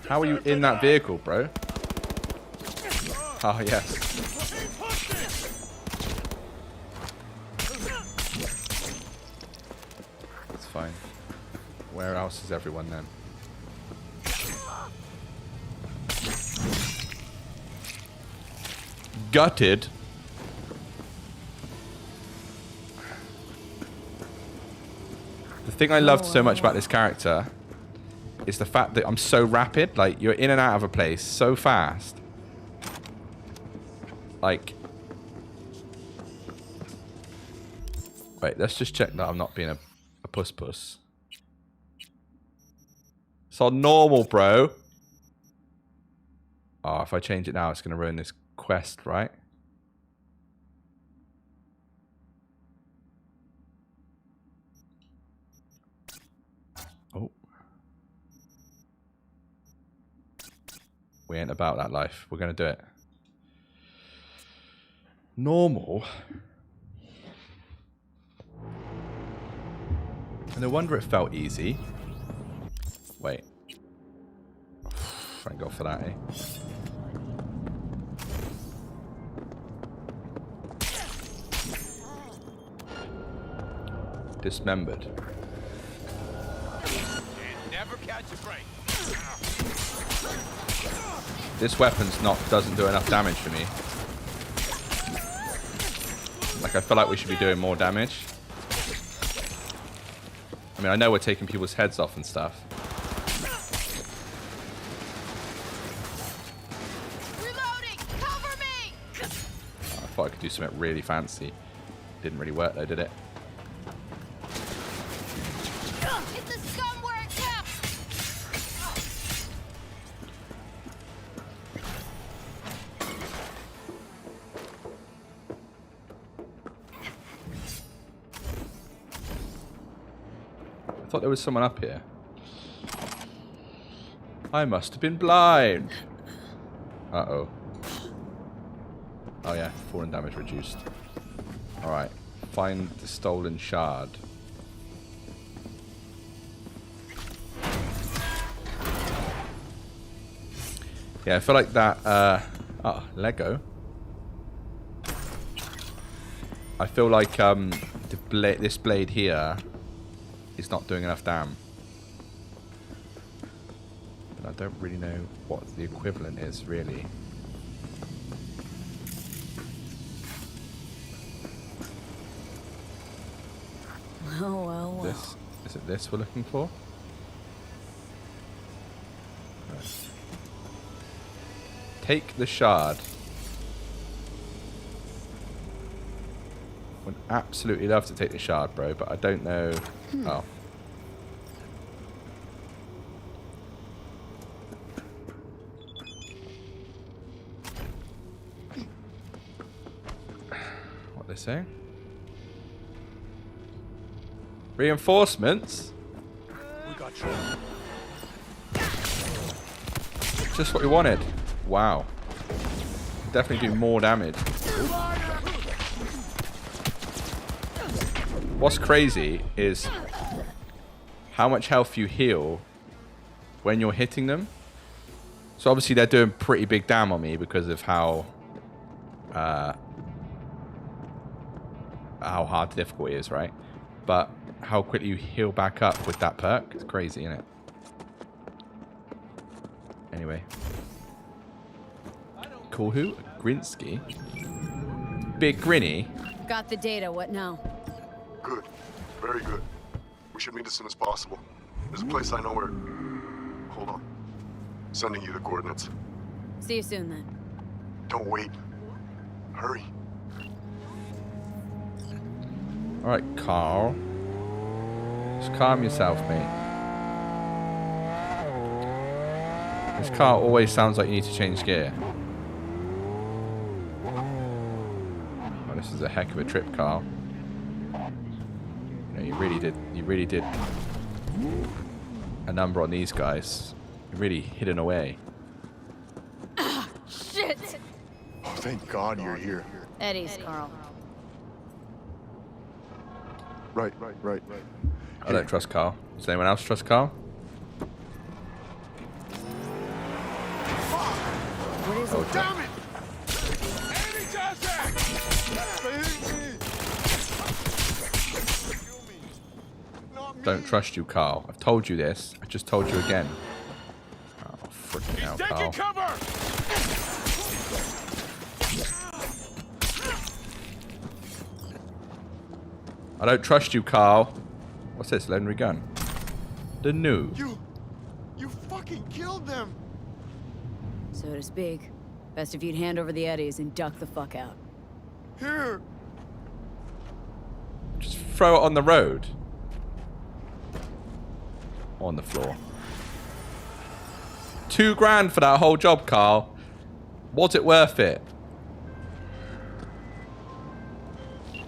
How are you in that vehicle, bro? Oh, yes. It's fine. Where else is everyone then? Gutted. The thing I loved so much about this character is the fact that I'm so rapid. Like, you're in and out of a place so fast. Like, wait, let's just check that I'm not being a puss. It's on normal, bro. Oh, if I change it now, it's going to ruin this quest, right? Oh. We ain't about that life. We're going to do it. Normal. And no wonder it felt easy. Wait. Thank God for that, eh? Dismembered. Never catch a break. This weapon's doesn't do enough damage for me. Like, I feel like we should be doing more damage. I mean, I know we're taking people's heads off and stuff. Reloading! Cover me! Oh, I thought I could do something really fancy. Didn't really work though, did it? It's the scum where it counts! I thought there was someone up here. I must have been blind. Uh-oh. Oh yeah, fallen damage reduced. Alright, find the stolen shard. Yeah, I feel like that, oh, Lego. I feel like this blade here is not doing enough damage. But I don't really know what the equivalent is, really. Oh, well. This, is it this we're looking for? Right. Take the shard. Would absolutely love to take the shard, bro, but I don't know. Oh. What they saying? Reinforcements? We got you. Just what we wanted. Wow. Definitely do more damage. What's crazy is how much health you heal when you're hitting them. So obviously they're doing pretty big damage on me because of how hard the difficulty is, right? But how quickly you heal back up with that perk, it's crazy, isn't it? Anyway. Call who? Grinsky? Big Grinny? Got the data, what now? Good. Very good. We should meet as soon as possible. There's a place I know where... Hold on. Sending you the coordinates. See you soon, then. Don't wait. Hurry. Alright, Carl. Just calm yourself, mate. This car always sounds like you need to change gear. Oh, this is a heck of a trip, Carl. You know, you really did a number on these guys. You're really hidden away. Shit! Oh, thank God you're here. Eddie's, Carl. Right. I don't trust Carl. Does anyone else trust Carl? What is Oh, it? Damn it! Don't trust you, Carl. I've told you this. I just told you again. Oh, freaking hell, Carl. Cover! I don't trust you, Carl. What's this? Legendary gun. The new. You fucking killed them! So to speak. Best if you'd hand over the Eddies and duck the fuck out. Here! Just throw it on the road. On the floor. $2 grand for that whole job, Carl. Was it worth it?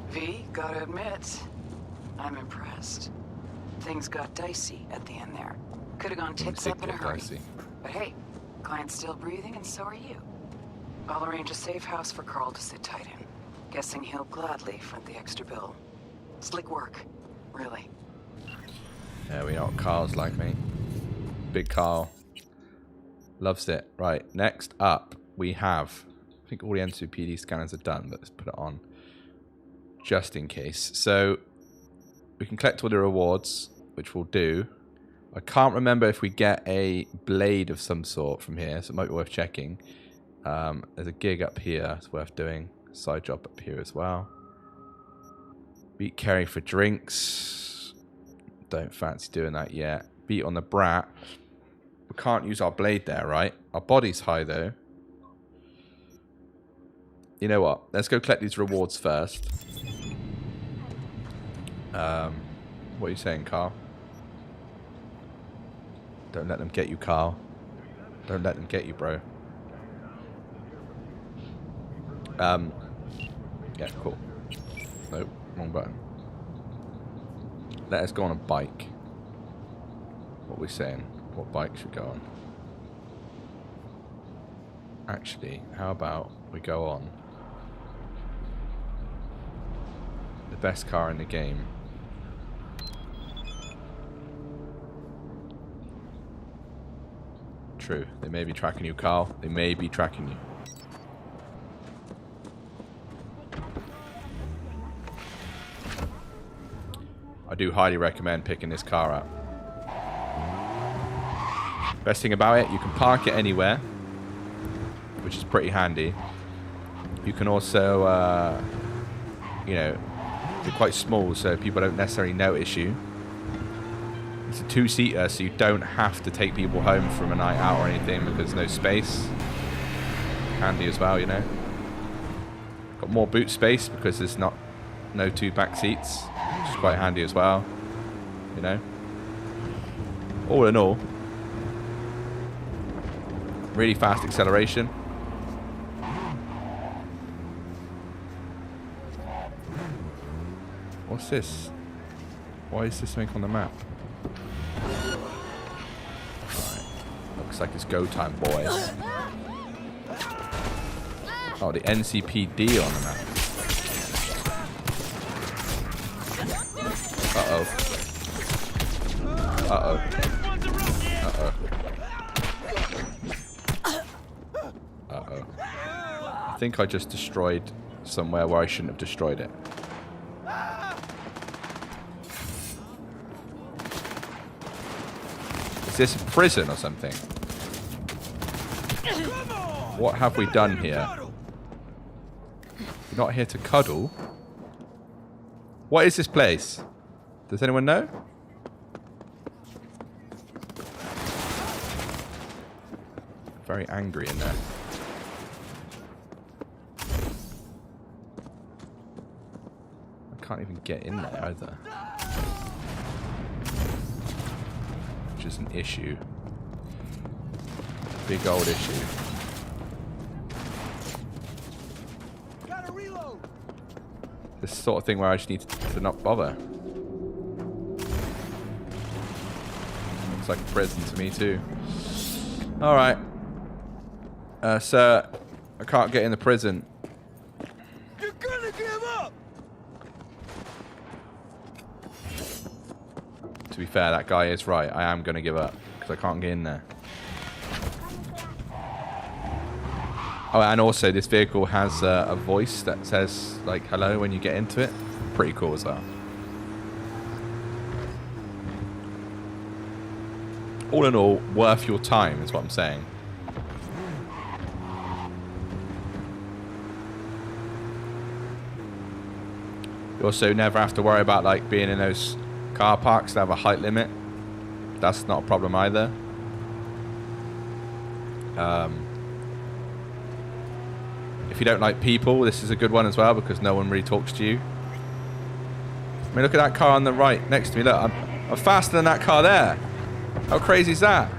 V, gotta admit, I'm impressed. Things got dicey at the end there. Could have gone tits up in a hurry. Dicey. But hey, client's still breathing and so are you. I'll arrange a safe house for Carl to sit tight in. Guessing he'll gladly front the extra bill. Slick work, really. Yeah, we know what Carl's like, mate. Big Carl. Loves it. Right, next up, we have... I think all the NCPD scanners are done, but let's put it on. Just in case. So, we can collect all the rewards, which we'll do. I can't remember if we get a blade of some sort from here, so it might be worth checking. There's a gig up here, it's worth doing. Side job up here as well. Beat Kerry for drinks. Don't fancy doing that yet. Beat on the Brat. We can't use our blade there, right? Our body's high, though. You know what? Let's go collect these rewards first. What are you saying, Carl? Don't let them get you, Carl. Don't let them get you, bro. Yeah, cool. Nope, wrong button. Let us go on a bike. What are we saying? What bike should we go on? Actually, how about we go on the best car in the game. True. They may be tracking you, Carl. They may be tracking you. I do highly recommend picking this car up. Best thing about it, you can park it anywhere, which is pretty handy. You can also, you know, they're quite small, so people don't necessarily notice you. It's a two-seater, so you don't have to take people home from a night out or anything because there's no space. Handy as well, you know. Got more boot space because there's no two back seats, which is quite handy as well, you know. All in all, really fast acceleration. What's this? Why is this something on the map? Right. Looks like it's go time, boys. Oh, the NCPD on the map. Uh-oh. Uh-oh. Uh-oh. Uh-oh. I think I just destroyed somewhere where I shouldn't have destroyed it. Is this a prison or something? What have we done here? We're not here to cuddle. What is this place? Does anyone know? Very angry in there. I can't even get in there either. Which is an issue. Big old issue. This sort of thing where I just need to not bother. Looks like a prison to me too. Alright. Sir, I can't get in the prison. You're gonna give up! To be fair, that guy is right. I am going to give up because I can't get in there. Oh, and also this vehicle has a voice that says, like, hello when you get into it. Pretty cool as well. All in all, worth your time is what I'm saying. You also never have to worry about, like, being in those car parks that have a height limit. That's not a problem either. If you don't like people, this is a good one as well because no one really talks to you. I mean, look at that car on the right next to me. Look, I'm faster than that car there. How crazy is that?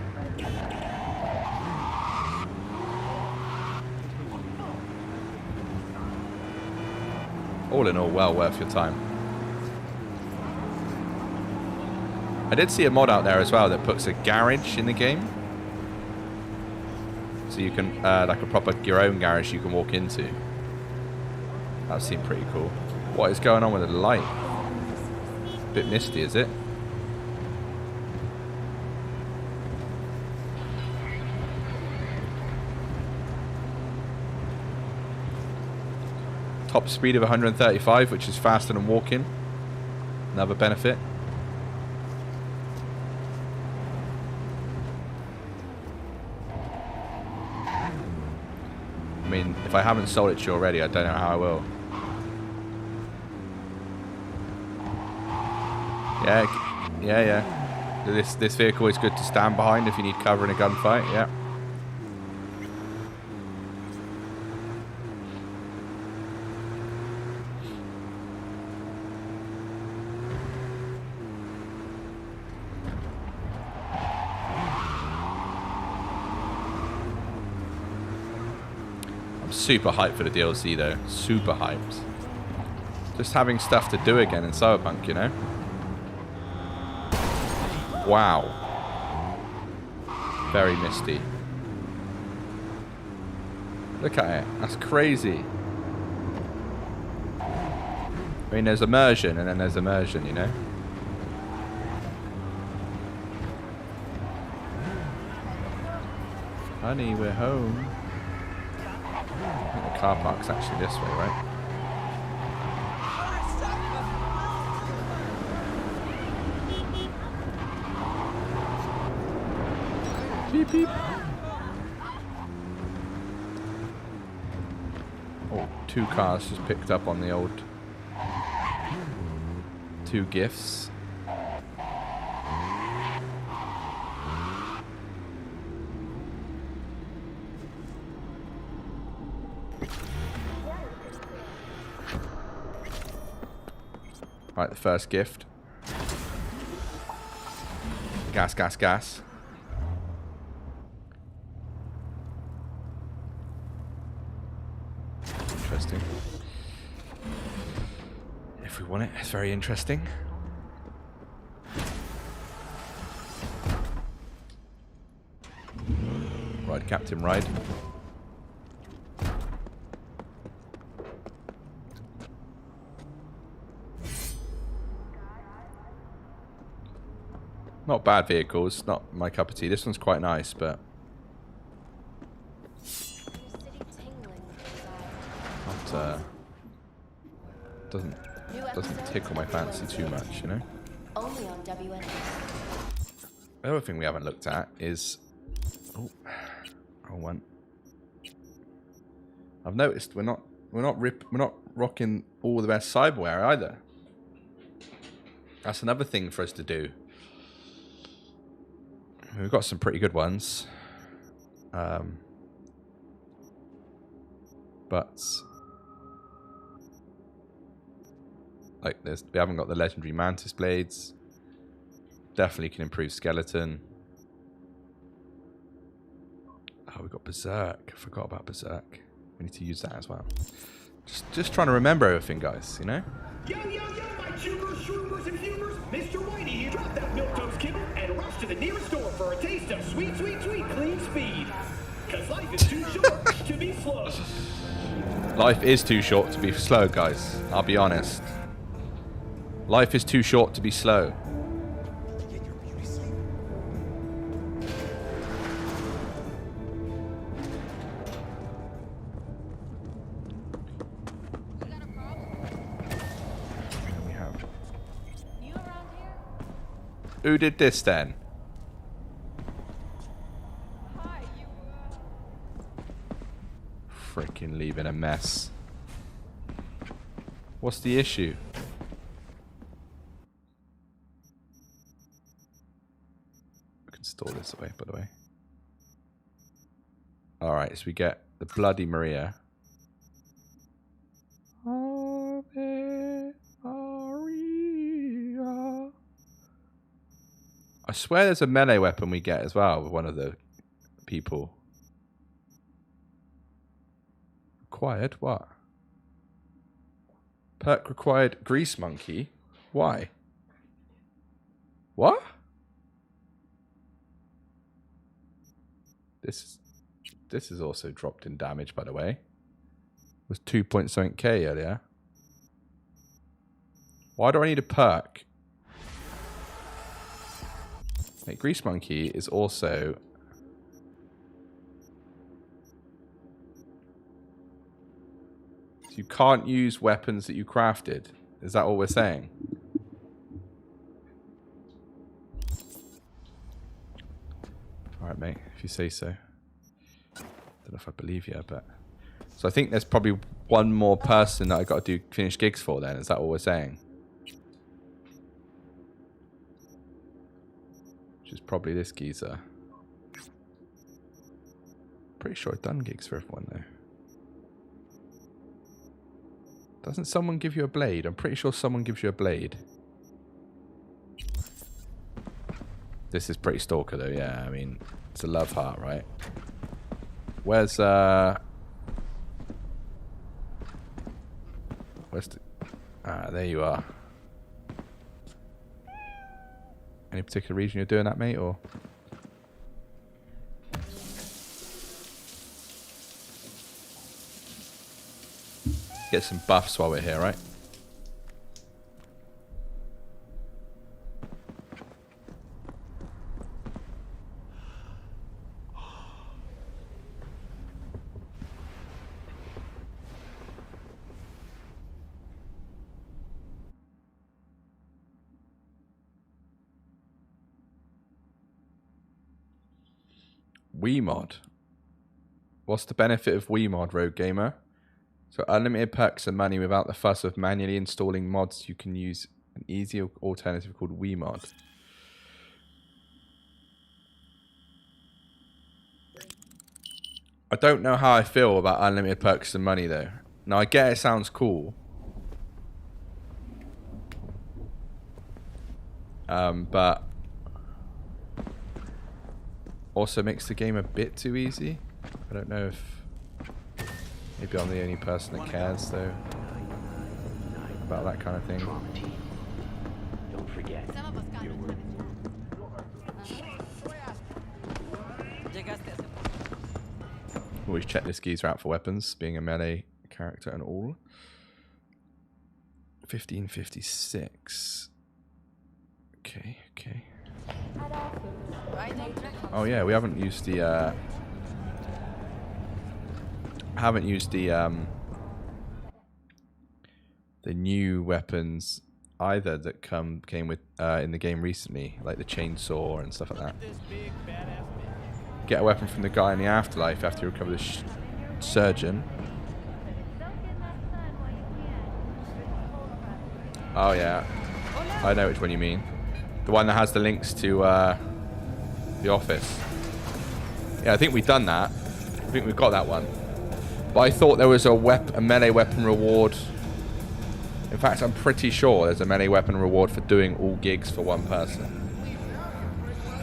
All in all, well worth your time. I did see a mod out there as well that puts a garage in the game. So you can, like a proper, your own garage you can walk into. That seemed pretty cool. What is going on with the light? Bit misty, is it? Top speed of 135, which is faster than walking. Another benefit. I mean, if I haven't sold it to you already, I don't know how I will. Yeah. This vehicle is good to stand behind if you need cover in a gunfight. Yeah. Super hyped for the DLC though. Super hyped. Just having stuff to do again in Cyberpunk, you know? Wow. Very misty. Look at it. That's crazy. I mean, there's immersion and then there's immersion, you know? Honey, we're home. I think the car park's actually this way, right? Beep, beep. Oh, 2 cars just picked up on the old 2 gifts. Right, the first gift. Gas, gas, gas. Interesting. If we want it, it's very interesting. Ride, Captain, ride. Not bad vehicles, not my cup of tea. This one's quite nice, but not, doesn't tickle my fancy too much, you know. Only on WN. The other thing we haven't looked at is... Oh, wrong one. I've noticed we're not rocking all the best cyberware either. That's another thing for us to do. We've got some pretty good ones. But like this, we haven't got the legendary mantis blades. Definitely can improve skeleton. Oh, we've got berserk. I forgot about berserk. We need to use that as well. Just trying to remember everything, guys, you know? Yo, yo, yo, my tubers, shroomers, and fumers. Mr. Whitey here. Drop that milquetoast kibble and rush to the nearest store for a taste of sweet, sweet, sweet clean speed. Because life is too short to be slow. Life is too short to be slow, guys. I'll be honest. Life is too short to be slow. Who did this then? Freaking leaving a mess. What's the issue? We can store this away, by the way. Alright, so we get the Bloody Maria. I swear there's a melee weapon we get as well with one of the people. Required? What? Perk required Grease Monkey? Why? What? This is also dropped in damage, by the way. It was 2.7k earlier. Why do I need a perk? Like, Grease Monkey is also... So you can't use weapons that you crafted. Is that all we're saying? Alright, mate, if you say so. Don't know if I believe you, but... So I think there's probably one more person that I got to do finish gigs for then. Is that all we're saying? Which is probably this geezer. Pretty sure I've done gigs for everyone though. Doesn't someone give you a blade? I'm pretty sure someone gives you a blade. This is pretty stalker though, yeah. I mean, it's a love heart, right? Where's the... Ah, there you are. Any particular reason you're doing that, mate, or? Get some buffs while we're here, right? WeMod. What's the benefit of WeMod, Rogue Gamer? So unlimited perks and money without the fuss of manually installing mods. You can use an easy alternative called WeMod. I don't know how I feel about unlimited perks and money though. Now I get it sounds cool. But also makes the game a bit too easy. I don't know if maybe I'm the only person that cares though about that kind of thing. Don't forget. Always check this geezer out for weapons, being a melee character and all. 1556. Okay, okay. Oh yeah, we haven't used the new weapons either that came with in the game recently, like the chainsaw and stuff like that. Get a weapon from the guy in the afterlife after you recover the surgeon. Oh yeah, I know which one you mean. The one that has the links to the office. Yeah, I think we've done that. I think we've got that one. But I thought there was a melee weapon reward. In fact, I'm pretty sure there's a melee weapon reward for doing all gigs for one person.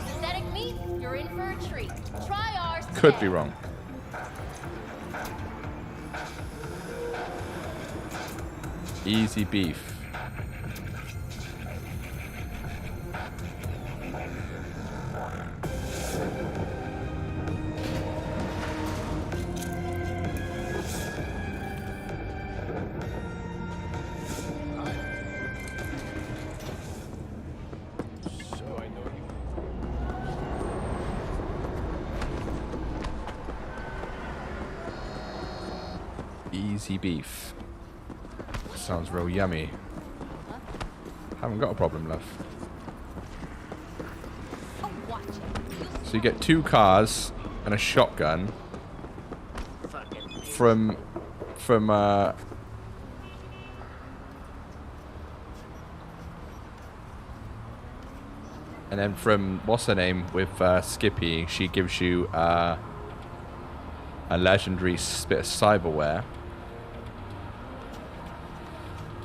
Synthetic meat, you're in for a treat. Try ours today. Could be wrong. Easy beef. Easy beef. Sounds real yummy. Haven't got a problem, love. So you get 2 cars and a shotgun from and then from what's her name with Skippy, she gives you a legendary bit of cyberware.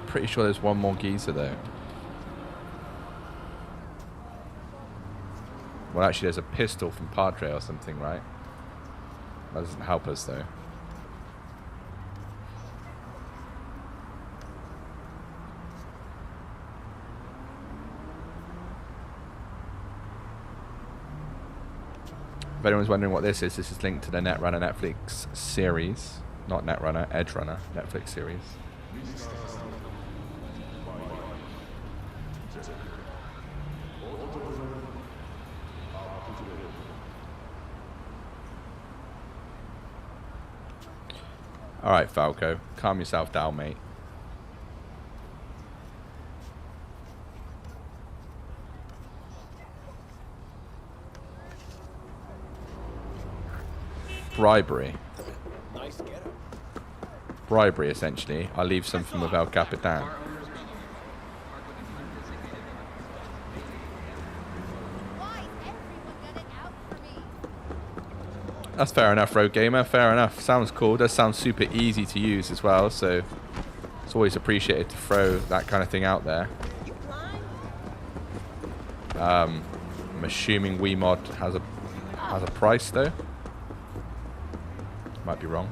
Pretty sure there's one more geezer though. Well, actually, there's a pistol from Padre or something, right? That doesn't help us though. If anyone's wondering what this is linked to the Netrunner Netflix series. Not Netrunner, Edge Runner Netflix series. Alright, Falco. Calm yourself down, mate. Bribery. Nice getup. Bribery, essentially. I'll leave some from El Capitan. That's fair enough, Road Gamer. Fair enough. Sounds cool. Does sound super easy to use as well, so it's always appreciated to throw that kind of thing out there. I'm assuming WeMod has a price though. Might be wrong.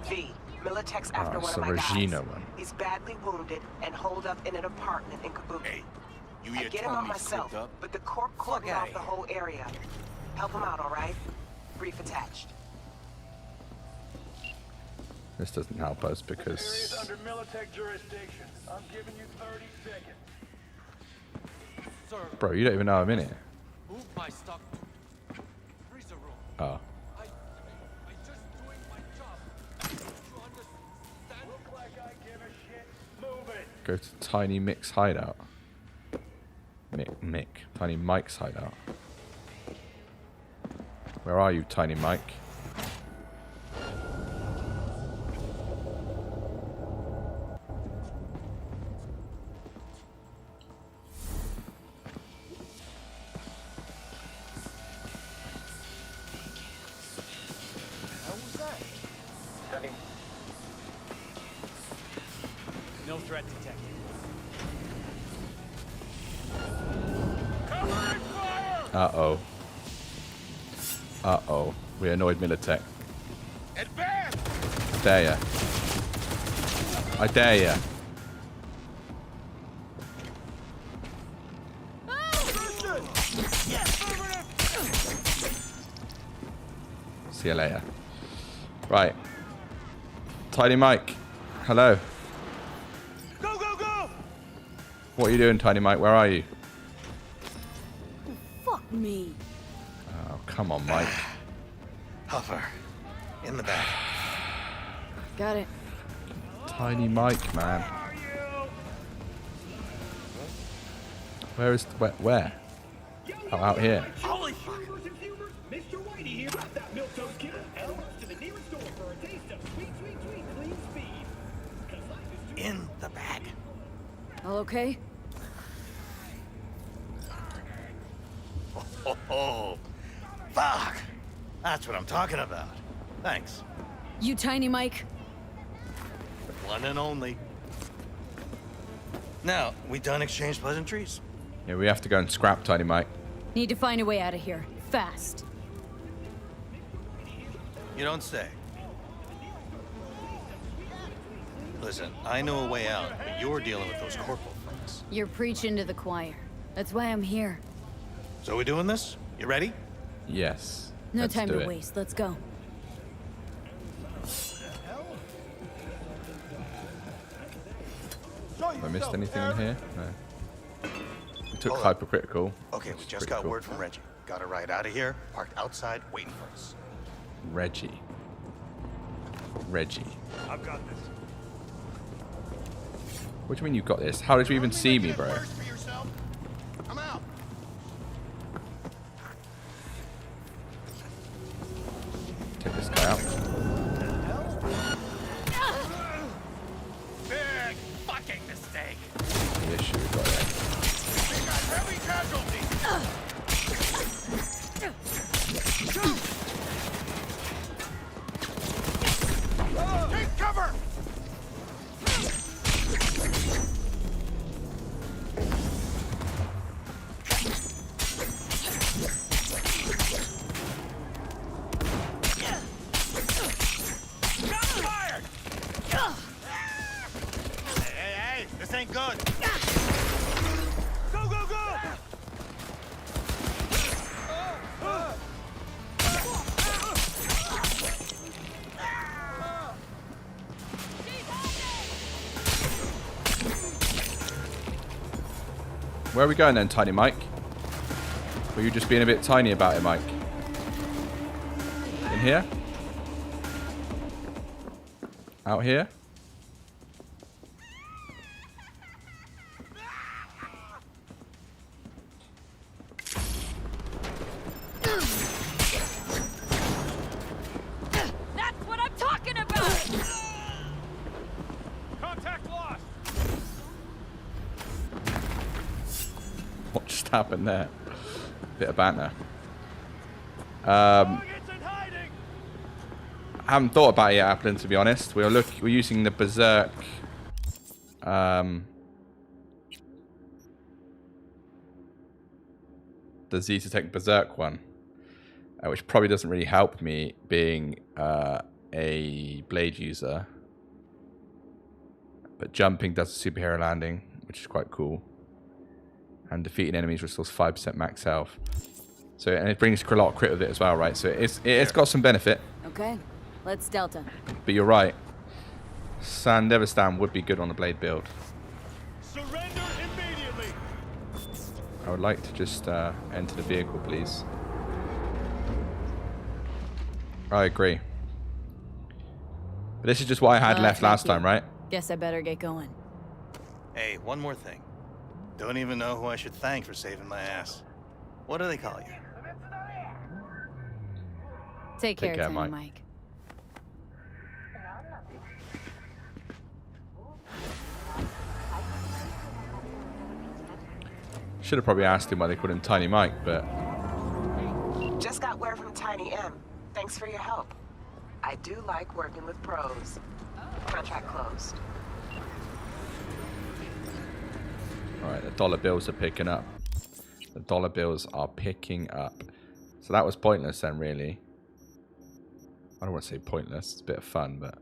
V, Militech's after one it's of a my Regina guys. one. He's badly wounded and holed up in an apartment in Kabuki. Hey, you I here get him telling out me he's myself, cooked up? but the Corp cordoned off the whole area. Help him out, all right? Brief attached. This doesn't help us because Area's under Militech jurisdiction. I'm giving you 30 seconds. Sir, bro, you don't even know I'm in it. move my stuff to freezer room. Oh. I just doing my job. You understand? Look like I give a shit. Move it. Go to Tiny Mick's hideout. Mick. Tiny Mike's hideout. Where are you, Tiny Mike? No threat detected. Uh-oh. Uh-oh. We annoyed Militech. Advance! I dare ya. I dare ya. See you later. Right. Tiny Mike. Hello. Go, go, go! What are you doing, Tiny Mike? Where are you? Fuck me. Oh, come on, Mike. Hopper, in the back. Got it. Tiny Mike, man. Where is where? Oh, out here. Holy fuck! Mr. Whitey here. Drop that milquetoast killer and rush to the nearest store for a taste of sweet, sweet, sweet clean speed. 'Cause life is too In the bag. All okay? Oh, fuck! That's what I'm talking about. Thanks. You Tiny Mike? One and only. Now, we done exchange pleasantries? Yeah, we have to go and scrap Tiny Mike. Need to find a way out of here. Fast. You don't say. Listen, I know a way out, but you're dealing with those corporal folks. You're preaching to the choir. That's why I'm here. So we doing this? You ready? Yes. No Let's time do to it. waste. Let's go. Have I missed anything in here? No. We took Hold on. hypercritical. Okay, we which is just pretty got cool. word from Reggie. Got a ride out of here, parked outside, waiting for us. Reggie. I've got this. What do you mean you've got this? How did you even see me, bro? I'm out. Take this guy out. Big fucking mistake. The issue we've got here. We got heavy casualties. Take cover. Shots fired. Hey, this ain't good. Go, go, go! Where are we going then, Tiny Mike? Were you just being a bit tiny about it, Mike? In here? Out here? That's what I'm talking about! Contact lost! What just happened there? Bit of banter. I haven't thought about it yet, Applin, to be honest. We're using the Berserk. The Z-Tech Berserk one, which probably doesn't really help me being a blade user. But jumping does a superhero landing, which is quite cool. And defeating enemies restores 5% max health. So, and it brings a lot of crit with it as well, right? So it's got some benefit. Okay. Let's Delta. But you're right. Sandevistan would be good on the blade build. Surrender immediately! I would like to just enter the vehicle, please. I agree. But this is just what I had left thank last you. time, right? Guess I better get going. Hey, one more thing. Don't even know who I should thank for saving my ass. What do they call you? Take care, Tiny Mike. Mike. Should have probably asked him why they called him Tiny Mike, but Just got word from Tiny M. Thanks for your help. I do like working with pros. Contract closed. alright, the dollar bills are picking up. The dollar bills are picking up. So that was pointless then, really. I don't want to say pointless, it's a bit of fun, but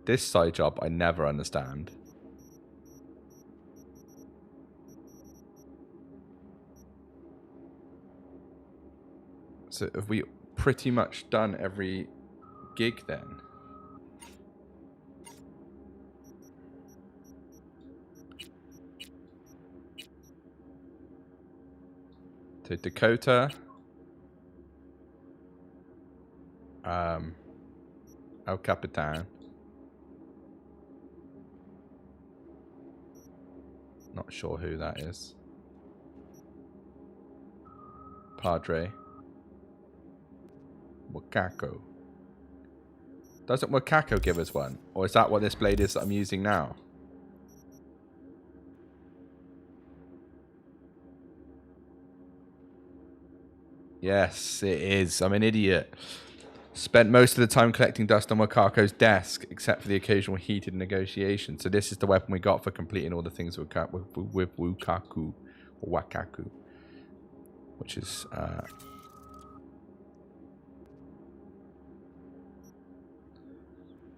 this side job I never understand. So have we pretty much done every gig then? To Dakota. El Capitan. Not sure who that is. Padre. Wakako. Doesn't Wakako give us one? Or is that what this blade is that I'm using now? Yes, it is. I'm an idiot. Spent most of the time collecting dust on Wakako's desk, except for the occasional heated negotiation. So this is the weapon we got for completing all the things with Wukaku, or Wakaku, which is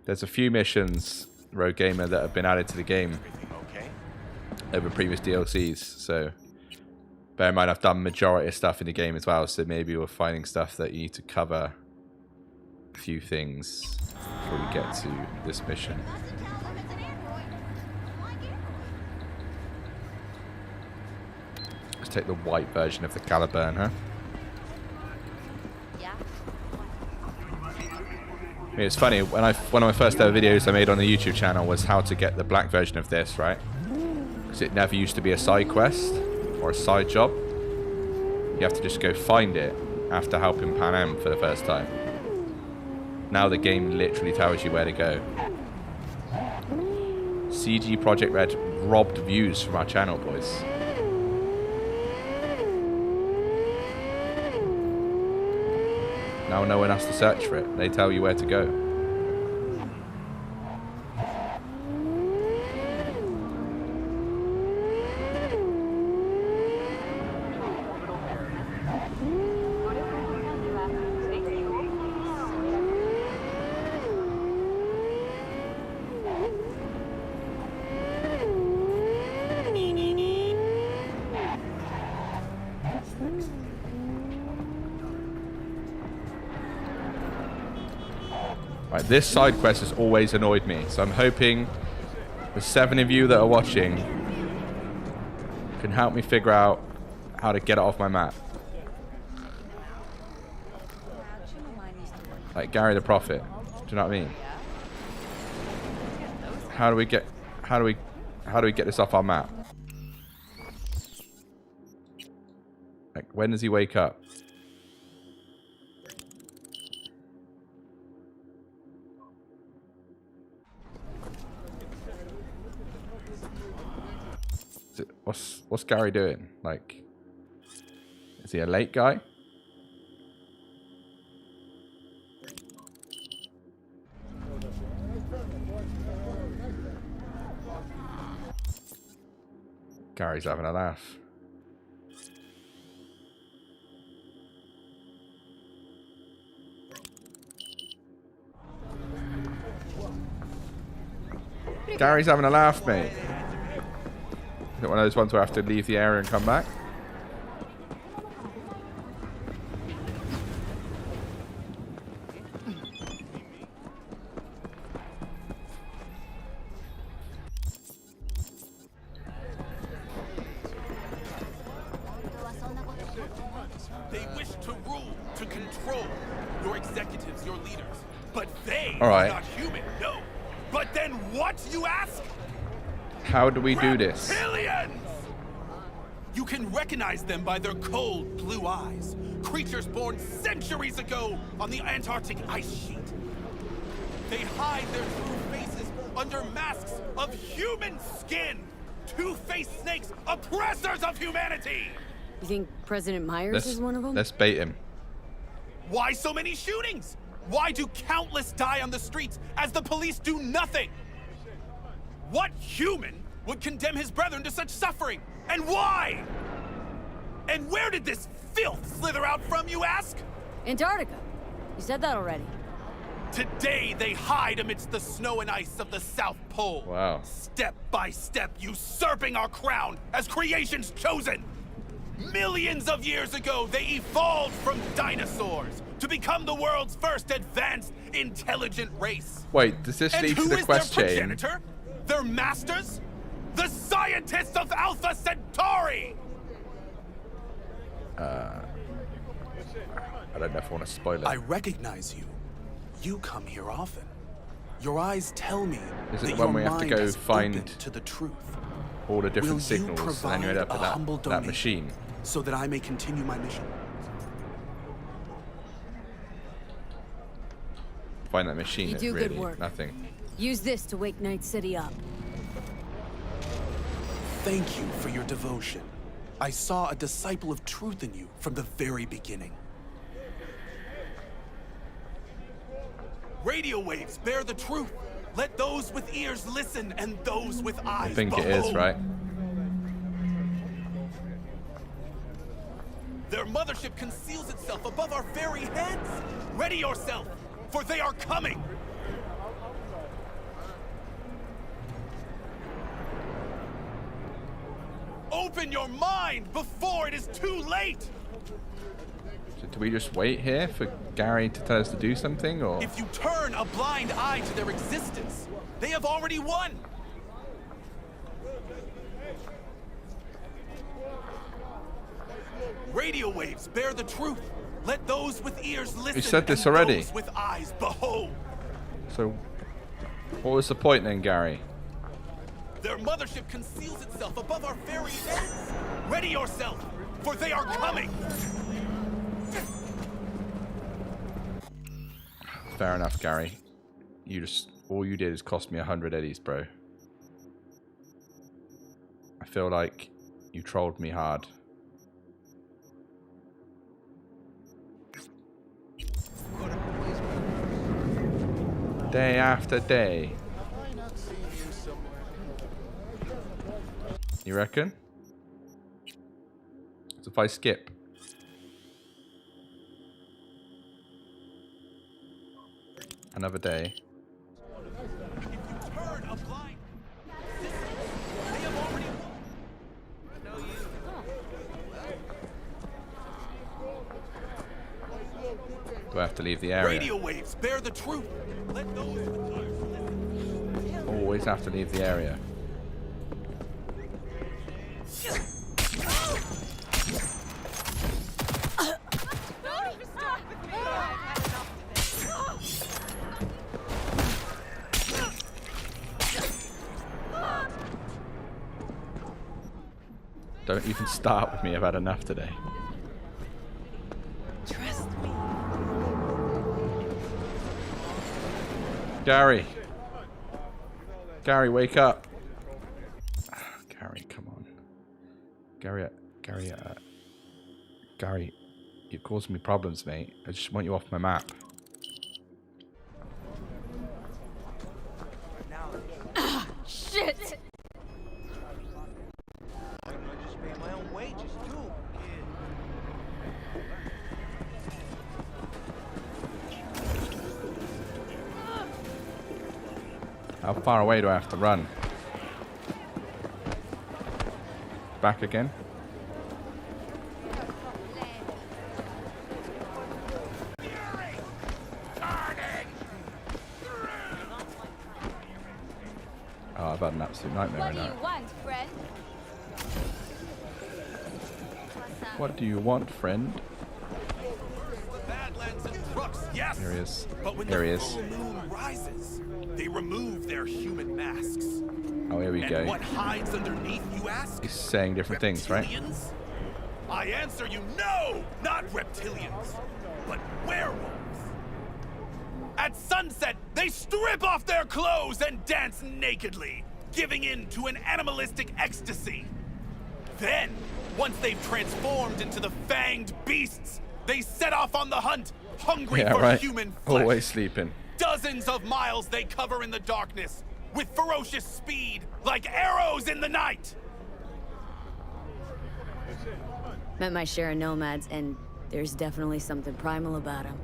there's a few missions, Rogue Gamer, that have been added to the game over previous DLCs. So bear in mind, I've done majority of stuff in the game as well. So maybe we're finding stuff that you need to cover a few things before we get to this mission. Let's take the white version of the Caliburn, huh? I mean, it's funny, one of my first ever videos I made on the YouTube channel was how to get the black version of this, right? Because it never used to be a side quest or a side job. You have to just go find it after helping Pan Am for the first time. Now the game literally tells you where to go. CG Project Red robbed views from our channel, boys. Now no one has to search for it. They tell you where to go. Right, this side quest has always annoyed me, so I'm hoping the 7 of you that are watching can help me figure out how to get it off my map. Like Gary the Prophet, do you know what I mean? How do we get this off our map? Like, when does he wake up? What's Gary doing? Like, is he a late guy? Gary's having a laugh. Gary's having a laugh, mate. Is it one of those ones where I have to leave the area and come back? They wish to rule, to control your executives, your leaders. But they All right. are not human, no. But then what, you ask? How do we do this? Reptilians! You can recognize them by their cold blue eyes. Creatures born centuries ago on the Antarctic ice sheet. They hide their true faces under masks of human skin. Two-faced snakes, oppressors of humanity! You think President Myers is one of them? Let's bait him. Why so many shootings? Why do countless die on the streets as the police do nothing? What human would condemn his brethren to such suffering? And why? And where did this filth slither out from, you ask? Antarctica. You said that already. Today they hide amidst the snow and ice of the South Pole. Wow. Step by step usurping our crown as creation's chosen. Millions of years ago, they evolved from dinosaurs to become the world's first advanced, intelligent race. Wait, does this lead to the quest their chain? progenitor? Their masters? The scientists of Alpha Centauri! I don't know if I want to spoil it. I recognize you. You come here often. Your eyes tell me Is it that when your we have to mind go is find open to the truth. all the different Will signals, you and then you end up provide a humble at that donation machine? so that I may continue my mission? Find that machine. You is do good really work. nothing. Use this to wake Night City up. Thank you for your devotion. I saw a disciple of truth in you from the very beginning. Radio waves bear the truth. Let those with ears listen and those with eyes I think behold. it is, right? Their mothership conceals itself above our very heads. Ready yourself, for they are coming. Open your mind before it is too late. So do we just wait here for Gary to tell us to do something, or? If you turn a blind eye to their existence, they have already won. Radio waves bear the truth. Let those with ears listen. We said this and already. those with eyes behold. So, what was the point then, Gary? Their mothership conceals itself above our very heads. Ready yourself, for they are coming. Fair enough, Gary. All you did is cost me 100 eddies, bro. I feel like you trolled me hard. Day after day. You reckon? So if I skip. Another day. Do I have to leave the area? Radio waves bear the truth. Let those with ears listen. Always have to leave the area. Don't even start with me. I've had enough today. Trust me. Gary. Gary, wake up. Gary, come on. Gary, you're causing me problems, mate. I just want you off my map. Shit! How far away do I have to run? Back again? Oh, I've had an absolute nightmare What right do now. you want, friend? What do you want, friend? Badlands and trucks, yes. Here he is. But when Here the he is. full moon rises, they remove their human masks. Oh, here we And go. what hides underneath, you ask? He's saying different things, right? Reptilians? I answer you, no! Not reptilians, but werewolves. At sunset, they strip off their clothes and dance nakedly, giving in to an animalistic ecstasy. Then, once they've transformed into the fanged beasts, they set off on the hunt, hungry Yeah, for right. human flesh. Always sleeping. Dozens of miles they cover in the darkness, with ferocious speed, like arrows in the night. Met my share of nomads, and there's definitely something primal about them.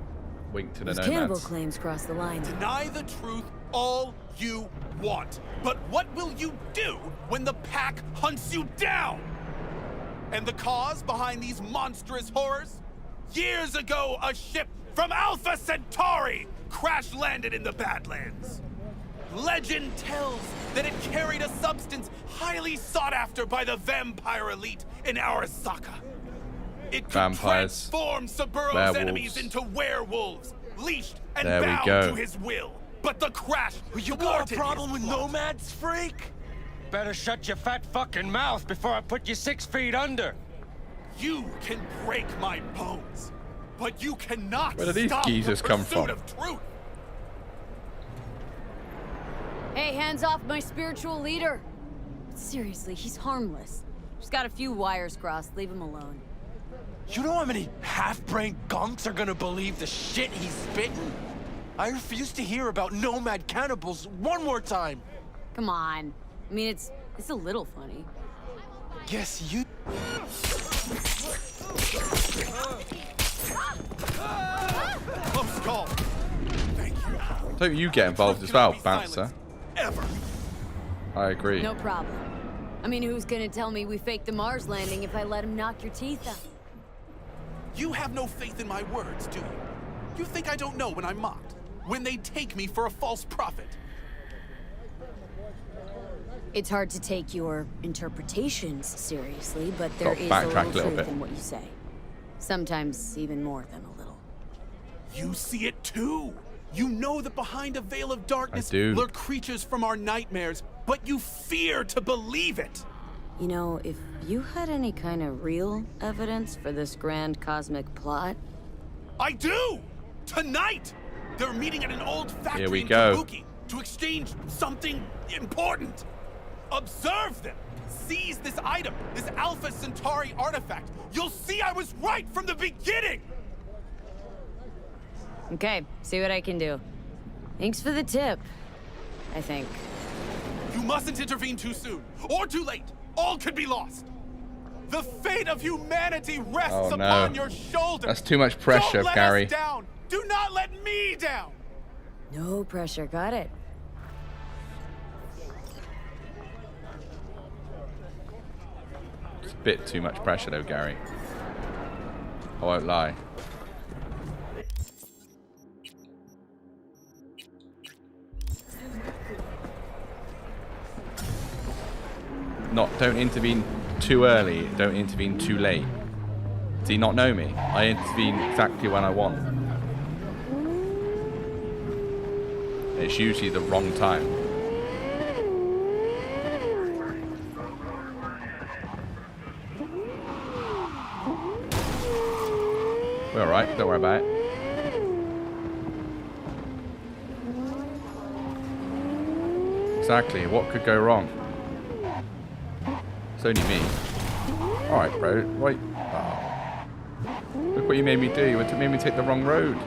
Wink to the Those cannibal nomads. claims cross the line. Deny the truth all you want, but what will you do when the pack hunts you down? And the cause behind these monstrous horrors? Years ago, a ship from Alpha Centauri crash-landed in the Badlands. Legend tells that it carried a substance highly sought after by the vampire elite in Arasaka. It could Vampires. transform Suburo's Werewolves. enemies into werewolves, leashed and There we bound go. to his will. But the crash You got a problem with nomads, freak? Better shut your fat fucking mouth before I put you 6 feet under. You can break my bones, but you cannot Where do these stop geezers the come pursuit from? of truth. Hey, hands off my spiritual leader. Seriously, he's harmless. Just got a few wires crossed. Leave him alone. You know how many half-brained gunks are gonna believe the shit he's spitting? I refuse to hear about nomad cannibals one more time. Come on. I mean, it's a little funny. Guess you... Close call. Don't you get involved as well, bouncer? Ever. I agree. No problem. I mean, who's gonna tell me we faked the Mars landing if I let him knock your teeth out? You have no faith in my words, do you? You think I don't know when I'm mocked? When they take me for a false prophet? It's hard to take your interpretations seriously, but there Gotta is backtrack a a little little truth bit. in what you say. Sometimes even more than a little. You see it too. You know that behind a veil of darkness I do. lurk creatures from our nightmares, but you fear to believe it. You know, if you had any kind of real evidence for this grand cosmic plot... I do! Tonight! They're meeting at an old factory Here we in go. Kabuki to exchange something important. Observe them. Seize this item, this Alpha Centauri artifact. You'll see I was right from the beginning! Okay, see what I can do. Thanks for the tip, I think. You mustn't intervene too soon, or too late. All could be lost. The fate of humanity rests Oh, no. upon your shoulders. That's too much pressure, Don't let Gary. us down. Do not let me down. No pressure, got it. It's a bit too much pressure though, Gary. I won't lie. Don't intervene too early, don't intervene too late. Does he not know me? I intervene exactly when I want. It's usually the wrong time. We're alright, don't worry about it. Exactly, what could go wrong? It's only me. Alright, bro. Right. Oh. Look what you made me do. You made me take the wrong road.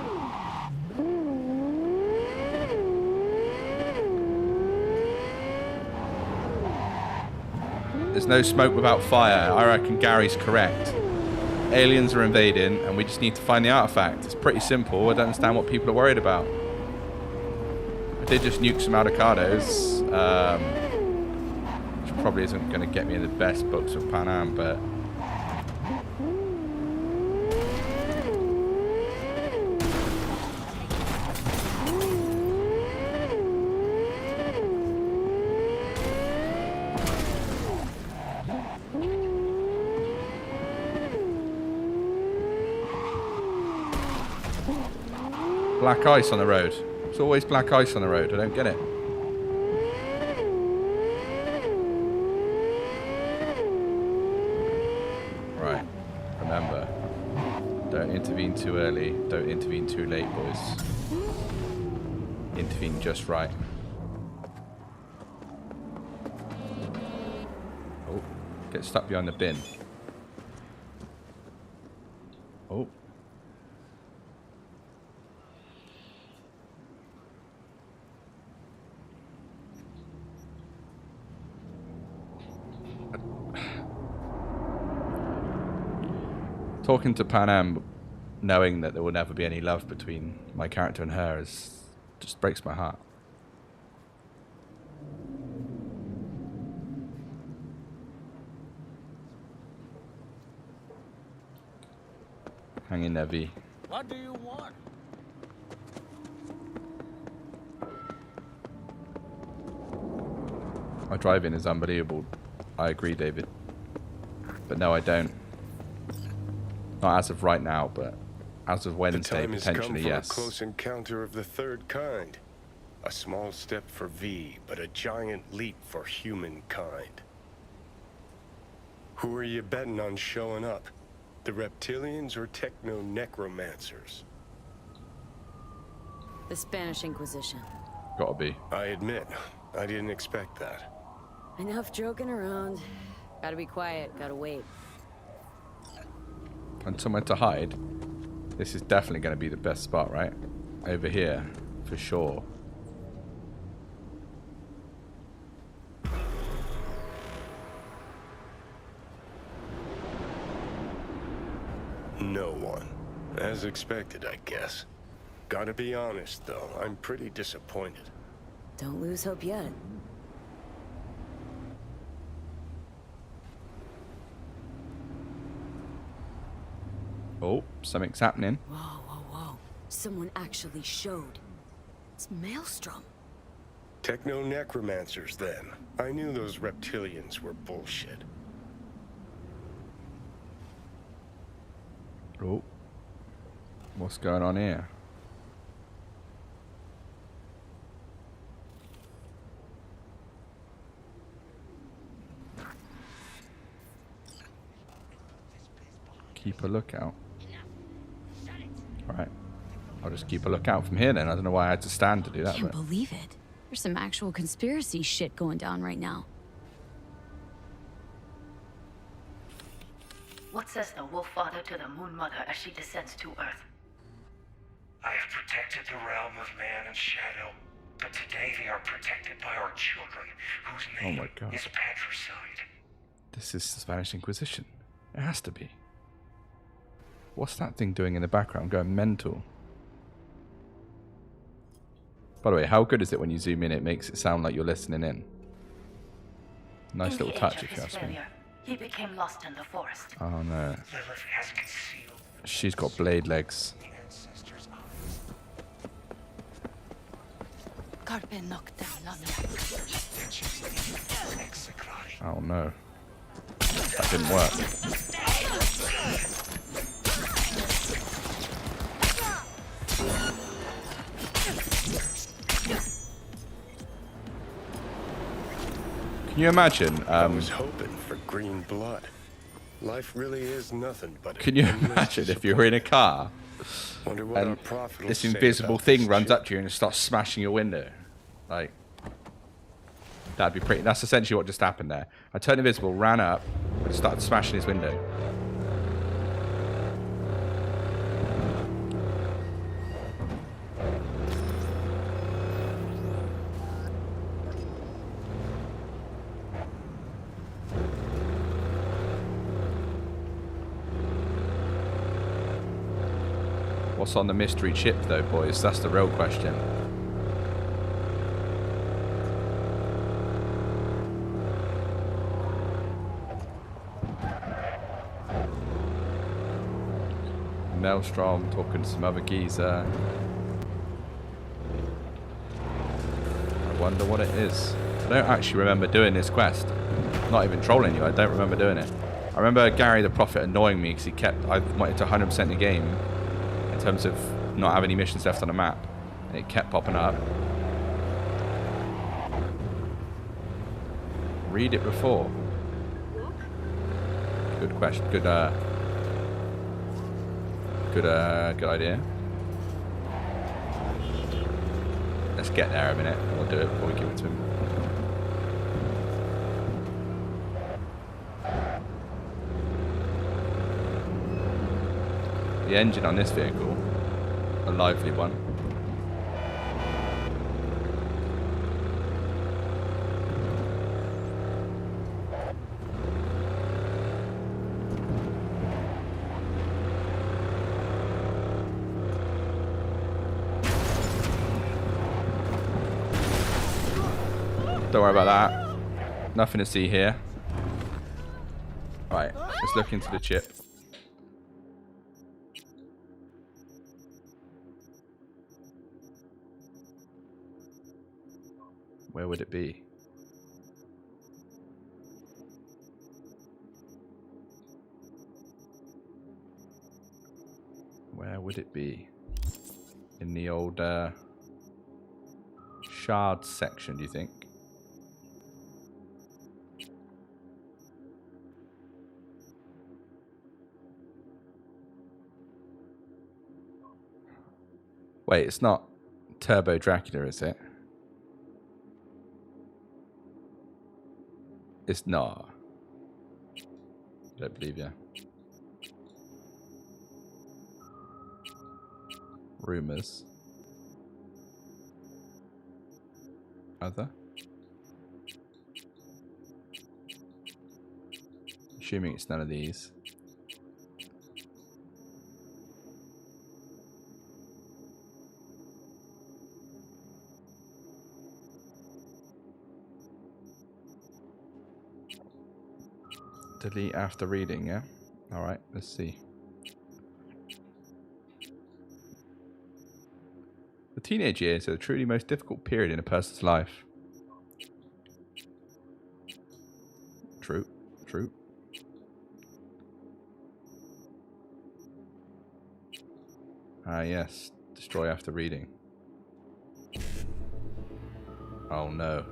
There's no smoke without fire. I reckon Gary's correct. Aliens are invading, and we just need to find the artifact. It's pretty simple. I don't understand what people are worried about. I did just nuke some avocados. Which probably isn't going to get me in the best books of Pan Am, but... Black ice on the road. There's always black ice on the road. I don't get it. Right. Remember. Don't intervene too early. Don't intervene too late, boys. Intervene just right. Oh. Get stuck behind the bin. Oh. Talking to Pan Am, knowing that there will never be any love between my character and her, just breaks my heart. Hang in there, V. What do you want? My driving is unbelievable. I agree, David. But no, I don't. Not as of right now, but As of Wednesday, potentially, yes. A close encounter of the third kind. A small step for V, but a giant leap for humankind. Who are you betting on showing up? The reptilians or techno-necromancers? The Spanish Inquisition. Gotta be. I admit, I didn't expect that. Enough joking around. Gotta be quiet, gotta wait. And somewhere to hide. This is definitely going to be the best spot, right? Over here, for sure. No one. As expected, I guess. Gotta be honest, though, I'm pretty disappointed. Don't lose hope yet. Oh, something's happening. Whoa, whoa, whoa. Someone actually showed. It's Maelstrom. Techno-necromancers, then. I knew those reptilians were bullshit. Oh. What's going on here? Keep a lookout. Alright. I'll just keep a lookout from here then. I don't know why I had to stand to do that. Can't believe it. There's some actual conspiracy shit going down right now. What says the Wolf Father to the Moon Mother as she descends to Earth? I have protected the realm of man and shadow, but today they are protected by our children, whose name is patricide. This is the Spanish Inquisition. It has to be. What's that thing doing in the background? Going mental. By the way, how good is it when you zoom in? It makes it sound like you're listening in. Nice little touch, if you ask me. He became lost in the forest. Oh no. She's got blade legs. Oh no. That didn't work. Can you imagine? I was hoping for green blood. Life really is nothing but. Can you imagine if you were in a car and this invisible thing runs up to you and starts smashing your window? Like, that'd be pretty. That's essentially what just happened there. I turned invisible, ran up, and started smashing his window. What's on the mystery chip, though, boys? That's the real question. Maelstrom talking to some other geezer. I wonder what it is. I don't actually remember doing this quest. Not even trolling you, I don't remember doing it. I remember Gary the Prophet annoying me because I wanted to 100% the game in terms of not having any missions left on the map. And it kept popping up. Read it before. Good question. Good idea. Let's get there a minute. We'll do it before we give it to him. The engine on this vehicle, a lively one. Don't worry about that. Nothing to see here. Right, let's look into the chip. Where would it be? Where would it be? In the old shards section, do you think? Wait, it's not Turbo Dracula, is it? It's not. I don't believe you. Rumors. Other? Assuming it's none of these. Delete after reading, yeah? Alright, let's see. The teenage years are the truly most difficult period in a person's life. True, true. Ah, yes. Destroy after reading. Oh no.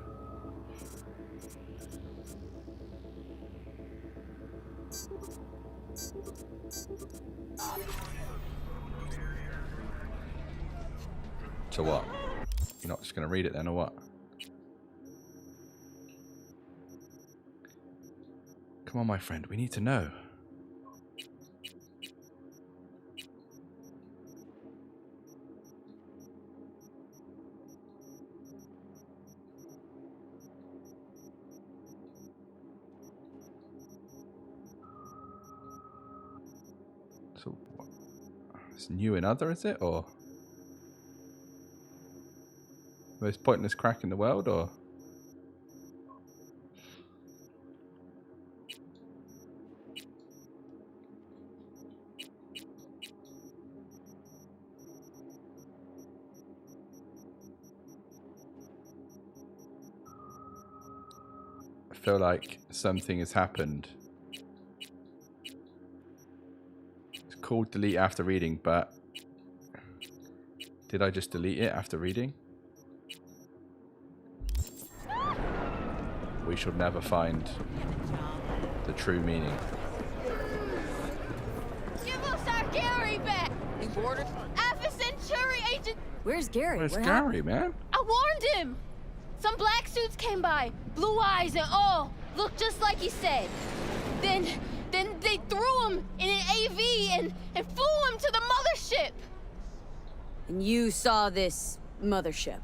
So what? You're not just going to read it then, or what? Come on, my friend. We need to know. So, what? It's new in other, is it, or? Most pointless crack in the world, or? I feel like something has happened. It's called delete after reading, but did I just delete it after reading? We shall never find the true meaning. Give us our Gary back! He boarded? Alpha Centauri agent! Where's Gary? Where's Gary, man? I warned him! Some black suits came by, blue eyes and all, looked just like he said. Then they threw him in an AV and flew him to the mothership! And you saw this mothership?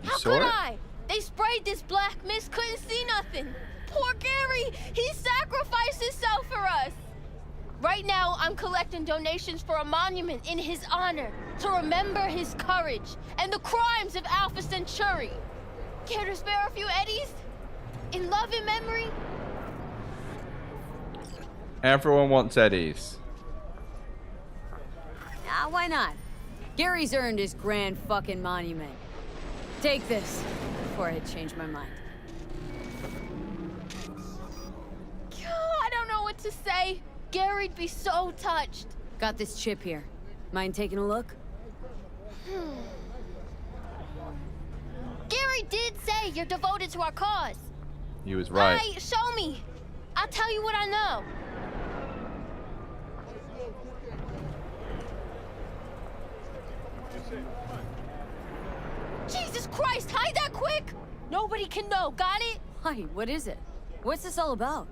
How could I? They sprayed this black mist, couldn't see nothing. Poor Gary, he sacrificed himself for us. Right now, I'm collecting donations for a monument in his honor to remember his courage and the crimes of Alpha Centauri. Care to spare a few eddies? In love and memory? Everyone wants eddies. Why not? Gary's earned his grand fucking monument. Take this. Before I had changed my mind. I don't know what to say. Gary'd be so touched. Got this chip here. Mind taking a look? Gary did say you're devoted to our cause. He was right. Hey, show me. I'll tell you what I know. Jesus Christ, hide that quick! Nobody can know, got it? Why, what is it? What's this all about?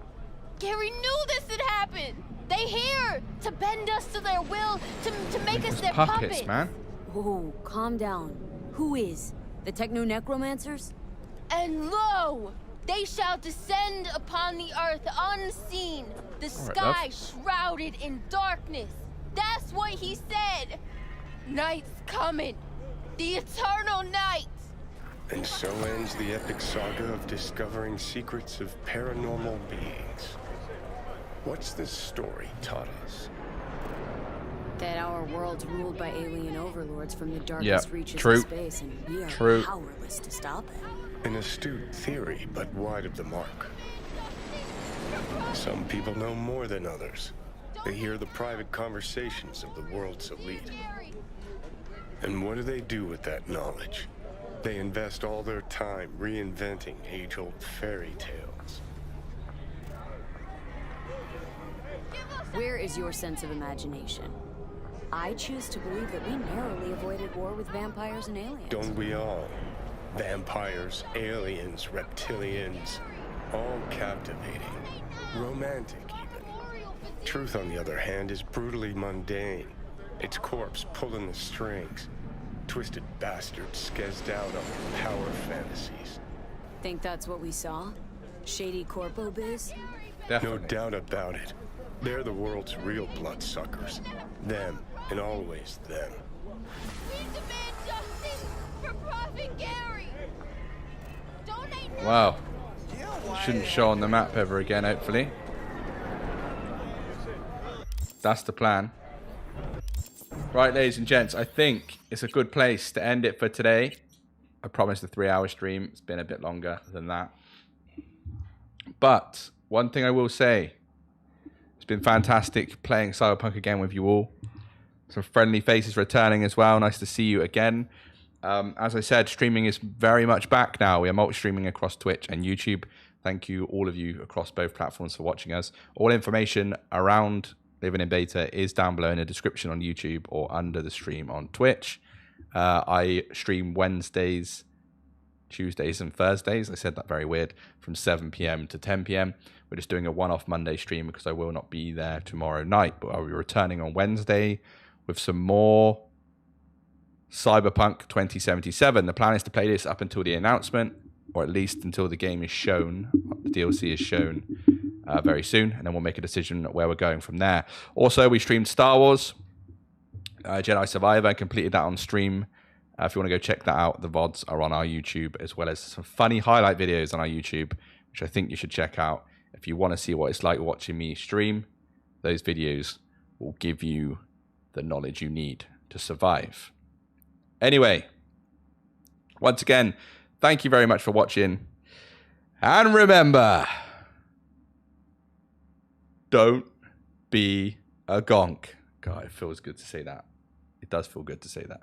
Gary knew this had happened! They here to bend us to their will, to make us their puppets, man. Whoa, calm down. Who is? The techno-necromancers? And lo! They shall descend upon the earth unseen, the sky shrouded in darkness. That's what he said! Night's coming. The eternal night! And so ends the epic saga of discovering secrets of paranormal beings. What's this story taught us? That our world's ruled by alien overlords from the darkest reaches of space, and we are powerless to stop it. An astute theory, but wide of the mark. Some people know more than others. They hear the private conversations of the world's elite. And what do they do with that knowledge? They invest all their time reinventing age-old fairy tales. Where is your sense of imagination? I choose to believe that we narrowly avoided war with vampires and aliens. Don't we all? Vampires, aliens, reptilians, all captivating. Romantic, even. Truth, on the other hand, is brutally mundane. Its corpse pulling the strings. Twisted bastards skezzed out on power fantasies. Think that's what we saw? Shady corpo biz? No doubt about it. They're the world's real bloodsuckers. Them, and always them. We demand justice for Prophet Gary. Donate now. Wow. Shouldn't show on the map ever again, hopefully. That's the plan. Right, ladies and gents, I think it's a good place to end it for today. I promised a 3-hour stream. It's been a bit longer than that. But one thing I will say, it's been fantastic playing Cyberpunk again with you all. Some friendly faces returning as well. Nice to see you again. As I said, streaming is very much back now. We are multi-streaming across Twitch and YouTube. Thank you, all of you across both platforms, for watching us. All information around Living in Beta is down below in the description on YouTube or under the stream on Twitch. I stream Wednesdays, Tuesdays, and Thursdays. I said that very weird. From 7 p.m. to 10 p.m. We're just doing a one-off Monday stream because I will not be there tomorrow night. But I'll be returning on Wednesday with some more Cyberpunk 2077. The plan is to play this up until the announcement, or at least until the game is shown, the DLC is shown very soon, and then we'll make a decision where we're going from there. Also, we streamed Star Wars Jedi Survivor, completed that on stream. If you want to go check that out, the VODs are on our YouTube, as well as some funny highlight videos on our YouTube, which I think you should check out. If you want to see what it's like watching me stream, those videos will give you the knowledge you need to survive. Anyway, once again, thank you very much for watching. And remember, don't be a gonk. God, it feels good to say that. It does feel good to say that.